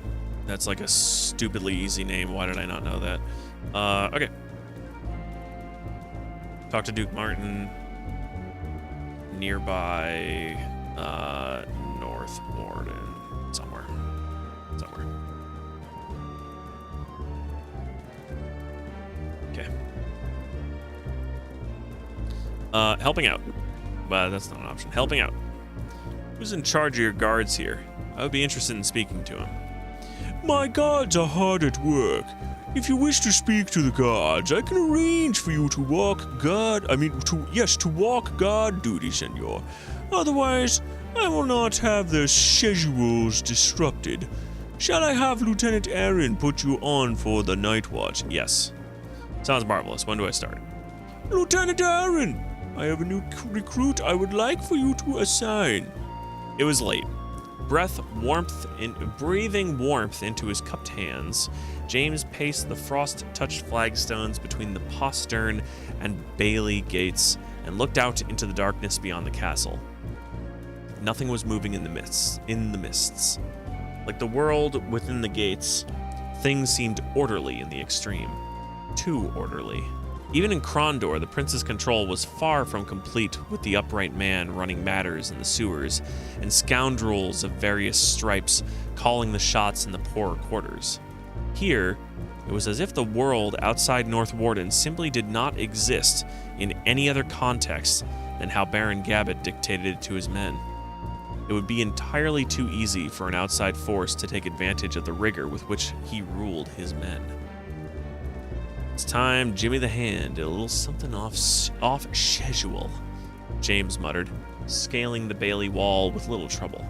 That's like a stupidly easy name. Why did I not know that? Okay. Talk to Duke Martin. Nearby, North Warden. Somewhere. Okay. Helping out. Well, that's not an option. Helping out. Who's in charge of your guards here? I would be interested in speaking to him. My guards are hard at work. If you wish to speak to the guards, I can arrange for you to walk guard duty, senor. Otherwise, I will not have their schedules disrupted. Shall I have Lieutenant Aaron put you on for the night watch? Yes. Sounds marvelous. When do I start? Lieutenant Aaron, I have a new recruit I would like for you to assign. It was late. Breathing warmth into his cupped hands, James paced the frost-touched flagstones between the postern and bailey gates and looked out into the darkness beyond the castle. Nothing was moving in the mists. Like the world within the gates, things seemed orderly in the extreme. Too orderly. Even in Krondor, the prince's control was far from complete, with the upright man running matters in the sewers, and scoundrels of various stripes calling the shots in the poorer quarters. Here, it was as if the world outside North Warden simply did not exist in any other context than how Baron Gabbett dictated it to his men. It would be entirely too easy for an outside force to take advantage of the rigor with which he ruled his men. It's time Jimmy the Hand did a little something off schedule, James muttered, scaling the Bailey wall with little trouble.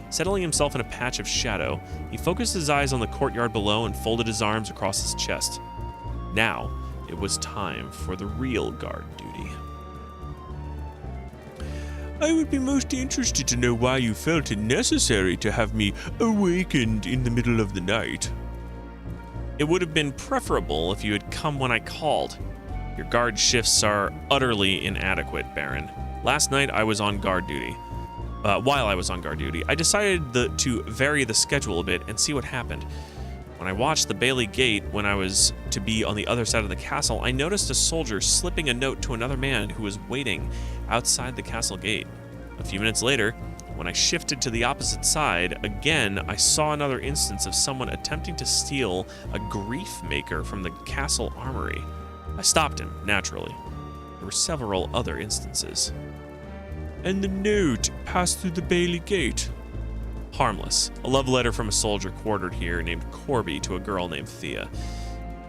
Settling himself in a patch of shadow, he focused his eyes on the courtyard below and folded his arms across his chest. Now, it was time for the real guard duty. I would be most interested to know why you felt it necessary to have me awakened in the middle of the night. It would have been preferable if you had come when I called. Your guard shifts are utterly inadequate, Baron. Last night I was on guard duty. While I was on guard duty, I decided to vary the schedule a bit and see what happened. When I watched the Bailey Gate when I was to be on the other side of the castle, I noticed a soldier slipping a note to another man who was waiting outside the castle gate. A few minutes later, when I shifted to the opposite side, again I saw another instance of someone attempting to steal a grief maker from the castle armory. I stopped him, naturally. There were several other instances. And the note passed through the Bailey Gate. Harmless. A love letter from a soldier quartered here named Corby to a girl named Thea.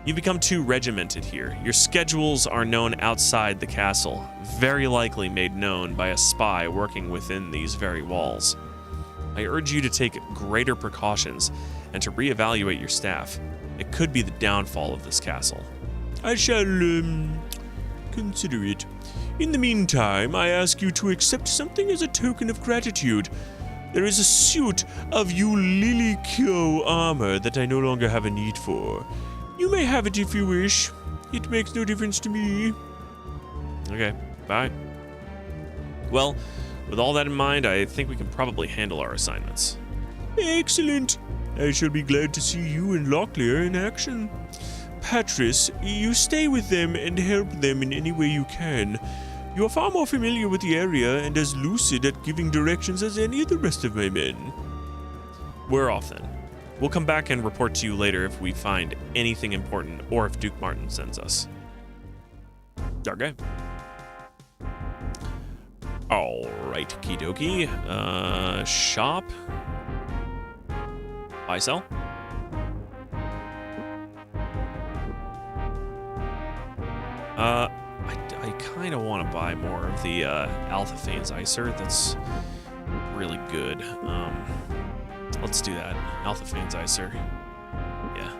You've become too regimented here. Your schedules are known outside the castle, very likely made known by a spy working within these very walls. I urge you to take greater precautions and to reevaluate your staff. It could be the downfall of this castle. I shall, consider it. In the meantime, I ask you to accept something as a token of gratitude. There is a suit of Ulili-Kyo armor that I no longer have a need for. You may have it if you wish. It makes no difference to me. Okay, bye. Well, with all that in mind, I think we can probably handle our assignments. Excellent. I shall be glad to see you and Locklear in action. Patris, you stay with them and help them in any way you can. You are far more familiar with the area and as lucid at giving directions as any of the rest of my men. We're off then. We'll come back and report to you later if we find anything important or if Duke Martin sends us. Okay. Alright, kidoki. Shop. Buy, sell. I kind of want to buy more of the Alpha Phanes Icer. That's really good. Let's do that. Alpha Phanes Icer. Yeah.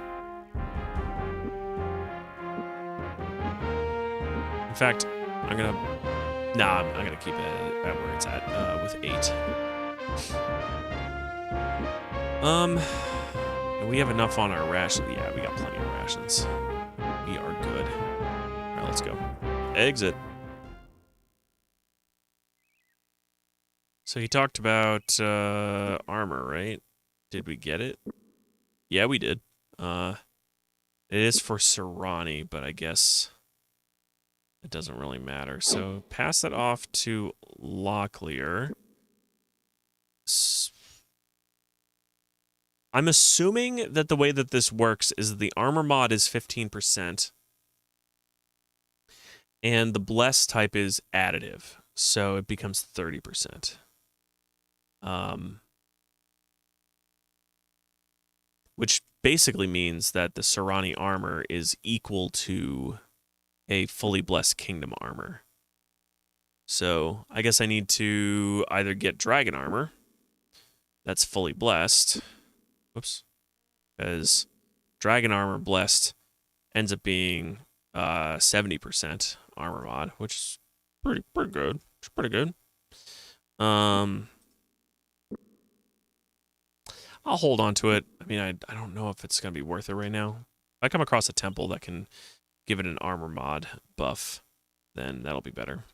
In fact, I'm gonna keep it at where it's at with 8. We have enough on our rations. Yeah, we got plenty of rations. We are good. All right, let's go. Exit. So he talked about armor, right? Did we get it? Yeah, we did. It is for Serrani, but I guess it doesn't really matter. So pass that off to Locklear. I'm assuming that the way that this works is that the armor mod is 15%. And the bless type is additive, so it becomes 30%. Which basically means that the Serrani armor is equal to a fully blessed kingdom armor. So I guess I need to either get dragon armor that's fully blessed. Whoops. Because dragon armor blessed ends up being 70% armor mod, which is pretty good. It's pretty good. I'll hold on to it. I mean, I don't know if it's going to be worth it right now. If I come across a temple that can give it an armor mod buff, then that'll be better.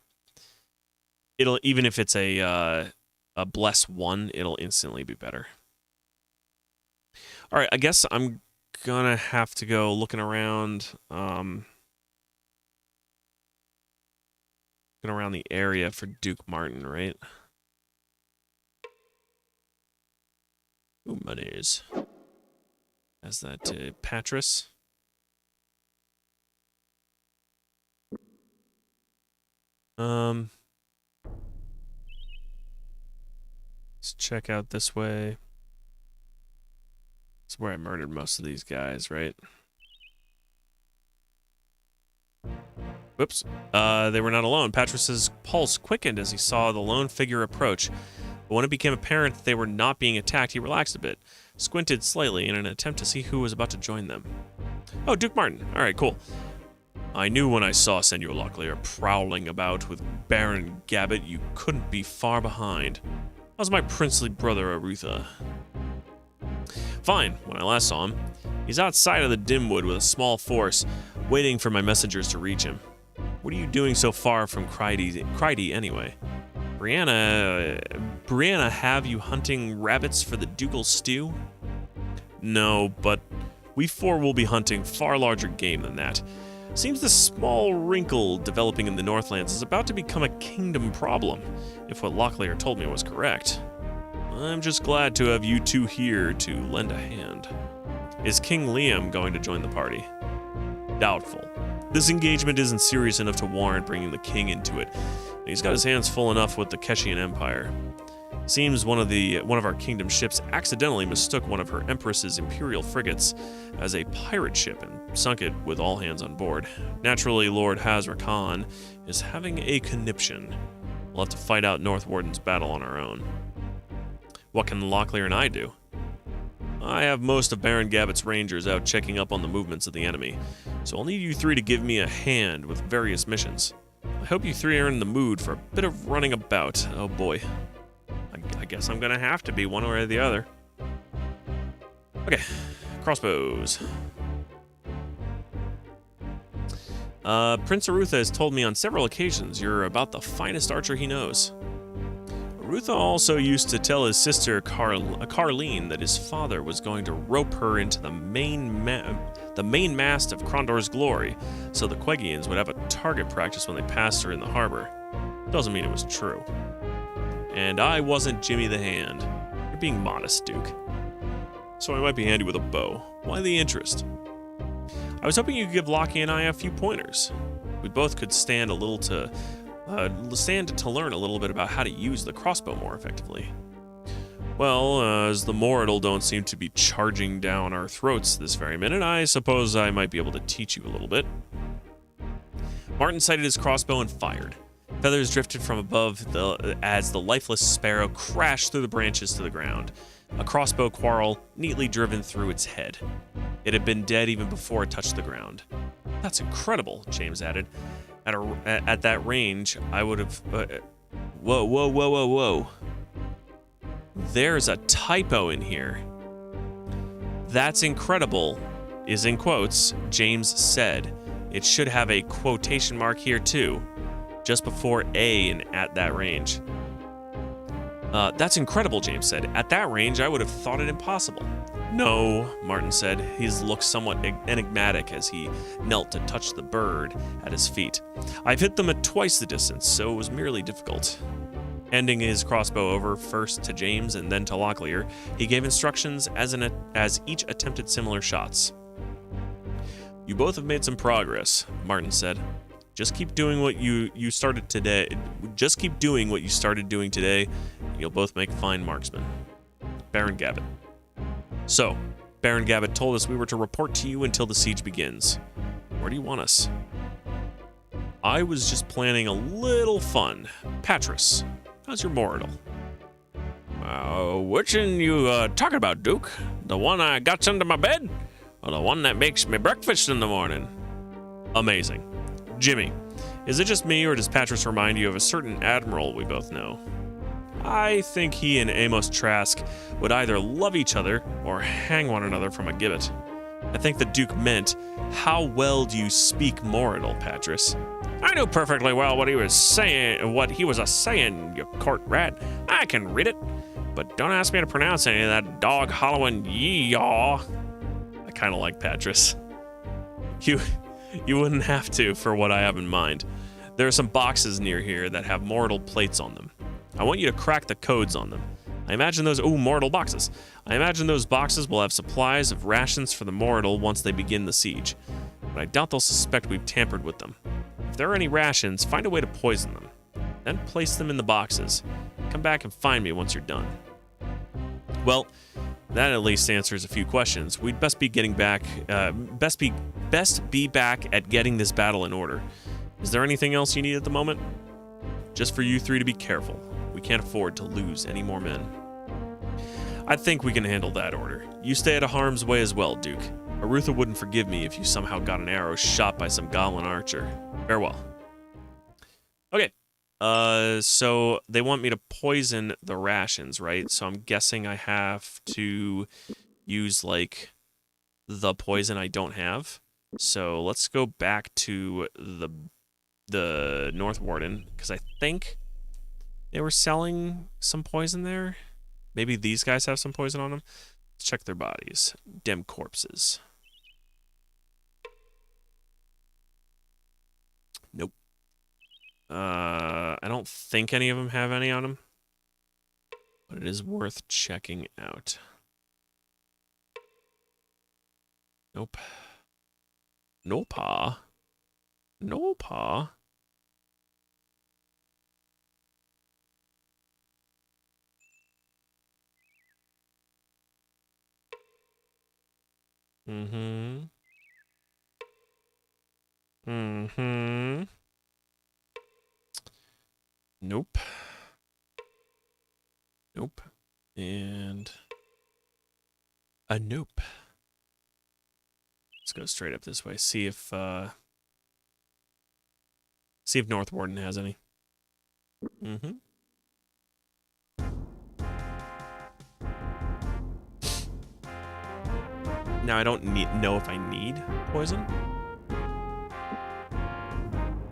It'll, even if it's a bless 1, it'll instantly be better. All right, I guess I'm gonna have to go looking around. Looking around the area for Duke Martin, right? Ooh, monies. As that Patris. Let's check out this way. It's where I murdered most of these guys, right? Whoops. They were not alone. Patris's pulse quickened as he saw the lone figure approach. But when it became apparent that they were not being attacked, he relaxed a bit, squinted slightly in an attempt to see who was about to join them. Oh, Duke Martin. All right, cool. I knew when I saw Senor Locklear prowling about with Baron Gabbett you couldn't be far behind. How's my princely brother, Arutha? Fine, when I last saw him. He's outside of the Dimwood with a small force, waiting for my messengers to reach him. What are you doing so far from Cryde anyway? Brianna have you hunting rabbits for the ducal stew? No, but we four will be hunting far larger game than that. Seems the small wrinkle developing in the Northlands is about to become a kingdom problem, if what Locklear told me was correct. I'm just glad to have you two here to lend a hand. Is King Liam going to join the party? Doubtful. This engagement isn't serious enough to warrant bringing the king into it. He's got his hands full enough with the Keshian Empire. Seems one of our kingdom ships accidentally mistook one of her empress's imperial frigates as a pirate ship and sunk it with all hands on board. Naturally, Lord Hazra Khan is having a conniption. We'll have to fight out North Warden's battle on our own. What can Locklear and I do? I have most of Baron Gabbett's rangers out checking up on the movements of the enemy, so I'll need you three to give me a hand with various missions. I hope you three are in the mood for a bit of running about. Oh boy. I guess I'm gonna have to be one way or the other. Okay, crossbows. Prince Arutha has told me on several occasions you're about the finest archer he knows. Arutha also used to tell his sister Carleen that his father was going to rope her into the main mast of Krondor's glory, so the Quegians would have a target practice when they passed her in the harbor. Doesn't mean it was true. And I wasn't Jimmy the Hand. You're being modest, Duke. So I might be handy with a bow. Why the interest? I was hoping you could give Lockie and I a few pointers. We both could stand to learn a little bit about how to use the crossbow more effectively. Well, as the Moradal don't seem to be charging down our throats this very minute, I suppose I might be able to teach you a little bit. Martin sighted his crossbow and fired. Feathers drifted from above as the lifeless sparrow crashed through the branches to the ground, a crossbow quarrel neatly driven through its head. It had been dead even before it touched the ground. That's incredible, James added. At that range, I would have... Whoa. There's a typo in here. That's incredible is in quotes, James said. It should have a quotation mark here too, just before A and at that range. That's incredible, James said. At that range, I would have thought it impossible. No, Martin said, his look somewhat enigmatic as he knelt to touch the bird at his feet. I've hit them at twice the distance, so it was merely difficult. Handing his crossbow over first to James and then to Locklear, he gave instructions as each attempted similar shots. You both have made some progress, Martin said. Just keep doing what you started today. Just keep doing what you started doing today, and you'll both make fine marksmen. Baron Gabbett. So, Baron Gabbett told us we were to report to you until the siege begins. Where do you want us? I was just planning a little fun. Patris, how's your Moradal? Which one you talking about, Duke? The one I got under my bed? Or the one that makes me breakfast in the morning? Amazing. Jimmy, is it just me or does Patris remind you of a certain admiral we both know? I think he and Amos Trask would either love each other or hang one another from a gibbet. I think the Duke meant, how well do you speak Moradal, Patris? I knew perfectly well what he was saying, you court rat. I can read it, but don't ask me to pronounce any of that dog hollowing yee-yaw. I kind of like Patris. You wouldn't have to for what I have in mind. There are some boxes near here that have mortal plates on them. I want you to crack the codes on them. I imagine those... Ooh, mortal boxes. I imagine those boxes will have supplies of rations for the mortal once they begin the siege. But I doubt they'll suspect we've tampered with them. If there are any rations, find a way to poison them. Then place them in the boxes. Come back and find me once you're done. Well, that at least answers a few questions. We'd best be getting back... best be back at getting this battle in order. Is there anything else you need at the moment? Just for you three to be careful. We can't afford to lose any more men. I think we can handle that order. You stay out of harm's way as well, Duke. Arutha wouldn't forgive me if you somehow got an arrow shot by some goblin archer. Farewell. Okay. So they want me to poison the rations, right? So I'm guessing I have to use, like, the poison I don't have. So let's go back to the North Warden, because I think they were selling some poison there. Maybe these guys have some poison on them. Let's check their bodies. Dem corpses. Nope. I don't think any of them have any on them, but it is worth checking out. Nope. Nopa. Nopa. Mm-hmm. Mm-hmm. Nope. Nope. And a nope. Let's go straight up this way. See if North Warden has any. Mm-hmm. Now I don't know if I need poison,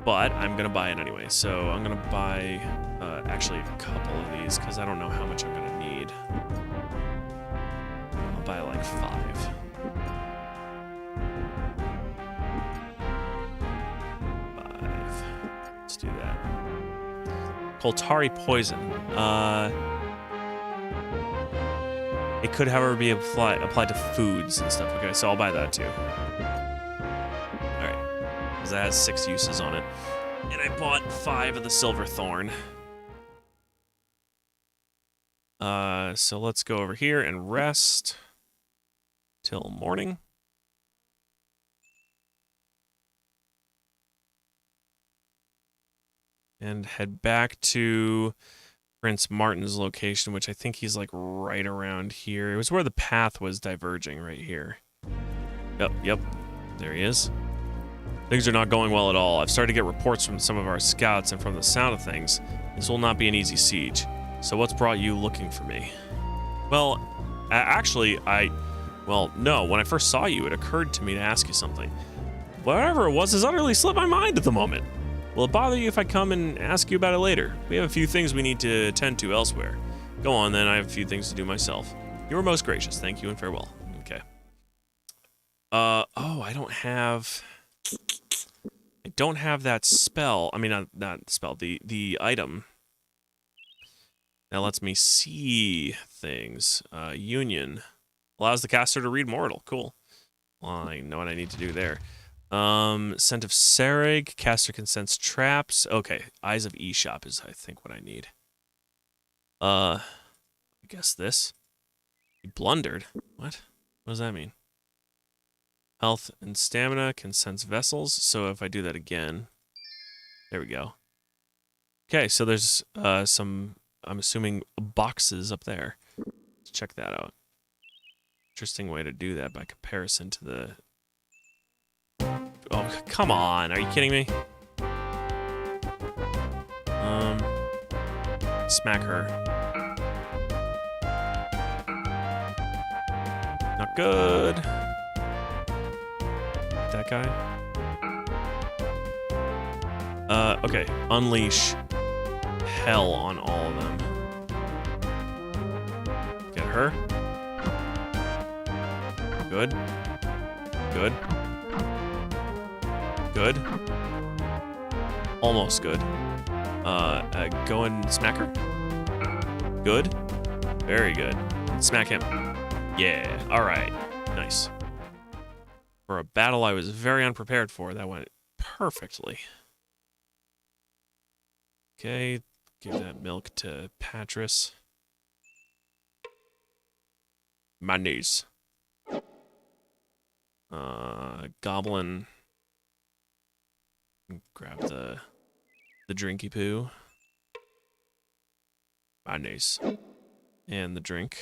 but I'm gonna buy it anyway. So I'm gonna buy actually a couple of these because I don't know how much I'm gonna need. I'll buy like 5. Let's do that. Koltari poison. It could, however, be applied to foods and stuff. Okay, so I'll buy that too. Alright. Because that has 6 uses on it. And I bought 5 of the Silver Thorn. So let's go over here and rest till morning. And head back to Prince Martin's location, which I think he's like right around here. It was where the path was diverging right here. Yep, there he is. Things are not going well at all. I've started to get reports from some of our scouts, and from the sound of things, this will not be an easy siege. So what's brought you looking for me? Well, actually, no, when I first saw you, it occurred to me to ask you something. Whatever it was has utterly slipped my mind at the moment. Will it bother you if I come and ask you about it later? We have a few things we need to attend to elsewhere. Go on, then. I have a few things to do myself. You were most gracious. Thank you and farewell. Okay. Oh, I don't have that spell. I mean, not spell. The item that lets me see things. Union allows the caster to read mortal. Cool. Well, I know what I need to do there. Scent of Sareg, caster can sense traps. Okay, Eyes of Eshop is, I think, what I need. I guess this. He blundered. What? What does that mean? Health and stamina can sense vessels, so if I do that again... There we go. Okay, so there's some, I'm assuming, boxes up there. Let's check that out. Interesting way to do that by comparison to the... Oh, come on. Are you kidding me? Smack her. Not good. That guy. Okay. Unleash hell on all of them. Get her. Good. Good. Good. Almost good. Go and smack her. Good. Very good. Smack him. Yeah. All right. Nice. For a battle I was very unprepared for, that went perfectly. Okay. Give that milk to Patris. My knees. Goblin. Grab the drinky poo. My knees. And the drink.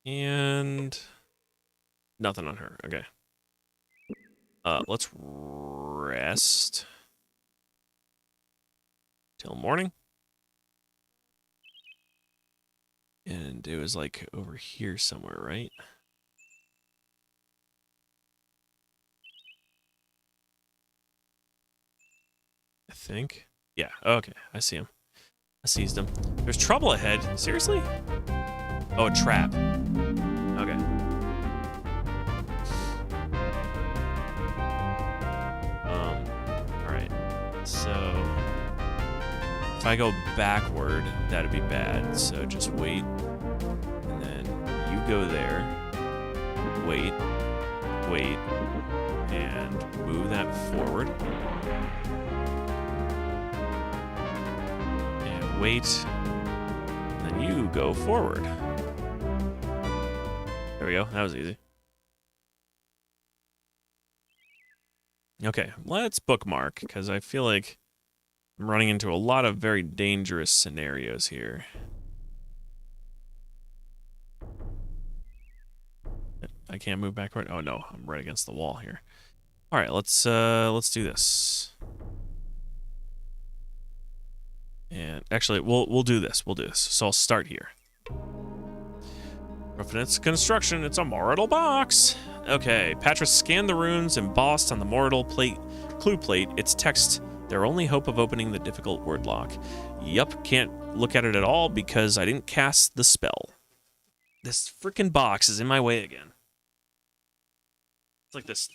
And nothing on her. Okay. Let's rest till morning. And it was like over here somewhere, right? I think. Yeah, okay, I see him. I seized him. There's trouble ahead. Seriously? Oh, a trap. Okay. Alright. So if I go backward, that'd be bad. So just wait. And then you go there. Wait. Wait. And move that forward. And wait. And then you go forward. There we go. That was easy. Okay, let's bookmark, because I feel like I'm running into a lot of very dangerous scenarios here. I can't move backward. Oh no, I'm right against the wall here. All right, let's do this. And actually, we'll do this. We'll do this. So I'll start here. Roughing construction. It's a mortal box. Okay, Patris scanned the runes embossed on the mortal clue plate. Its text: their only hope of opening the difficult word lock. Yup, can't look at it at all because I didn't cast the spell. This freaking box is in my way again. It's like this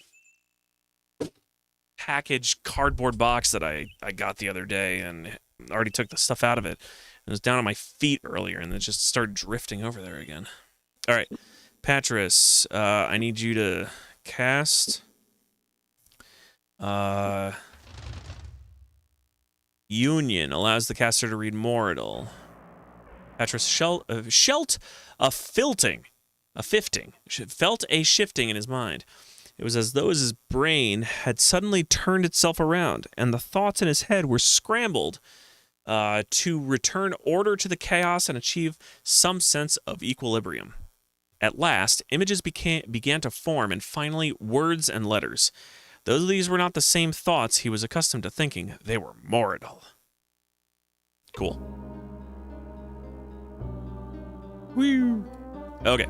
packaged cardboard box that I got the other day and already took the stuff out of it. It was down on my feet earlier and it just started drifting over there again. All right, Patris, I need you to cast Union. Allows the caster to read Mortal. Patris felt a shifting in his mind. It was as though his brain had suddenly turned itself around, and the thoughts in his head were scrambled to return order to the chaos and achieve some sense of equilibrium. At last, images began to form, and finally, words and letters. Though these were not the same thoughts he was accustomed to thinking, they were mortal. Cool. Woo. Okay.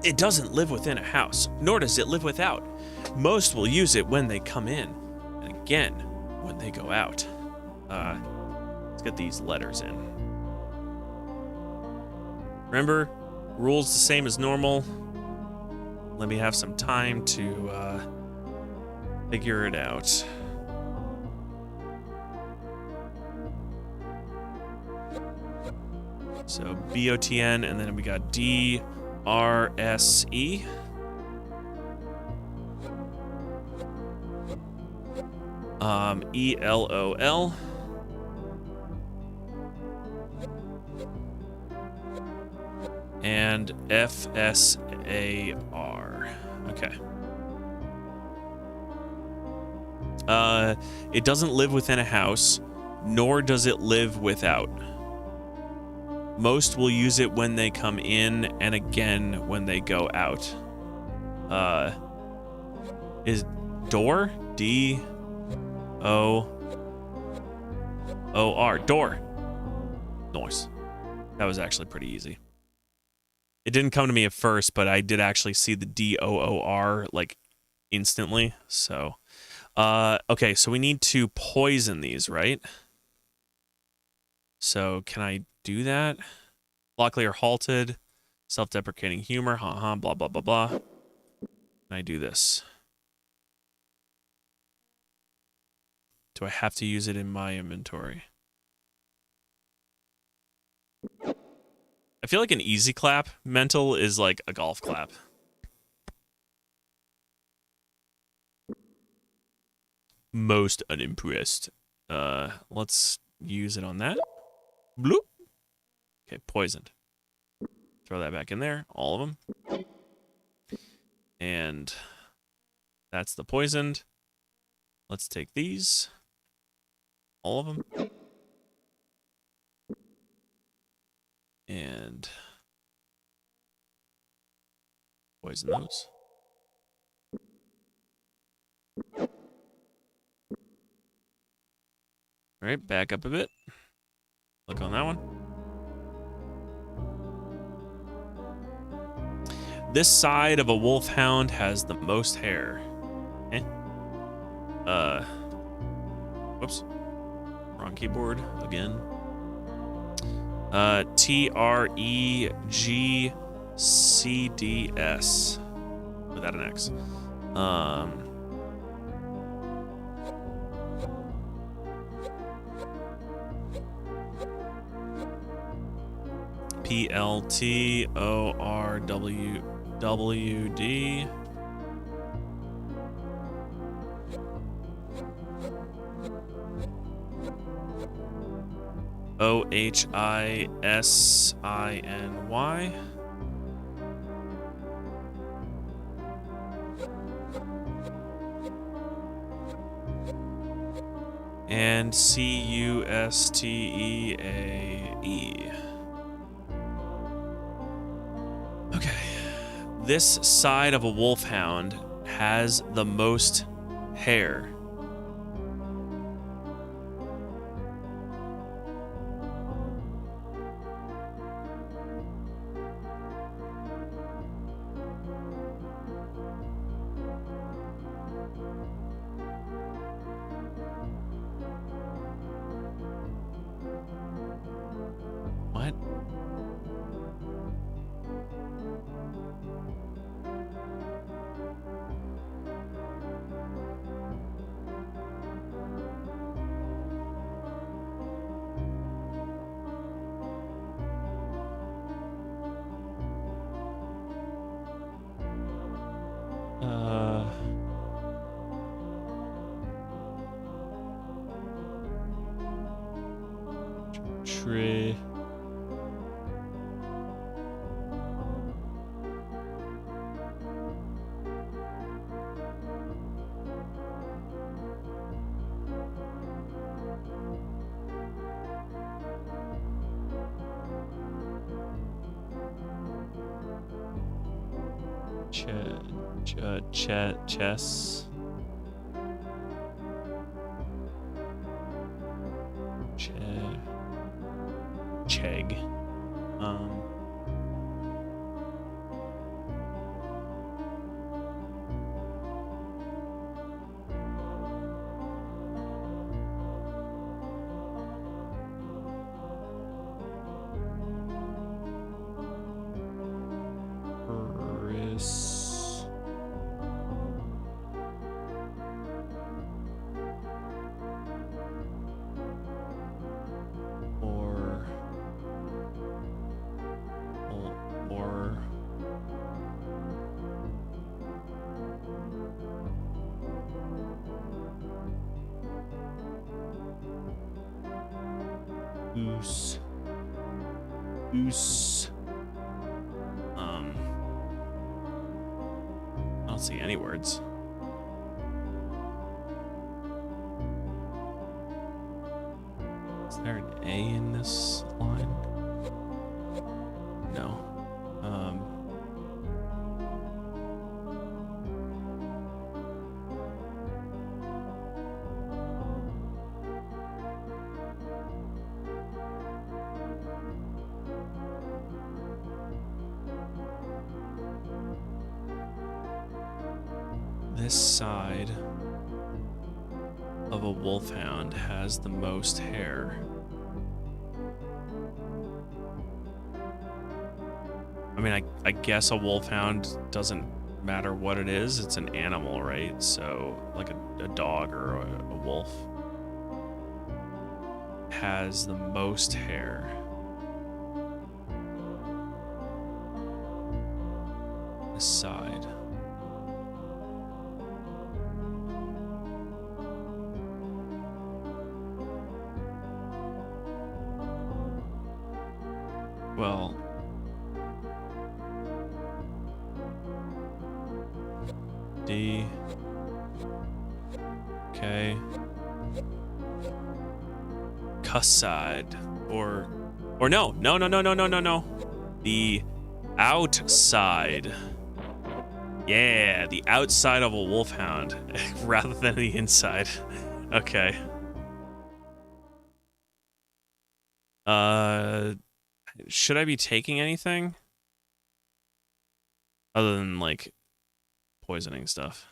It doesn't live within a house, nor does it live without. Most will use it when they come in, and again when they go out. Let's get these letters in. Remember, rules the same as normal. Let me have some time to figure it out. So BOTN, and then we got DRSE. ELOL. And FSAR. Okay. It doesn't live within a house, nor does it live without. Most will use it when they come in, and again when they go out. Is door? D-O-O-R. Door. Nice. That was actually pretty easy. It didn't come to me at first, but I did actually see the D-O-O-R, like, instantly. So, okay, so we need to poison these, right? So, can I do that? Luckily are halted. Self-deprecating humor, blah, blah, blah, blah. Can I do this? Do I have to use it in my inventory? I feel like an easy clap mental is like a golf clap. Most unimpressed. Let's use it on that. Bloop. Okay, poisoned. Throw that back in there. All of them. And that's the poisoned. Let's take these. All of them. And poison those. All right, back up a bit. Look on that one. This side of a wolfhound has the most hair. Whoops. Wrong keyboard again. TREGCDS without an X. PLTORWWD. OHISINY. And CUSTEAE. Okay. This side of a wolfhound has the most hair. What? Tree. Chess. Chegg. Oos. I don't see any words. Is there an A in this line? No. This side of a wolfhound has the most hair. I mean, I guess a wolfhound doesn't matter what it is. It's an animal, right? So, like a dog or a wolf. has the most hair? This side. Well, D. Okay. Cuss side. Or no. No. The outside. Yeah, the outside of a wolfhound rather than the inside. Okay. Should I be taking anything other than like poisoning stuff?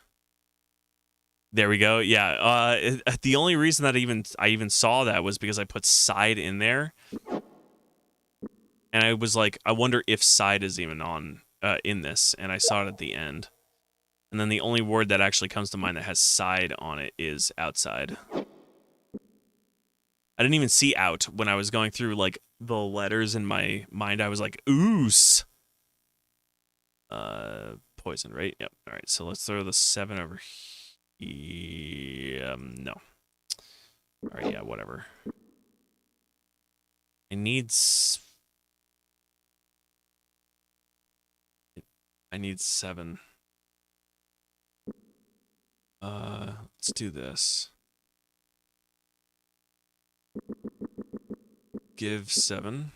There we go. Yeah. The only reason that I even saw that was because I put side in there, and I was like, I wonder if side is even on in this, and I saw it at the end. And then the only word that actually comes to mind that has side on it is outside. I didn't even see out when I was going through like the letters in my mind. I was like, oos. Poison, right? Yep. All right. So let's throw the 7 over here. No. All right. Yeah. Whatever. I need 7. Let's do this. Give 7.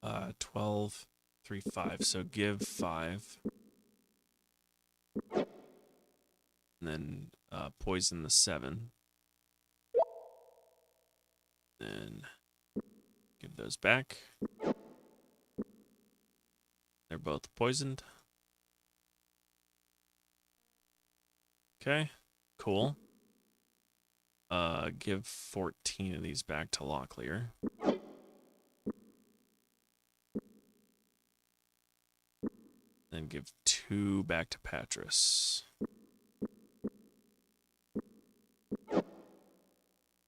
Uh, 12, 3, 5. So give 5. And then poison the 7. Then give those back. They're both poisoned. Okay, cool. Give 14 of these back to Locklear. Then give 2 back to Patras.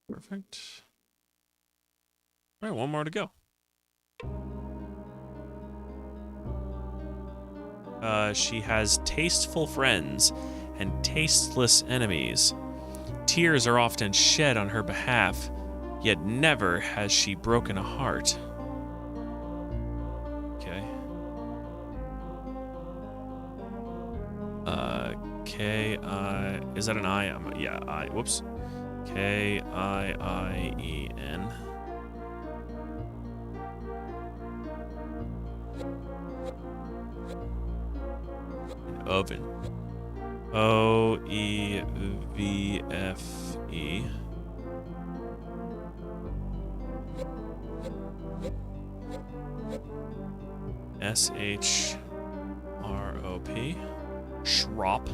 Perfect. All right, one more to go. She has tasteful friends and tasteless enemies. Tears are often shed on her behalf, yet never has she broken a heart. Okay. Is that an I? Yeah, I. Whoops. K-I-I-E-N. Oven. O-E-V-F-E. S-H-R-O-P. Shrop.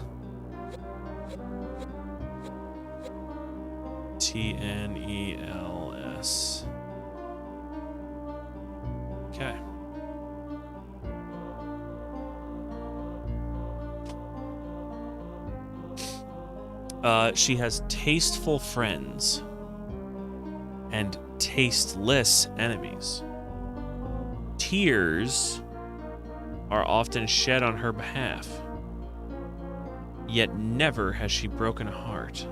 T-N-E-L-S. Okay. She has tasteful friends and tasteless enemies. Tears are often shed on her behalf, yet never has she broken a heart.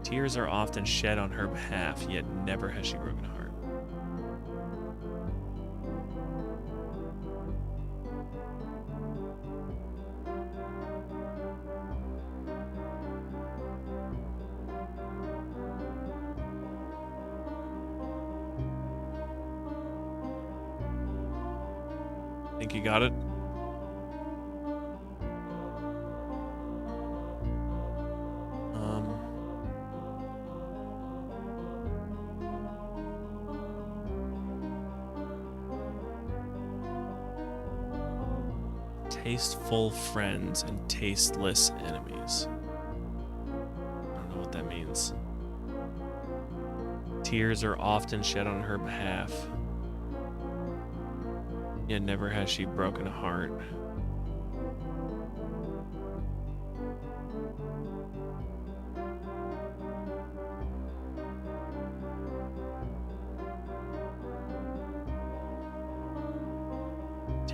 Tears are often shed on her behalf, yet never has she broken a heart. Think you got it? Tasteful friends and tasteless enemies. I don't know what that means. Tears are often shed on her behalf, yet never has she broken a heart.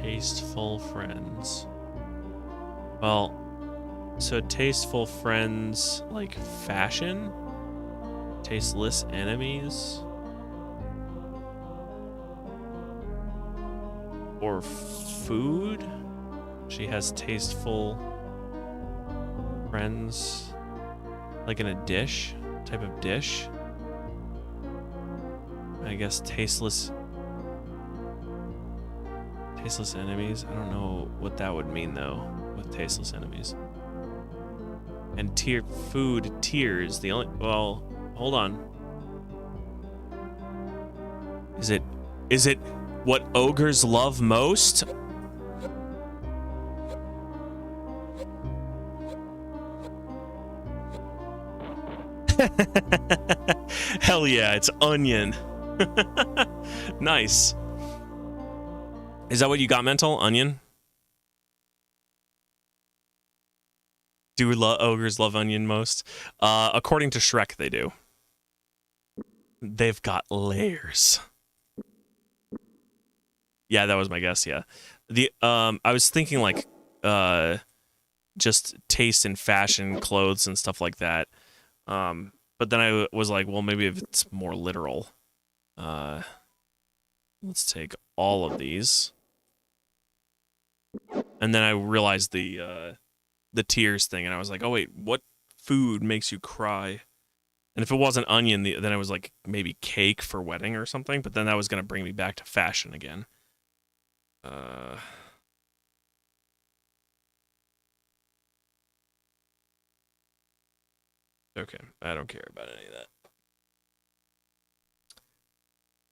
Tasteful friends. Well, so tasteful friends like fashion? Tasteless enemies? Or food? She has tasteful friends. Like in a dish? Type of dish? I guess tasteless enemies? I don't know what that would mean though, with tasteless enemies. And food tiers, the only, well, hold on. Is it what ogres love most? Hell yeah, it's onion. Nice. Is that what you got, Mental? Onion? Do ogres love onion most? According to Shrek, they do. They've got layers. Yeah, that was my guess, yeah. I was thinking like just taste in fashion, clothes and stuff like that. But then I was like, well, maybe if it's more literal. Let's take all of these. And then I realized the tears thing, and I was like, oh wait, what food makes you cry? And if it wasn't onion, then I was like, maybe cake for wedding or something, but then that was going to bring me back to fashion again. Okay, I don't care about any of that.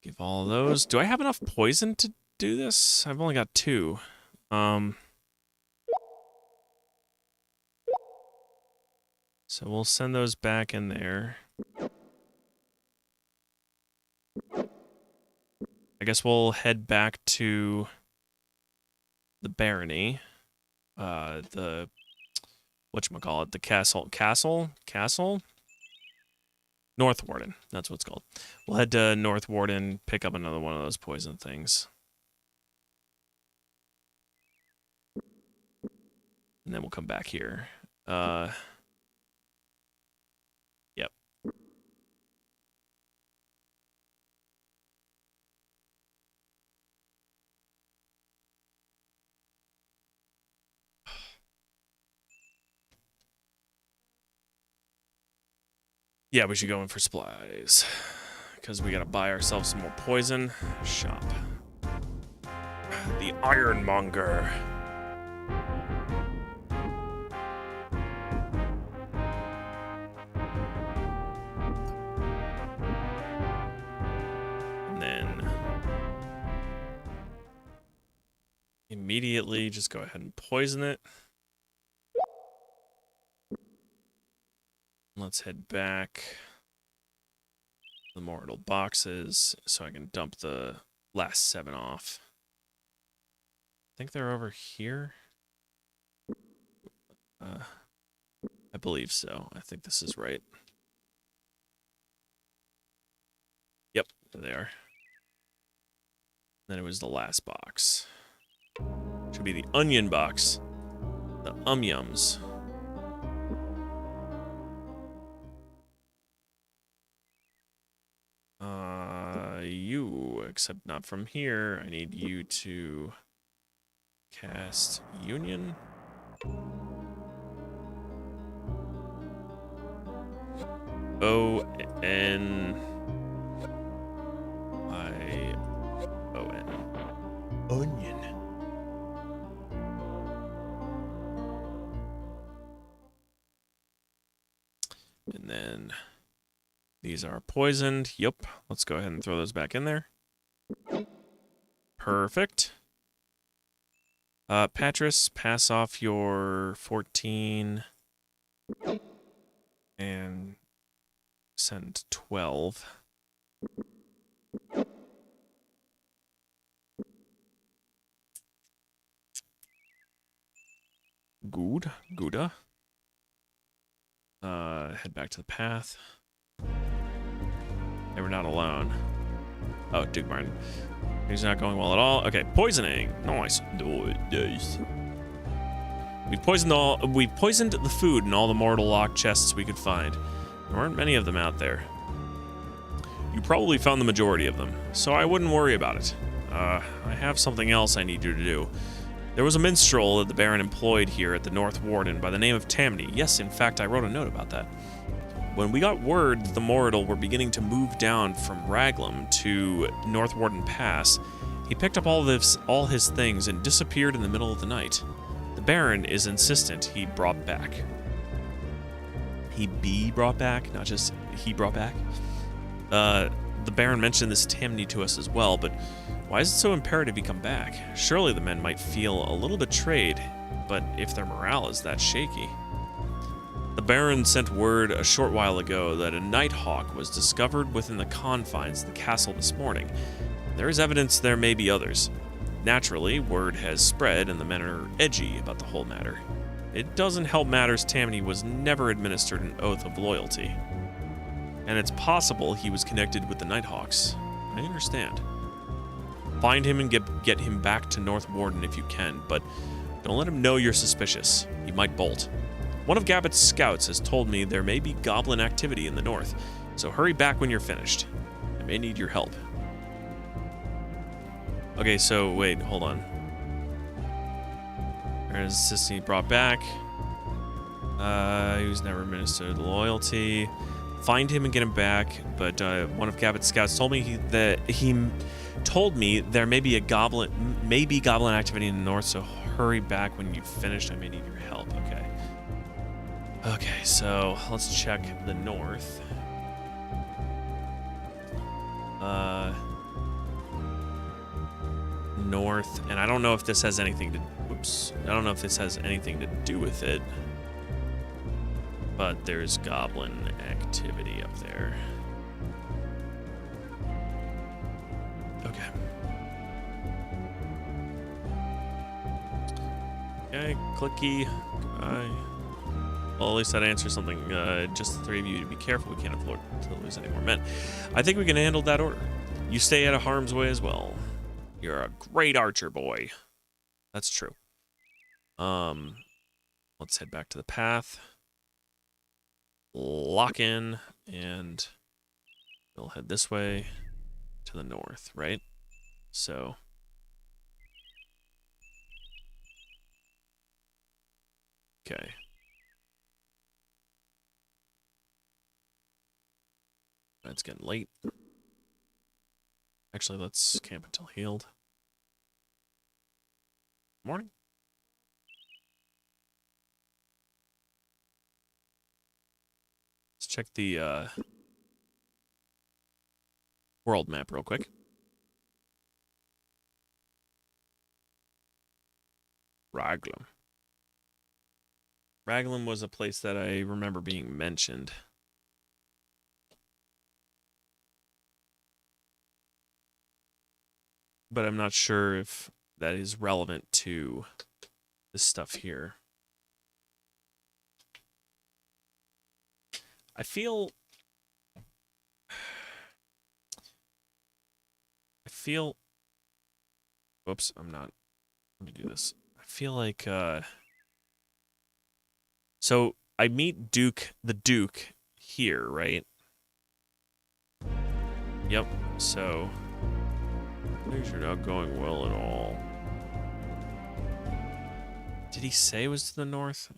Give all of those. Do I have enough poison to do this? I've only got 2. So we'll send those back in there. I guess we'll head back to the barony. The whatchamacallit, the castle? North Warden, that's what it's called. We'll head to North Warden, pick up another one of those poison things. And then we'll come back here. Yep. Yeah, we should go in for supplies. Because we gotta buy ourselves some more poison. Shop. The Ironmonger. And then immediately just go ahead and poison it. Let's head back to the mortal boxes so I can dump the last 7 off. I think they're over here. I believe so. I think this is right. Yep, there they are. Then it was the last box. Should be the onion box. The yums. You, except not from here. I need you to cast Union. O-N-I-O-N. Onion. And then these are poisoned. Yep. Let's go ahead and throw those back in there. Perfect. Patris, pass off your 14 and send 12. Good. Gouda. Head back to the path. They were not alone. Oh, Duke Martin. He's not going well at all. Okay, poisoning. Nice. We've poisoned the food in all the mortal lock chests we could find. There aren't many of them out there. You probably found the majority of them, so I wouldn't worry about it. I have something else I need you to do. There was a minstrel that the Baron employed here at the North Warden by the name of Tammany. Yes, in fact, I wrote a note about that. When we got word that the Mortal were beginning to move down from Raglan to North Warden Pass, he picked up all his things and disappeared in the middle of the night. The Baron is insistent he brought back. He be brought back, not just he brought back. The Baron mentioned this Tammany to us as well, but why is it so imperative he come back? Surely the men might feel a little betrayed, but if their morale is that shaky. The Baron sent word a short while ago that a Nighthawk was discovered within the confines of the castle this morning. There is evidence there may be others. Naturally, word has spread and the men are edgy about the whole matter. It doesn't help matters Tammany was never administered an oath of loyalty. And it's possible he was connected with the Nighthawks. I understand. Find him and get him back to North Warden if you can, but don't let him know you're suspicious. He might bolt. One of Gabbett's scouts has told me there may be goblin activity in the north, so hurry back when you're finished. I may need your help. Okay, so wait, hold on. There's assistant brought back. He was never administered loyalty. Find him and get him back, but one of Gabbett's scouts told me there may be goblin activity in the north, so hurry back when you've finished. I may need your help. Okay. Okay, so let's check the north. North, and I don't know if this has anything to. Whoops. I don't know if this has anything to do with it. But there's goblin activity up there. Okay. Okay, clicky. Well, at least that answers something. Just the three of you to be careful. We can't afford to lose any more men. I think we can handle that order. You stay out of harm's way as well. You're a great archer, boy. That's true. Let's head back to the path. Lock in, and we'll head this way to the north, right? So. Okay. It's getting late. Actually, let's camp until healed. Morning. Let's check the world map real quick. Raglan. Raglan was a place that I remember being mentioned. But I'm not sure if that is relevant to this stuff here. I feel... Whoops, I'm not... Let me do this. I feel like, So, I meet the Duke here, right? Yep, so... Things are not going well at all. Did he say it was to the north?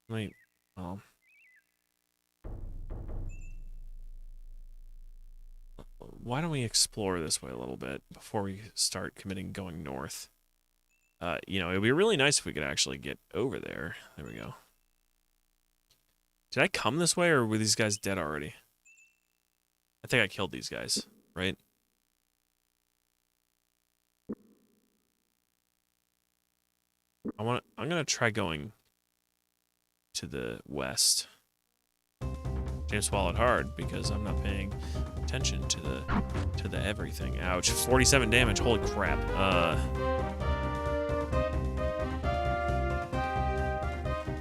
Wait, well... Why don't we explore this way a little bit before we start committing going north? You know, it would be really nice if we could actually get over there. There we go. Did I come this way, or were these guys dead already? I think I killed these guys, right? I'm gonna try going to the west. James swallowed hard because I'm not paying attention to the everything. Ouch. 47 damage. Holy crap.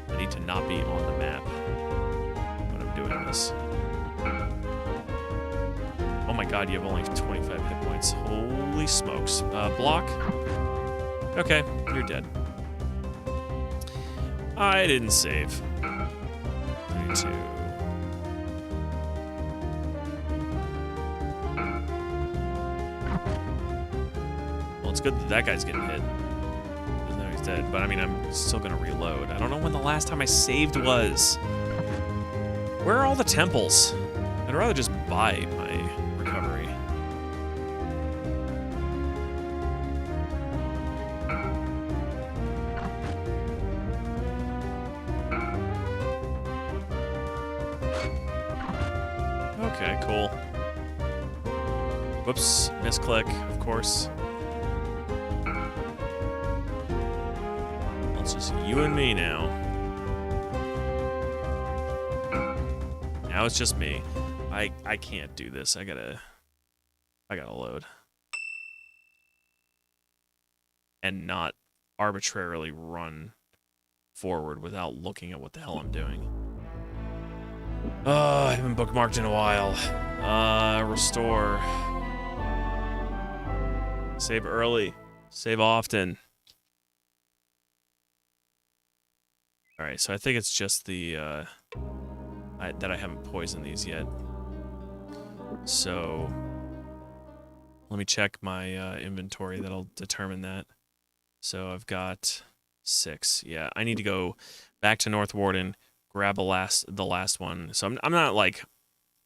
I need to not be on the map when I'm doing this. Oh my my god, you have only 25 hit points. Holy smokes. Block. Okay, you're dead. I didn't save. 32. Well, it's good that that guy's getting hit. Even though he's dead. But I mean, I'm still gonna reload. I don't know when the last time I saved was. Where are all the temples? I'd rather just buy my recovery. Okay, cool. Whoops, misclick, of course. It's just you and me now. Now it's just me. I can't do this. I gotta load. And not arbitrarily run forward without looking at what the hell I'm doing. Oh, I haven't bookmarked in a while. Restore. Save early. Save often. Alright, so I think it's just the, that I haven't poisoned these yet. So, let me check my inventory. That'll determine that. So I've got 6. Yeah, I need to go back to North Warden, grab the last one. So I'm not, like,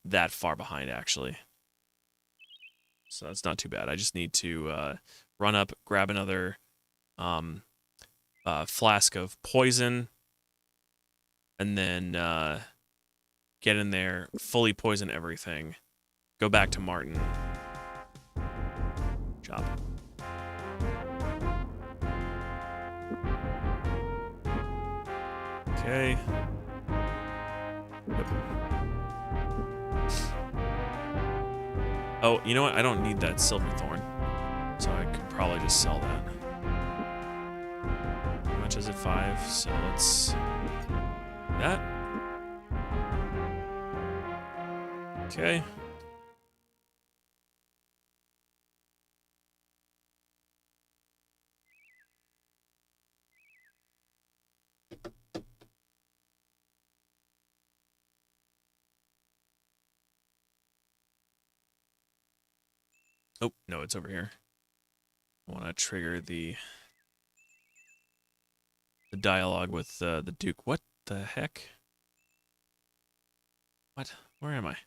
that far behind, actually. So that's not too bad. I just need to run up, grab another flask of poison, and then get in there, fully poison everything, go back to Martin. Chop. Okay. Yep. Oh, you know what? I don't need that silver thorn, so I could probably just sell that. How much is it? 5. So let's do that. Okay. Oh, no, it's over here. I want to trigger the dialogue with the Duke. What the heck? What? Where am I?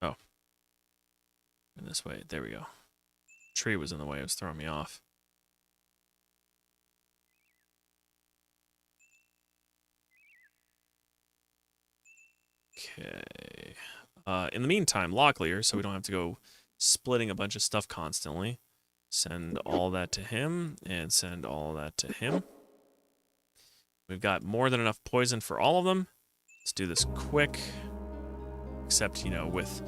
Oh. In this way. There we go. Tree was in the way. It was throwing me off. Okay. In the meantime, Locklear, so we don't have to go splitting a bunch of stuff constantly. Send all that to him, and send all that to him. We've got more than enough poison for all of them. Let's do this quick. Except, you know, with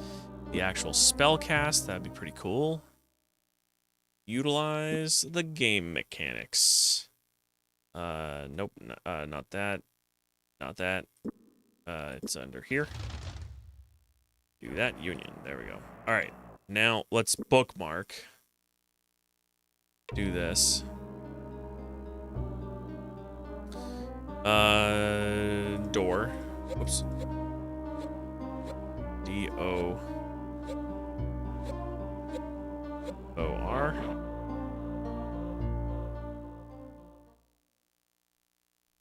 the actual spell cast, that'd be pretty cool. Utilize the game mechanics. Nope, not that. Not that. It's under here. Do that, union. There we go. Alright, now let's bookmark. Do this. Door. Oops. D-O-O-R.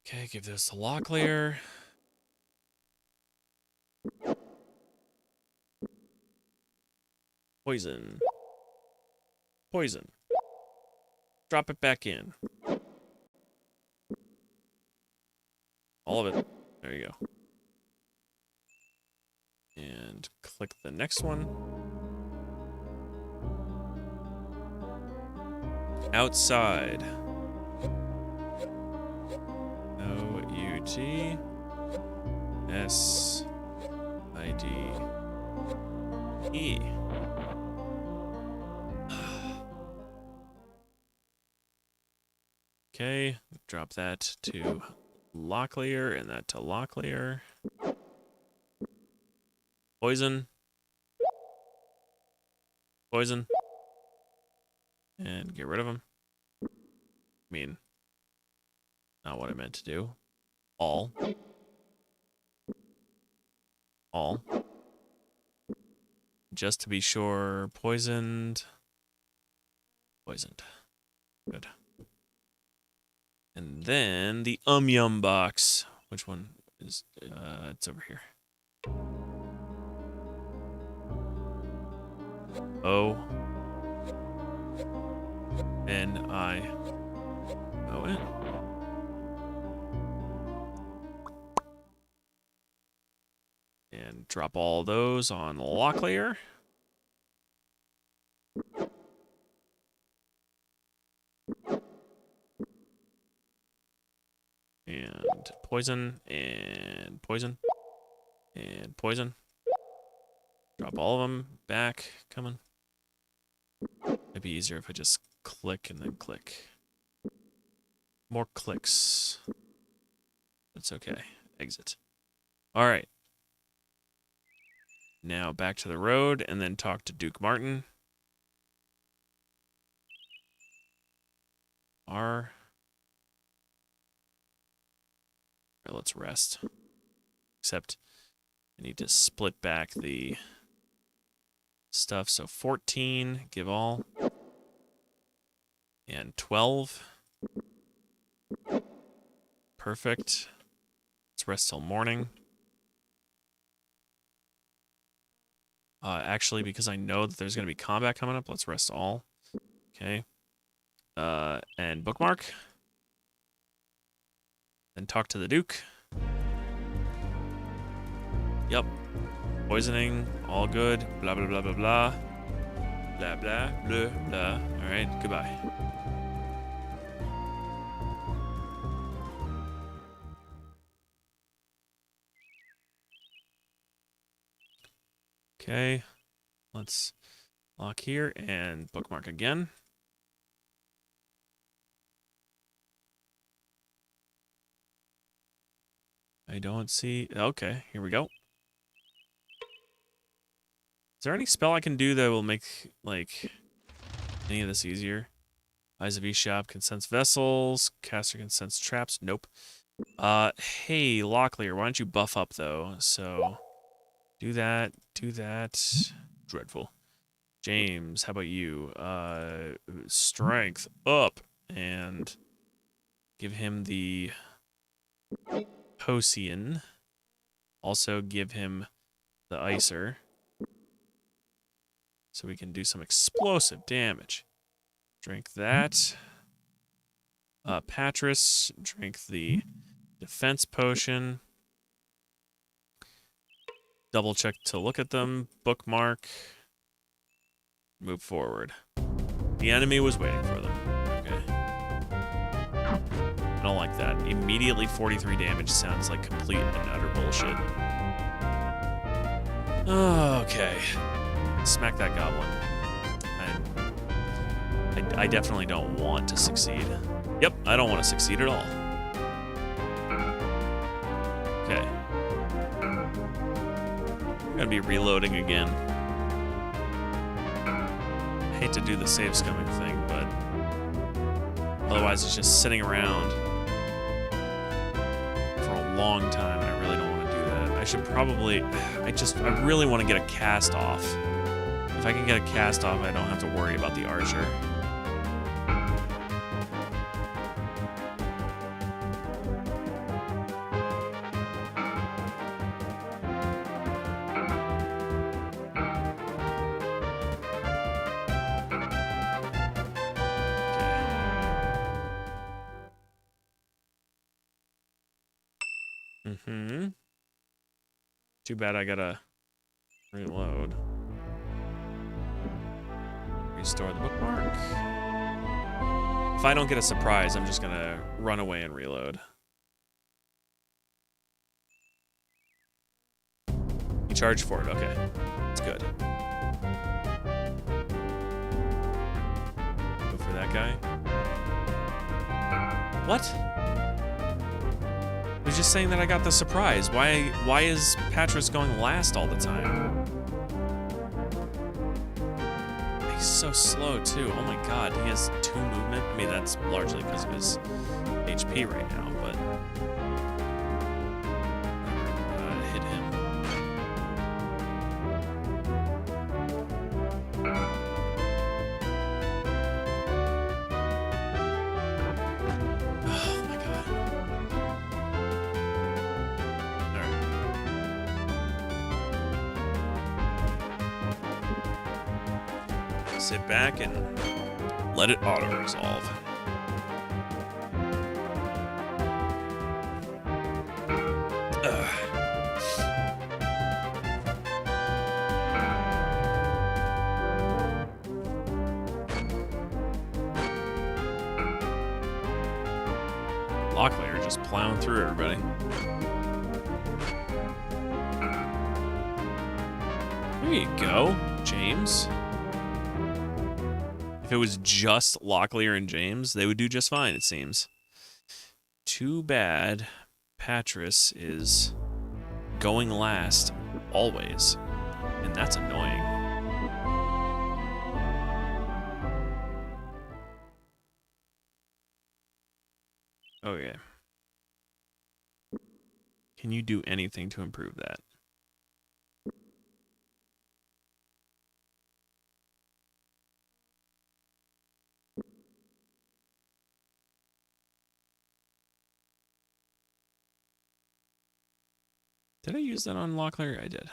Okay, give this to Locklear. Poison. Poison. Drop it back in. All of it. There you go. And click the next one. Outside. O-U-T-S-I-D-E. Okay, drop that to Locklear and that to Locklear. Poison. Poison. And get rid of him. I mean, not what I meant to do. All. Just to be sure. Poisoned. Good. And then the yum box. Which one is it's over here. O-N-I-O-N. And drop all those on Locklear. And poison, and poison, and poison. Drop all of them back. Coming. It'd be easier if I just click and then click. More clicks. That's okay. Exit. All right. Now back to the road and then talk to Duke Martin. R. All right, let's rest. Except I need to split back the stuff. So 14, give all. And 12. Perfect. Let's rest till morning. Actually, because I know that there's going to be combat coming up, let's rest all. Okay. And bookmark. Then talk to the Duke. Yep. Poisoning, all good. Blah, blah, blah, blah, blah. Blah, blah, blah, blah. All right, goodbye. Okay, let's lock here and bookmark again. I don't see... Okay, here we go. Is there any spell I can do that will make, like, any of this easier? Eyes of Eshop can sense vessels. Caster can sense traps. Nope. Hey, Locklear, why don't you buff up, though? So... Do that. Dreadful. James, how about you? Strength up. And give him the Potion. Also give him the Icer. So we can do some explosive damage. Drink that. Patris, drink the defense potion. Double check to look at them. Bookmark. Move forward. The enemy was waiting for them. Okay. I don't like that. Immediately 43 damage sounds like complete and utter bullshit. Okay. Smack that goblin. I definitely don't want to succeed. Yep, I don't want to succeed at all. Okay. I'm gonna be reloading again. I hate to do the save scumming thing, but otherwise it's just sitting around for a long time, and I really don't want to do that. I should probably... I really want to get a cast off. If I can get a cast off, I don't have to worry about the archer. Too bad I gotta reload. Restore the bookmark. If I don't get a surprise, I'm just gonna run away and reload. You charge for it, okay. That's good. Go for that guy. What? I was just saying that I got the surprise. Why is Patris going last all the time? I He's so slow, too. Oh my god, he has 2 movement. I mean, that's largely because of his HP right now, but... hit him. Oh my god. Alright. Sit back and let it auto-resolve. Locklear just plowing through everybody. There you go, James. If it was just Locklear and James, they would do just fine, it seems. Too bad Patris is going last always, and that's annoying. Okay. Can you do anything to improve that? Did I use that on Locklear? I did.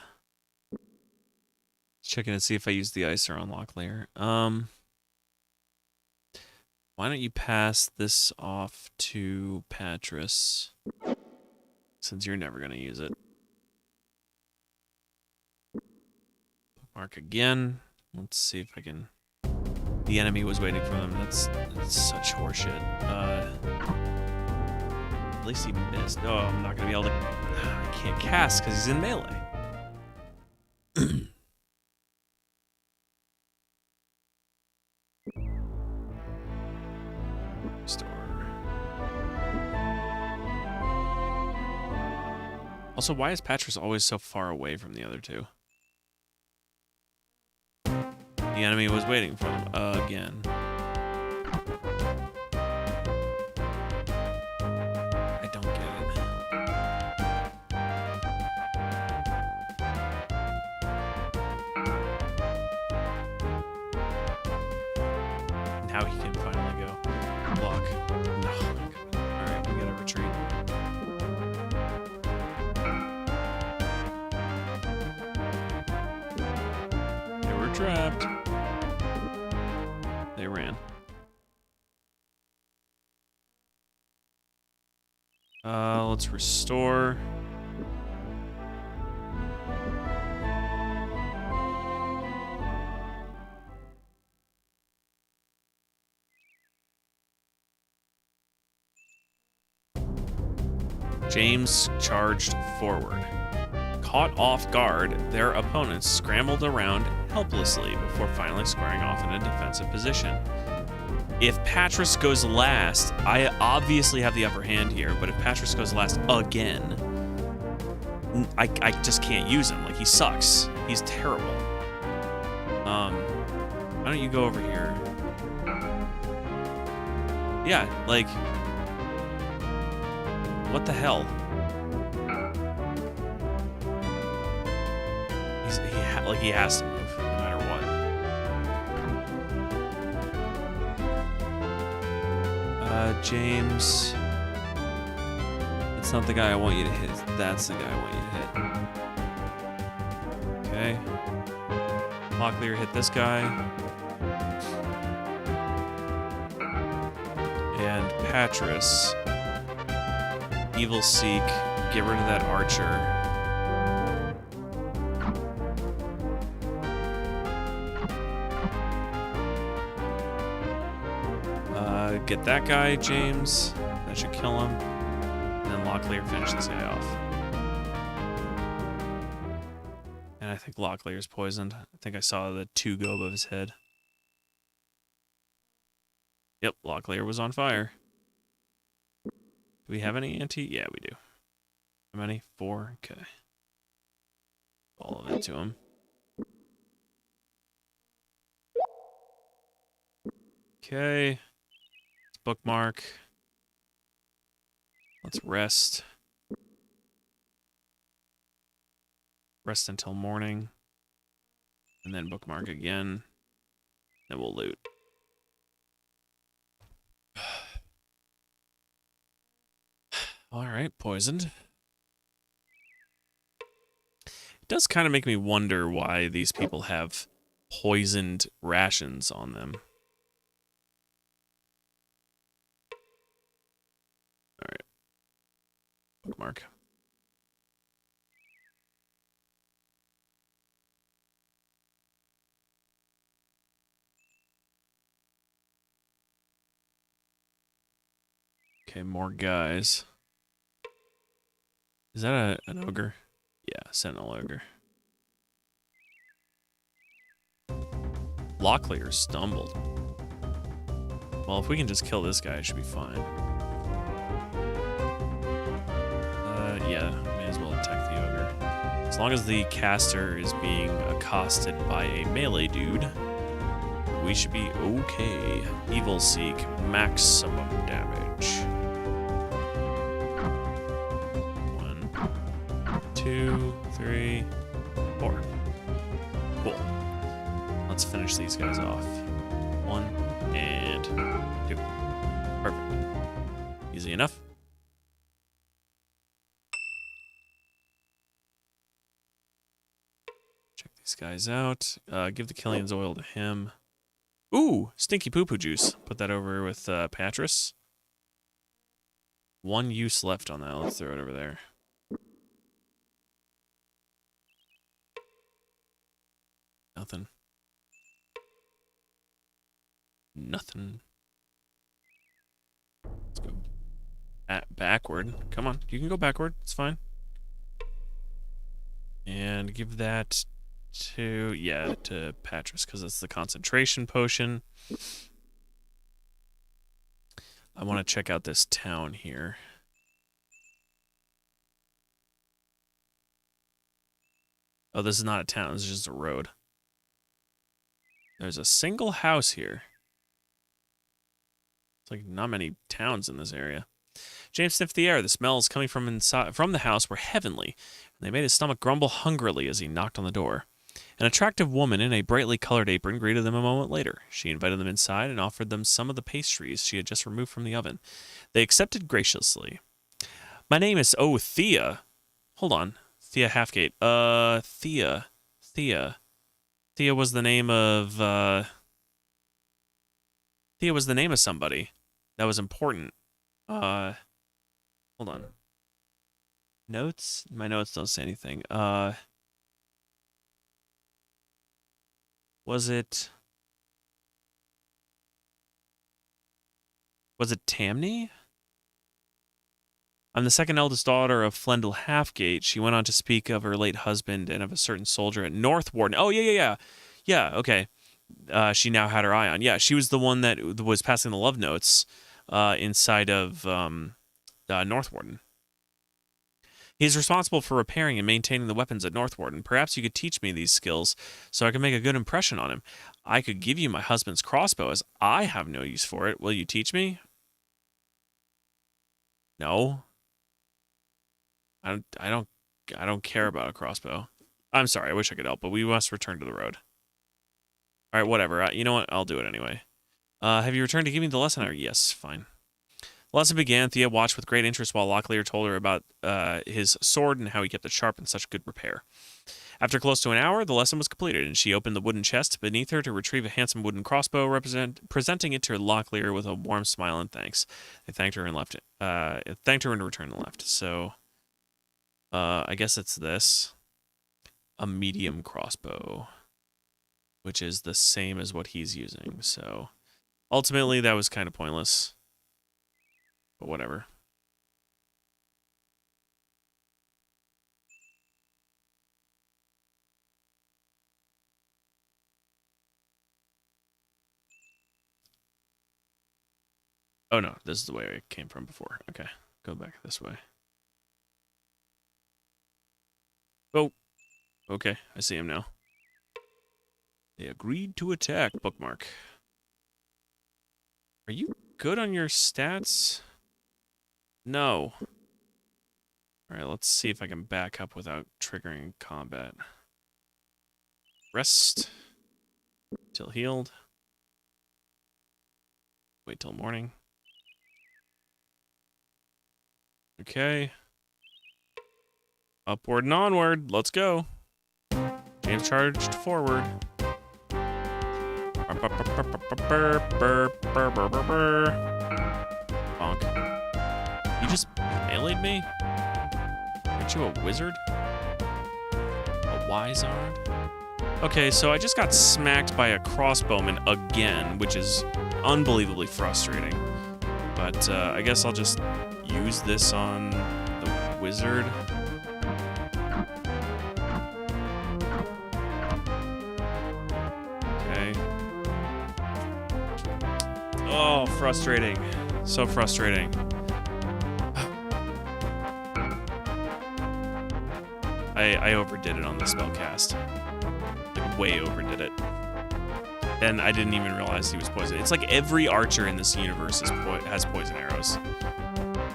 Checking to see if I used the Icer on Locklear. Why don't you pass this off to Patris, since you're never going to use it. Mark again. Let's see if I can... The enemy was waiting for them. That's such horseshit. At least he missed. Oh, I'm not going to be able to... I can't cast because he's in melee. Store. Also, why is Patris always so far away from the other two? The enemy was waiting for them again. I don't get it. Now he can finally go. Block. No. Alright, we gotta retreat. They were trapped. They ran. Let's restore. James charged forward. Caught off guard, their opponents scrambled around helplessly before finally squaring off in a defensive position. If Patris goes last, I obviously have the upper hand here, but if Patris goes last again, I just can't use him. Like, he sucks. He's terrible. Why don't you go over here? Yeah, like... What the hell? He has to move, no matter what. James. It's not the guy I want you to hit. That's the guy I want you to hit. Okay. Locklear hit this guy. And Patris. Evil Seek. Get rid of that archer. Get that guy, James. That should kill him. And then Locklear finish this guy off. And I think Locklear's poisoned. I think I saw the 2 go above his head. Yep, Locklear was on fire. Do we have any anti? Yeah, we do. How many? 4? Okay. All of it to him. Okay. Let's bookmark. Let's rest. Rest until morning. And then bookmark again. Then we'll loot. Alright, poisoned. It does kind of make me wonder why these people have poisoned rations on them. Alright. Bookmark. Okay, more guys. Is that an ogre? Yeah, sentinel ogre. Locklear stumbled. Well, if we can just kill this guy, it should be fine. Yeah, may as well attack the ogre. As long as the caster is being accosted by a melee dude, we should be okay. Evil Seek, maximum damage. 1, 2, 3, 4. Cool. Let's finish these guys off. 1 and 2. Perfect. Easy enough. Check these guys out. Give the Killian's oil to him. Ooh, stinky poo-poo juice. Put that over with Patris. 1 use left on that. Let's throw it over there. Nothing. Nothing. Let's go backward. Come on, you can go backward. It's fine. And give that to, yeah, to Patris, because it's the concentration potion. I want to check out this town here. Oh, this is not a town. This is just a road. There's a single house here. It's like not many towns in this area. James sniffed the air. The smells coming from the house were heavenly, and they made his stomach grumble hungrily as he knocked on the door. An attractive woman in a brightly colored apron greeted them a moment later. She invited them inside and offered them some of the pastries she had just removed from the oven. They accepted graciously. My name is Thea. Hold on. Thea Halfgate. Thea. Thea was the name of, Thea was the name of somebody that was important. Hold on. Notes? My notes don't say anything. Was it Tamny? I'm the second eldest daughter of Flendel Halfgate. She went on to speak of her late husband and of a certain soldier at North Warden. Oh, yeah. Yeah, okay. She now had her eye on. Yeah, she was the one that was passing the love notes inside of North Warden. He's responsible for repairing and maintaining the weapons at North Warden. Perhaps you could teach me these skills so I can make a good impression on him. I could give you my husband's crossbow as I have no use for it. Will you teach me? No. I don't care about a crossbow. I'm sorry, I wish I could help, but we must return to the road. All right, whatever. You know what? I'll do it anyway. Have you returned to give me the lesson? Yes, fine. The lesson began. Thea watched with great interest while Locklear told her about his sword and how he kept it sharp in such good repair. After close to an hour, the lesson was completed, and she opened the wooden chest beneath her to retrieve a handsome wooden crossbow, presenting it to Locklear with a warm smile and thanks. They thanked her and left it. Thanked her in return and left. So, I guess it's this. A medium crossbow, which is the same as what he's using. So, ultimately, that was kind of pointless. But whatever. Oh no, this is the way I came from before. Okay, go back this way. Oh, okay, I see him now. They agreed to attack. Bookmark. Are you good on your stats? No. Alright, let's see if I can back up without triggering combat. Rest. Till healed. Wait till morning. Okay. Upward and onward. Let's go. James charged forward. Bonk. You just meleeed me? Aren't you a wizard? A wizard? Okay, so I just got smacked by a crossbowman again, which is unbelievably frustrating. But I guess I'll just use this on the wizard. Okay. Oh, frustrating. So frustrating. I overdid it on the spellcast. Like, way overdid it. And I didn't even realize he was poisoned. It's like every archer in this universe has poison arrows.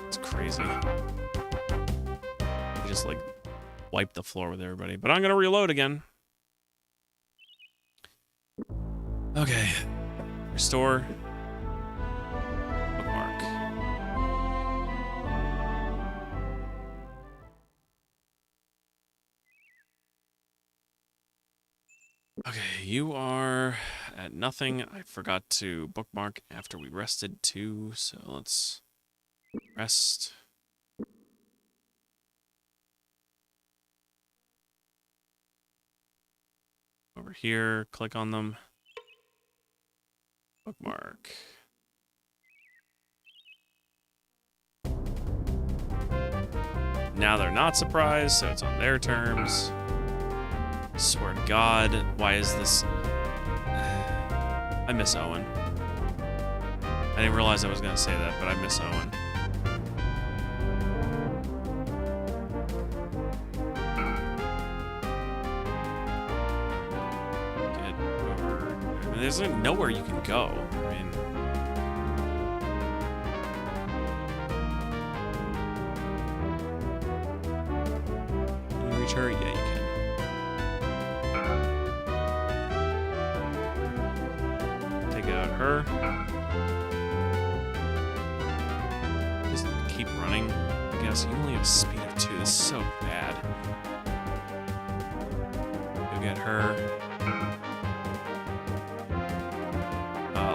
It's crazy. He just, like, wiped the floor with everybody. But I'm gonna reload again. Okay. Restore. Bookmark. Okay, you are at nothing. I forgot to bookmark after we rested too, so let's rest. Over here, click on them. Bookmark. Now they're not surprised, so it's on their terms. Swear to God, why is this... I miss Owen. I didn't realize I was going to say that, but I miss Owen. Get over... I mean, there's nowhere you can go. I mean... Can you reach her? Yeah, you can. Her. Just keep running. I guess you only have speed of 2. This is so bad. Go get her.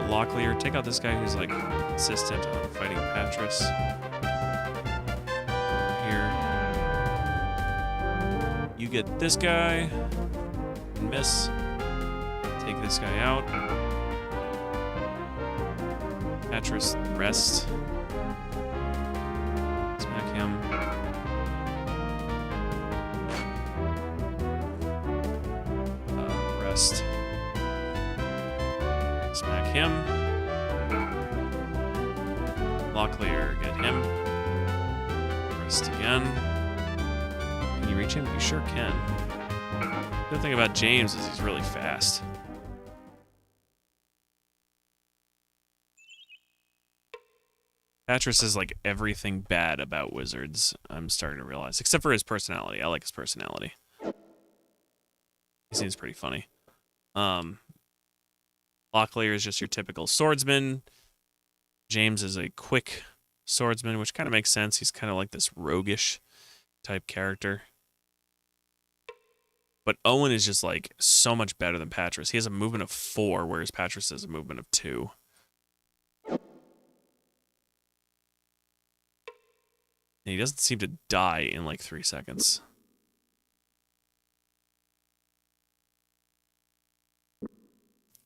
Locklear, take out this guy who's like consistent on fighting Patras. Here. You get this guy. Miss. Take this guy out. Patras, rest. Smack him. Rest. Smack him. Locklear, get him. Rest again. Can you reach him? You sure can. The good thing about James is he's really fast. Patras is like everything bad about wizards, I'm starting to realize. Except for his personality. I like his personality. He seems pretty funny. Locklear is just your typical swordsman. James is a quick swordsman, which kind of makes sense. He's kind of like this roguish type character. But Owen is just like so much better than Patras. He has a movement of 4, whereas Patras has a movement of 2. And he doesn't seem to die in like 3 seconds.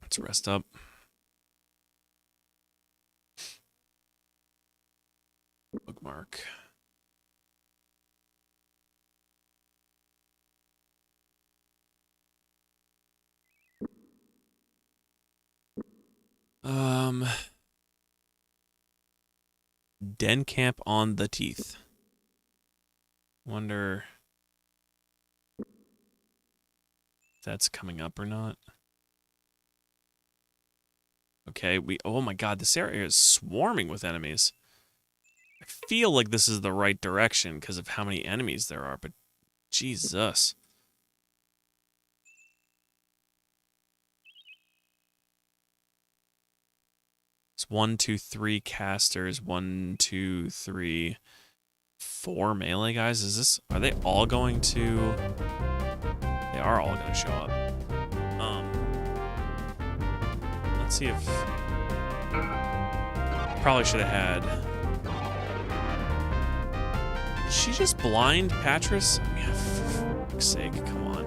Let's rest up. Bookmark. Den camp on the teeth. Wonder if that's coming up or not. Okay, oh my god, this area is swarming with enemies. I feel like this is the right direction because of how many enemies there are, but Jesus. It's 1, 2, 3 casters, 1, 2, 3, 4 melee guys. Are they all going to... They are all going to show up. Let's see if... Probably should have had... Did she just blind Patras? I mean, for fuck's sake, come on.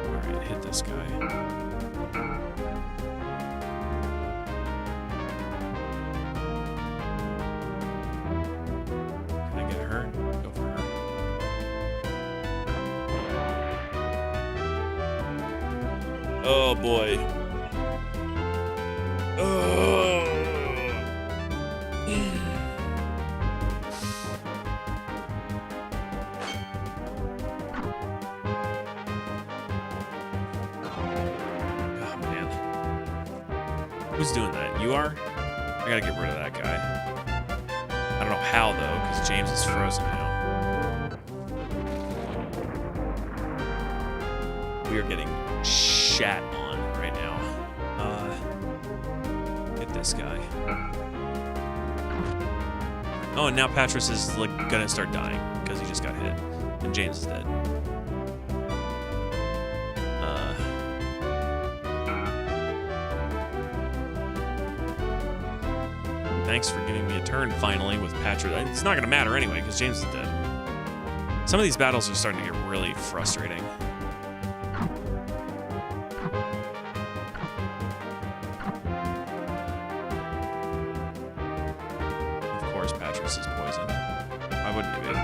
Alright, hit this guy. Can I get her? Go for her. Oh boy. Oh. Oh man. Who's doing that? You are? I gotta get rid of that guy. I don't know how though, because James is frozen now. We are getting shat on right now. Hit this guy. Oh, and now Patras is like gonna start dying because he just got hit, and James is dead. Thanks for giving me a turn finally with Patras. It's not gonna matter anyway because James is dead. Some of these battles are starting to get really frustrating. Patras is poisoned. Why wouldn't you be?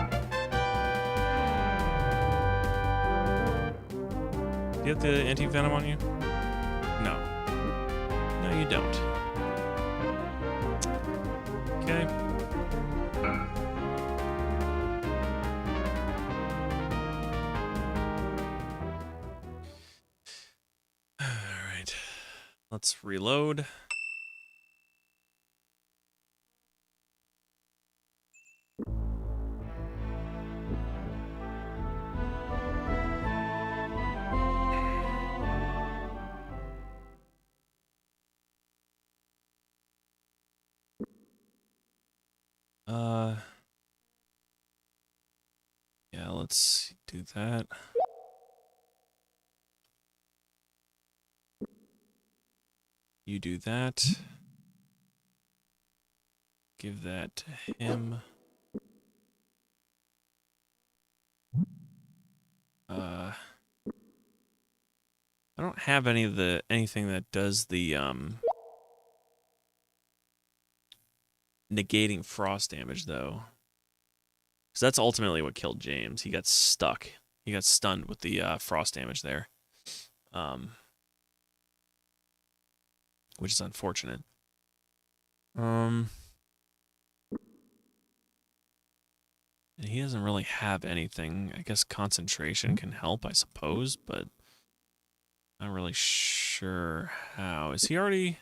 Do you have the anti-venom on you? No. No, you don't. Okay. Alright. Let's reload. Yeah, let's do that. You do that. Give that to him. I don't have anything that does the negating frost damage though. Because that's ultimately what killed James. He got stuck. He got stunned with the frost damage there. Which is unfortunate. And he doesn't really have anything. I guess concentration can help, I suppose, but not really sure how. Is he already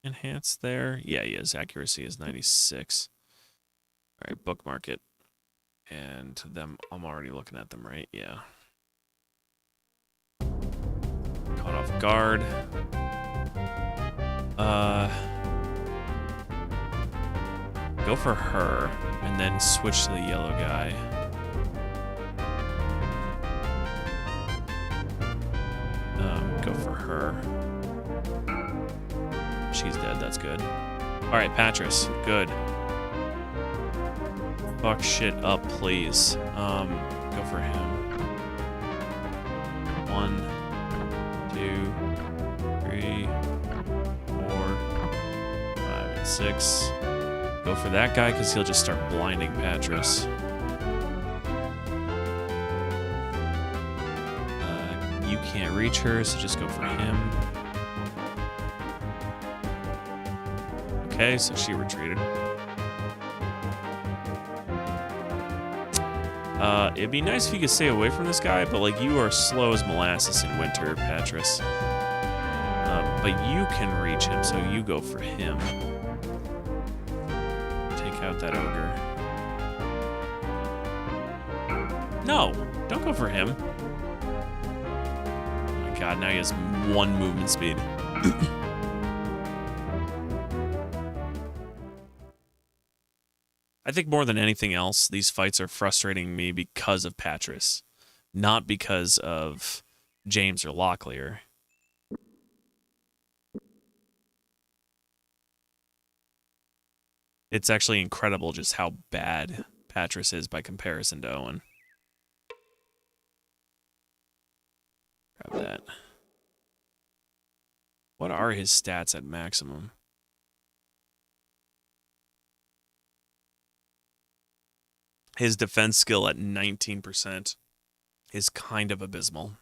enhanced there? Yeah, he is. Accuracy is 96. All right, bookmark it. And them, I'm already looking at them, right? Yeah. Caught off guard. Go for her, and then switch to the yellow guy. Go for her. She's dead, that's good. Alright, Patras, good. Fuck shit up, please. Go for him. 1, 2, 3, 4, 5, and 6. Go for that guy, because he'll just start blinding Patras. You can't reach her, so just go for him. Okay, so she retreated. It'd be nice if you could stay away from this guy, but like you are slow as molasses in winter, Patris. But you can reach him, so you go for him. Take out that ogre. No, don't go for him. Oh my god, now he has 1 movement speed. I think more than anything else, these fights are frustrating me because of Patris, not because of James or Locklear. It's actually incredible just how bad Patris is by comparison to Owen. Grab that. What are his stats at maximum? His defense skill at 19% is kind of abysmal.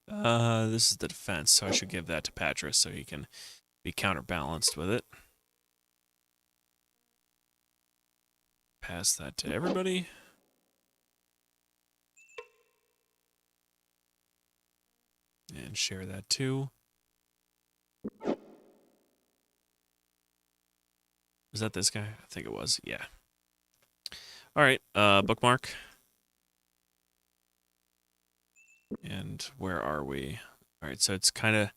This is the defense, so I should give that to Patris so he can be counterbalanced with it. Pass that to everybody. And share that too. Was that this guy? I think it was. Yeah. All right. Bookmark. And where are we? All right. So it's kind of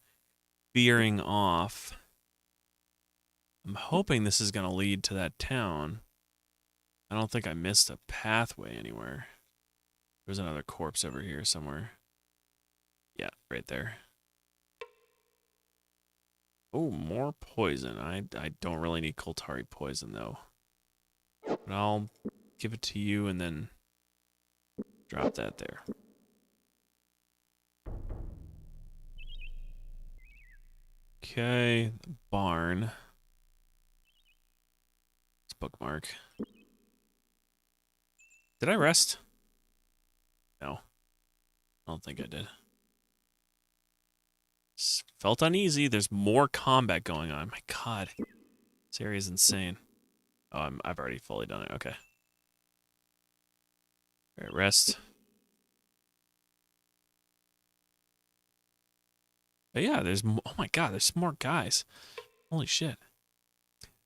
veering off. I'm hoping this is going to lead to that town. I don't think I missed a pathway anywhere. There's another corpse over here somewhere. Yeah, right there. Oh, more poison. I don't really need Koltari poison, though. But I'll give it to you and then drop that there. Okay, the barn. Let's bookmark. Did I rest? No. I don't think I did. Felt uneasy. There's more combat going on. My god. This area is insane. Oh, I've already fully done it. Okay. All right, rest. But yeah, there's... Oh my god, there's some more guys. Holy shit.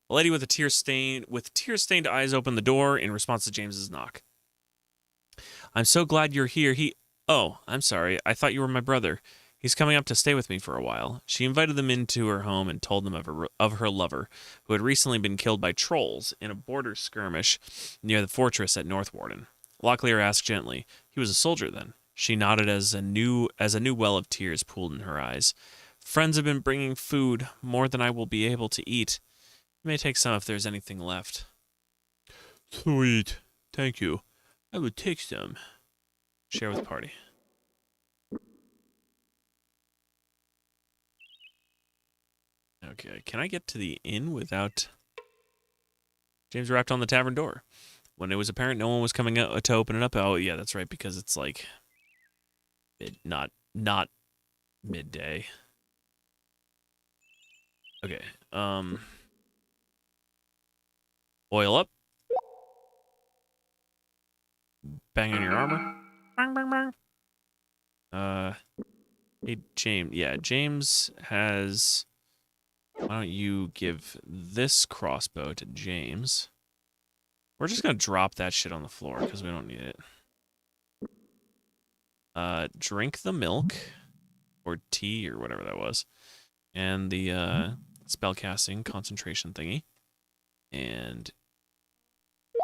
A lady with tear-stained eyes opened the door in response to James's knock. I'm so glad you're here. Oh, I'm sorry. I thought you were my brother. He's coming up to stay with me for a while. She invited them into her home and told them of her lover, who had recently been killed by trolls in a border skirmish near the fortress at North Warden. Locklear asked gently, "He was a soldier then?" She nodded as a new well of tears pooled in her eyes. "Friends have been bringing food, more than I will be able to eat. You may take some if there's anything left." Sweet. Thank you. I would take some. Share with party. Okay, can I get to the inn without... James rapped on the tavern door. When it was apparent no one was coming out to open it up... Oh, yeah, that's right, because it's like... not midday. Okay, oil up. Bang on your armor. Bang, bang, bang. Hey, James. Yeah, James has... Why don't you give this crossbow to James? We're just going to drop that shit on the floor because we don't need it. Drink the milk. Or tea or whatever that was. And the spellcasting concentration thingy. And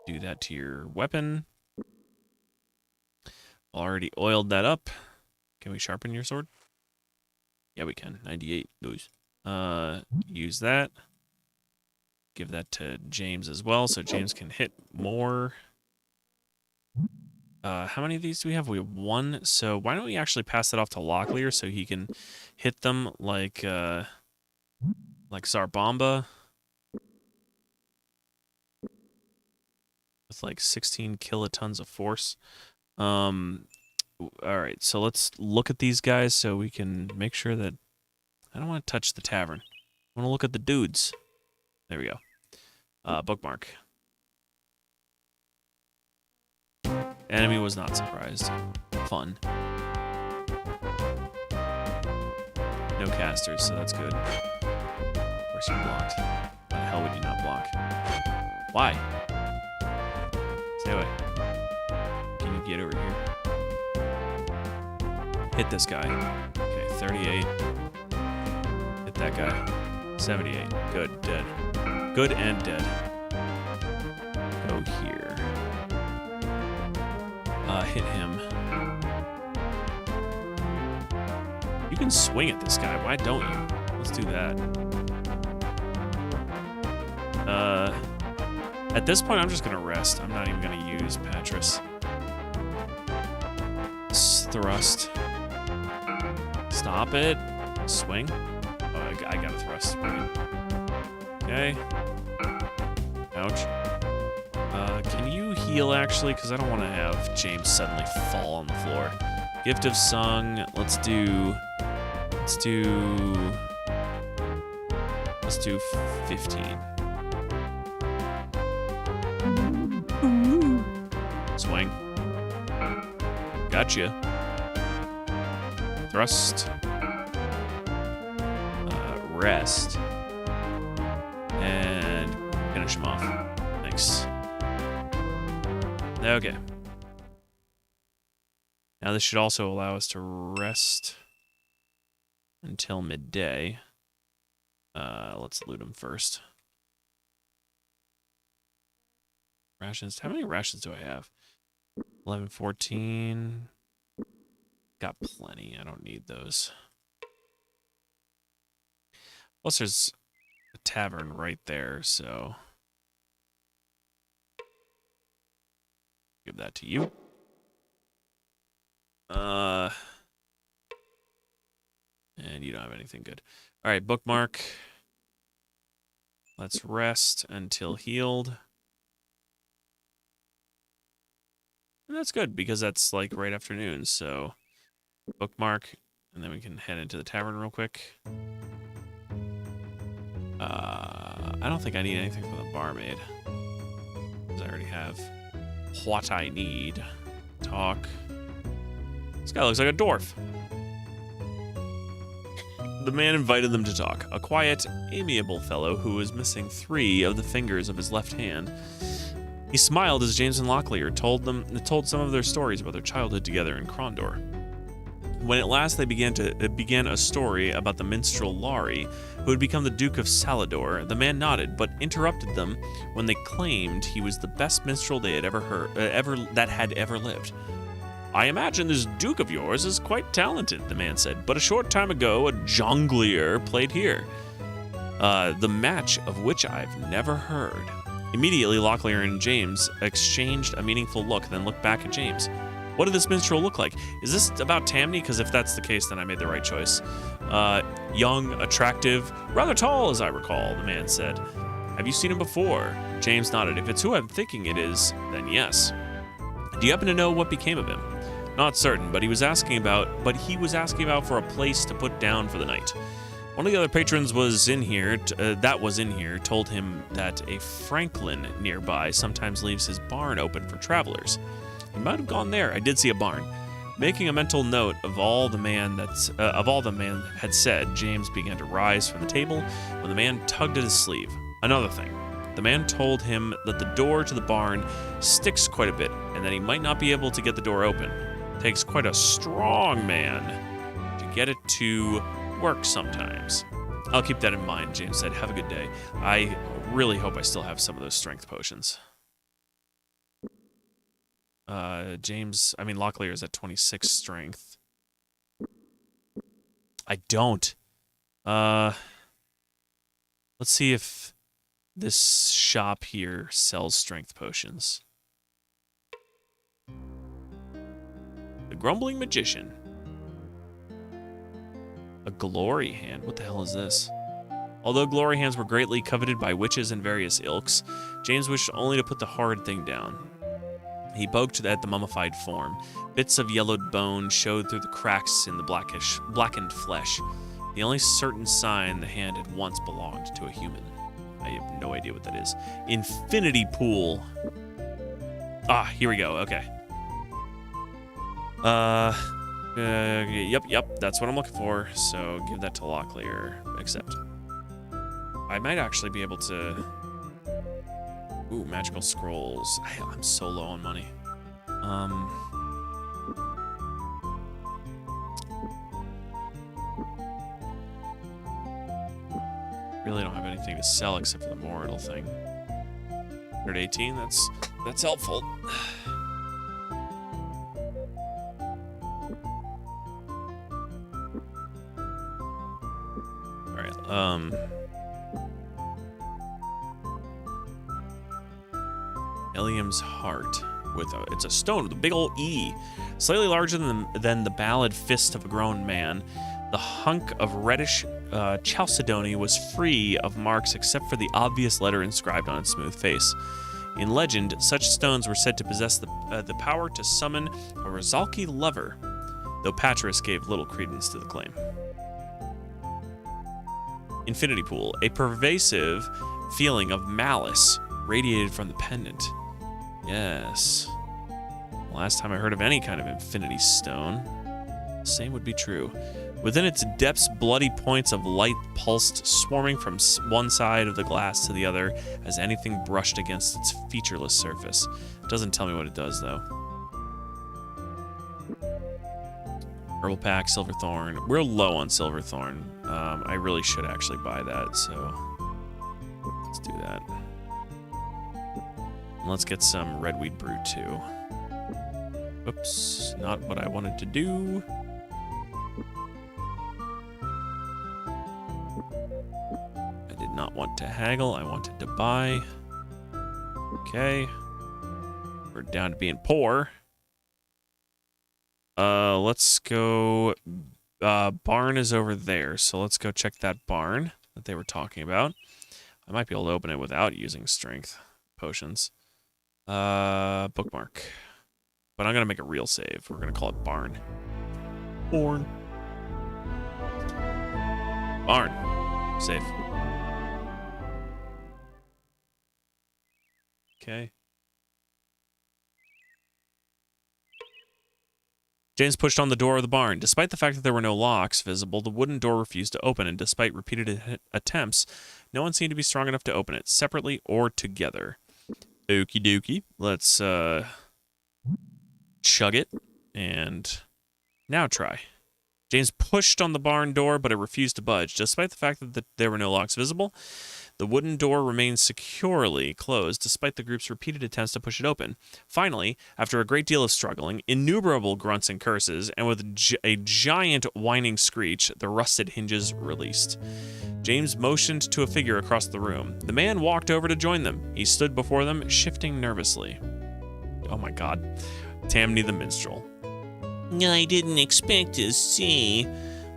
do that to your weapon. Already oiled that up. Can we sharpen your sword? Yeah, we can. 98. Those. Use that. Give that to James as well, so James can hit more. How many of these do we have? We have 1. So why don't we actually pass that off to Locklear so he can hit them like Zarbamba with like 16 kilotons of force. All right, so let's look at these guys so we can make sure that I don't want to touch the tavern. I want to look at the dudes. There we go. Bookmark. Enemy was not surprised. Fun. No casters, so that's good. Of course you blocked. Why the hell would you not block? Why? Stay away. Can you get over here? Hit this guy. Okay, 38. Hit that guy. 78. Good, dead. Good and dead. Go here. Hit him. You can swing at this guy. Why don't you? Let's do that. At this point, I'm just gonna rest. I'm not even gonna use Patris. Thrust. Stop it. Swing. Oh, I got a thrust. Okay. Ouch. Can you heal, actually? Because I don't want to have James suddenly fall on the floor. Gift of Song. Let's do 15. Swing. Gotcha. Thrust. Rest. And finish him off. Thanks. Okay. Now this should also allow us to rest until midday. Let's loot them first. Rations. How many rations do I have? 11, 14. Got plenty. I don't need those. Plus, there's a tavern right there, so give that to you. And you don't have anything good. All right, bookmark. Let's rest until healed. And that's good because that's like right afternoon, so bookmark, and then we can head into the tavern real quick. I don't think I need anything from the barmaid, because I already have what I need. Talk. This guy looks like a dwarf. The man invited them to talk. A quiet, amiable fellow who was missing 3 of the fingers of his left hand. He smiled as James and Locklear told some of their stories about their childhood together in Krondor. When at last they began a story about the minstrel Laurie, who had become the Duke of Salador, the man nodded, but interrupted them when they claimed he was the best minstrel they had ever heard, that had ever lived. "I imagine this Duke of yours is quite talented," the man said, "but a short time ago a jongleur played here, the match of which I've never heard." Immediately, Locklear and James exchanged a meaningful look, then looked back at James. What did this minstrel look like? Is this about Tammany? Because if that's the case, then I made the right choice. Young, attractive, rather tall, as I recall, the man said. "Have you seen him before?" James nodded. "If it's who I'm thinking it is, then yes." "Do you happen to know what became of him?" "Not certain, but he was asking about for a place to put down for the night. One of the other patrons was in here, told him that a Franklin nearby sometimes leaves his barn open for travelers. He might have gone there. I did see a barn." Making a mental note of all the man had said, James began to rise from the table when the man tugged at his sleeve. "Another thing. The man told him that the door to the barn sticks quite a bit, and that he might not be able to get the door open. Takes quite a strong man to get it to work sometimes." "I'll keep that in mind," James said. "Have a good day. I really hope I still have some of those strength potions." Locklear is at 26 strength. I don't. Let's see if this shop here sells strength potions. The Grumbling Magician. A glory hand. What the hell is this? Although glory hands were greatly coveted by witches and various ilks, James wished only to put the horrid thing down. He poked at the mummified form. Bits of yellowed bone showed through the cracks in the blackened flesh. The only certain sign the hand had once belonged to a human. I have no idea what that is. Infinity pool. Ah, here we go. Okay. Yep, that's what I'm looking for. So give that to Locklear. Accept. I might actually be able to... Ooh, magical scrolls. I'm so low on money. Really don't have anything to sell except for the mortal thing. 118, that's helpful. Alright, Ilium's heart. It's a stone with a big old E. Slightly larger than the ballad fist of a grown man. The hunk of reddish chalcedony was free of marks except for the obvious letter inscribed on its smooth face. In legend, such stones were said to possess the power to summon a Rizalki lover, though Patras gave little credence to the claim. Infinity Pool. A pervasive feeling of malice radiated from the pendant. Yes. Last time I heard of any kind of infinity stone. Same would be true. Within its depths, bloody points of light pulsed, swarming from one side of the glass to the other as anything brushed against its featureless surface. It doesn't tell me what it does, though. Herbal pack, Silverthorn. We're low on Silverthorn. I really should actually buy that, so let's do that. And let's get some Redweed Brew, too. Oops, not what I wanted to do. Not want to haggle. I wanted to buy. Okay. We're down to being poor. Let's go. Barn is over there, so let's go check that barn that they were talking about. I might be able to open it without using strength potions. Bookmark. But I'm gonna make a real save. We're gonna call it barn. Barn. Barn. Save. Okay. James pushed on the door of the barn. Despite the fact that there were no locks visible, the wooden door refused to open, and despite repeated attempts, no one seemed to be strong enough to open it, separately or together. Okie dokie. Let's, chug it, and now try. James pushed on the barn door, but it refused to budge. Despite the fact that there were no locks visible, the wooden door remained securely closed despite the group's repeated attempts to push it open. Finally, after a great deal of struggling, innumerable grunts and curses, and with a giant whining screech, the rusted hinges released. James motioned to a figure across the room. The man walked over to join them. He stood before them, shifting nervously. Oh my god. Tammany the Minstrel. I didn't expect to see.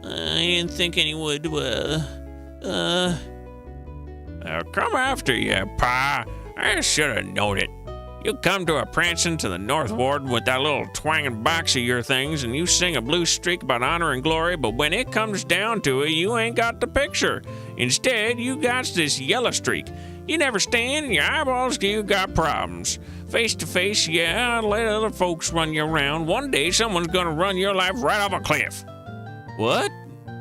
I didn't think anyone would, I'll come after you, Pa. I should have known it. You come to a prancing to the North Warden with that little twanging box of your things, and you sing a blue streak about honor and glory, but when it comes down to it, you ain't got the picture. Instead, you got this yellow streak. You never stand, and your eyeballs, you got problems. Face to face, yeah, let other folks run you around. One day, someone's gonna run your life right off a cliff. What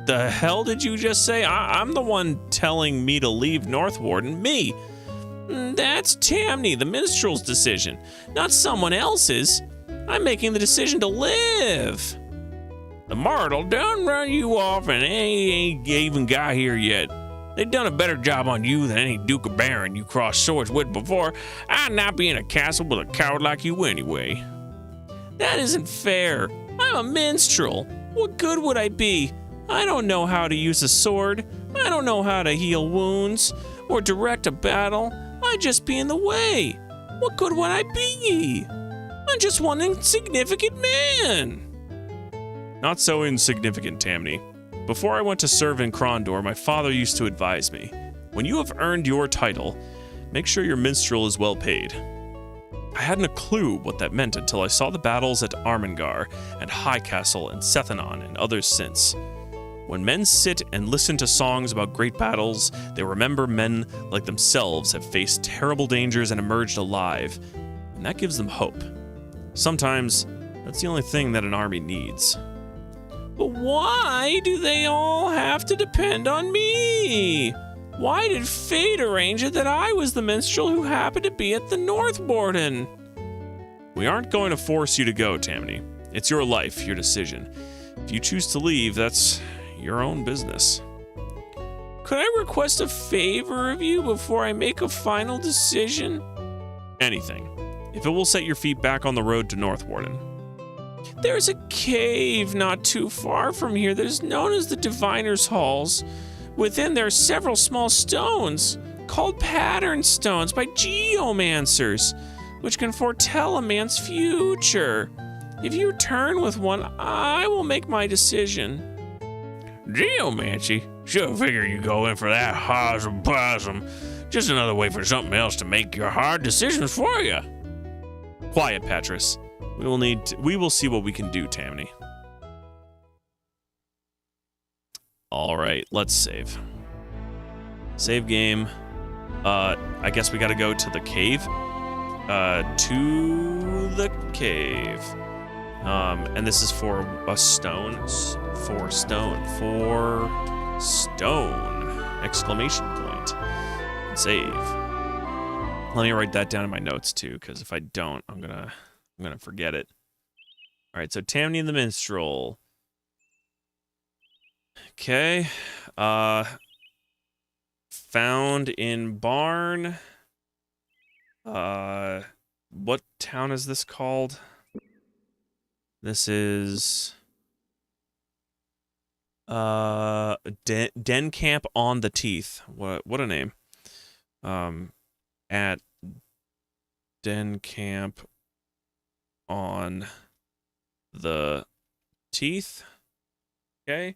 the hell did you just say? I'm the one telling me to leave North Warden. Me. That's Tammany, the Minstrel's decision, not someone else's. I'm making the decision to live. The mortal done run you off, and ain't even got here yet. They done a better job on you than any Duke or Baron you crossed swords with before. I'd not be in a castle with a coward like you anyway. That isn't fair. I'm a minstrel. What good would I be? I don't know how to use a sword. I don't know how to heal wounds or direct a battle. I'd just be in the way. What good would I be? I'm just one insignificant man. Not so insignificant, Tammany. Before I went to serve in Krondor, my father used to advise me, when you have earned your title, make sure your minstrel is well paid. I hadn't a clue what that meant until I saw the battles at Armengar and High Castle and Sethanon and others since. When men sit and listen to songs about great battles, they remember men like themselves have faced terrible dangers and emerged alive, and that gives them hope. Sometimes, that's the only thing that an army needs. But why do they all have to depend on me? Why did fate arrange it that I was the minstrel who happened to be at the North Warden? We aren't going to force you to go, Tammany. It's your life, your decision. If you choose to leave, that's your own business. Could I request a favor of you before I make a final decision? Anything. If it will set your feet back on the road to North Warden. There's a cave not too far from here that is known as the Diviner's Halls. Within there are several small stones called pattern stones by geomancers, which can foretell a man's future. If you return with one, I will make my decision. Geomancy? Sure figure you go in for that hossum possum. Just another way for something else to make your hard decisions for you. Quiet, Patris. We will see what we can do, Tammany. All right, let's save. Save game. I guess we got to go to the cave. To the cave. And this is for a stone. For stone. Exclamation point. Save. Let me write that down in my notes too, because if I don't, I'm gonna forget it. All right, so Tammany and the Minstrel. Okay. Found in barn. What town is this called? This is Den Camp on the Teeth. What a name. At Den Camp on the Teeth. Okay.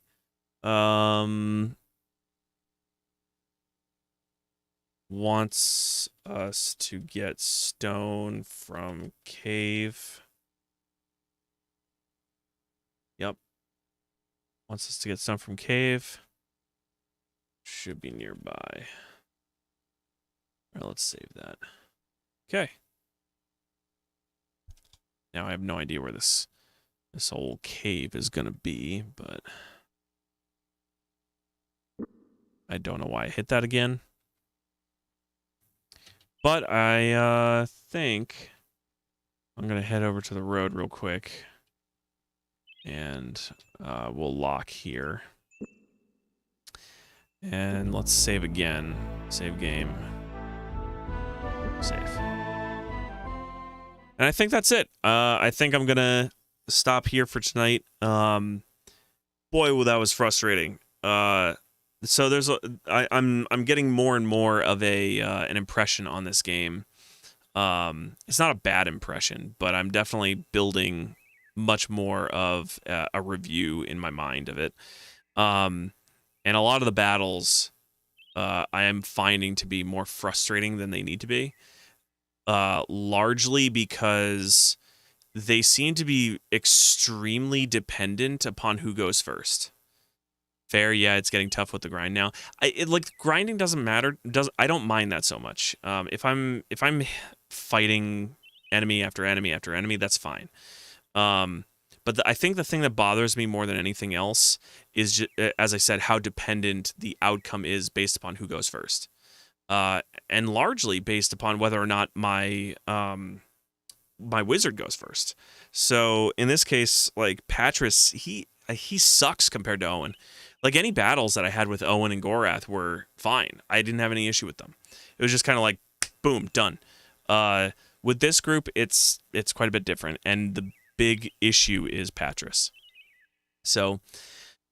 Wants us to get stone from cave. Yep. Wants us to get stone from cave. Should be nearby. All right, let's save that. Okay. Now I have no idea where this whole cave is gonna be, but I don't know why I hit that again. But I think I'm gonna head over to the road real quick, and we'll lock here. And let's save again. Save game. Save. And I think that's it. I think I'm gonna stop here for tonight. Boy, well, that was frustrating. So there's I'm getting more and more of an impression on this game. It's not a bad impression, but I'm definitely building much more of a review in my mind of it. And a lot of the battles I am finding to be more frustrating than they need to be. Largely because they seem to be extremely dependent upon who goes first. Fair, yeah, it's getting tough with the grind now. Like grinding doesn't matter. I don't mind that so much. If I'm fighting enemy after enemy after enemy, that's fine. But I think the thing that bothers me more than anything else is, as I said, how dependent the outcome is based upon who goes first, and largely based upon whether or not my wizard goes first. So in this case, like Patris, he sucks compared to Owen. Like any battles that I had with Owen and Gorath were fine. I didn't have any issue with them. It was just kind of like, boom, done. With this group, it's quite a bit different, and the big issue is Patris. So,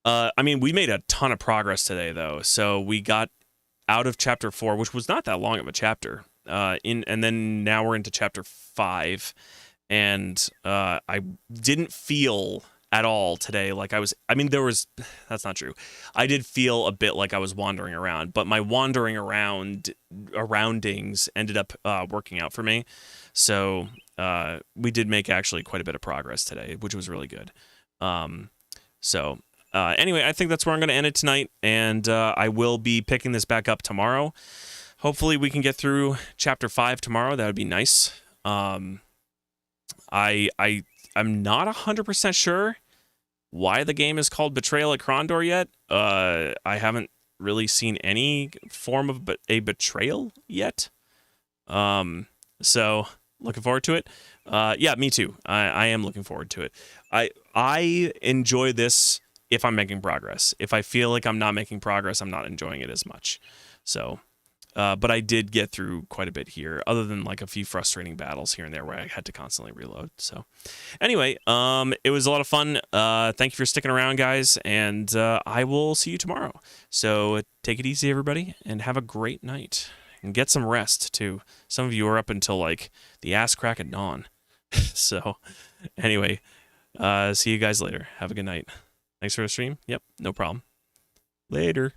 I mean, we made a ton of progress today, though. So we got out of chapter 4, which was not that long of a chapter. And then now we're into chapter 5, and I didn't feel at all today. Like I mean, that's not true. I did feel a bit like I was wandering around, but my wandering aroundings ended up working out for me. So we did make actually quite a bit of progress today, which was really good. Anyway, I think that's where I'm going to end it tonight, and I will be picking this back up tomorrow. Hopefully we can get through chapter 5 tomorrow. That would be nice. I'm not 100% sure why the game is called Betrayal at Krondor yet. I haven't really seen any form of a betrayal yet. So looking forward to it. Yeah, me too. I am looking forward to it. I enjoy this if I'm making progress. If I feel like I'm not making progress, I'm not enjoying it as much. So, but I did get through quite a bit here, other than like a few frustrating battles here and there where I had to constantly reload. So anyway, it was a lot of fun. Thank you for sticking around, guys, and I will see you tomorrow. So take it easy, everybody, and have a great night. And get some rest, too. Some of you are up until, like, the ass crack of dawn. So, anyway, see you guys later. Have a good night. Thanks for the stream. Yep, no problem. Later.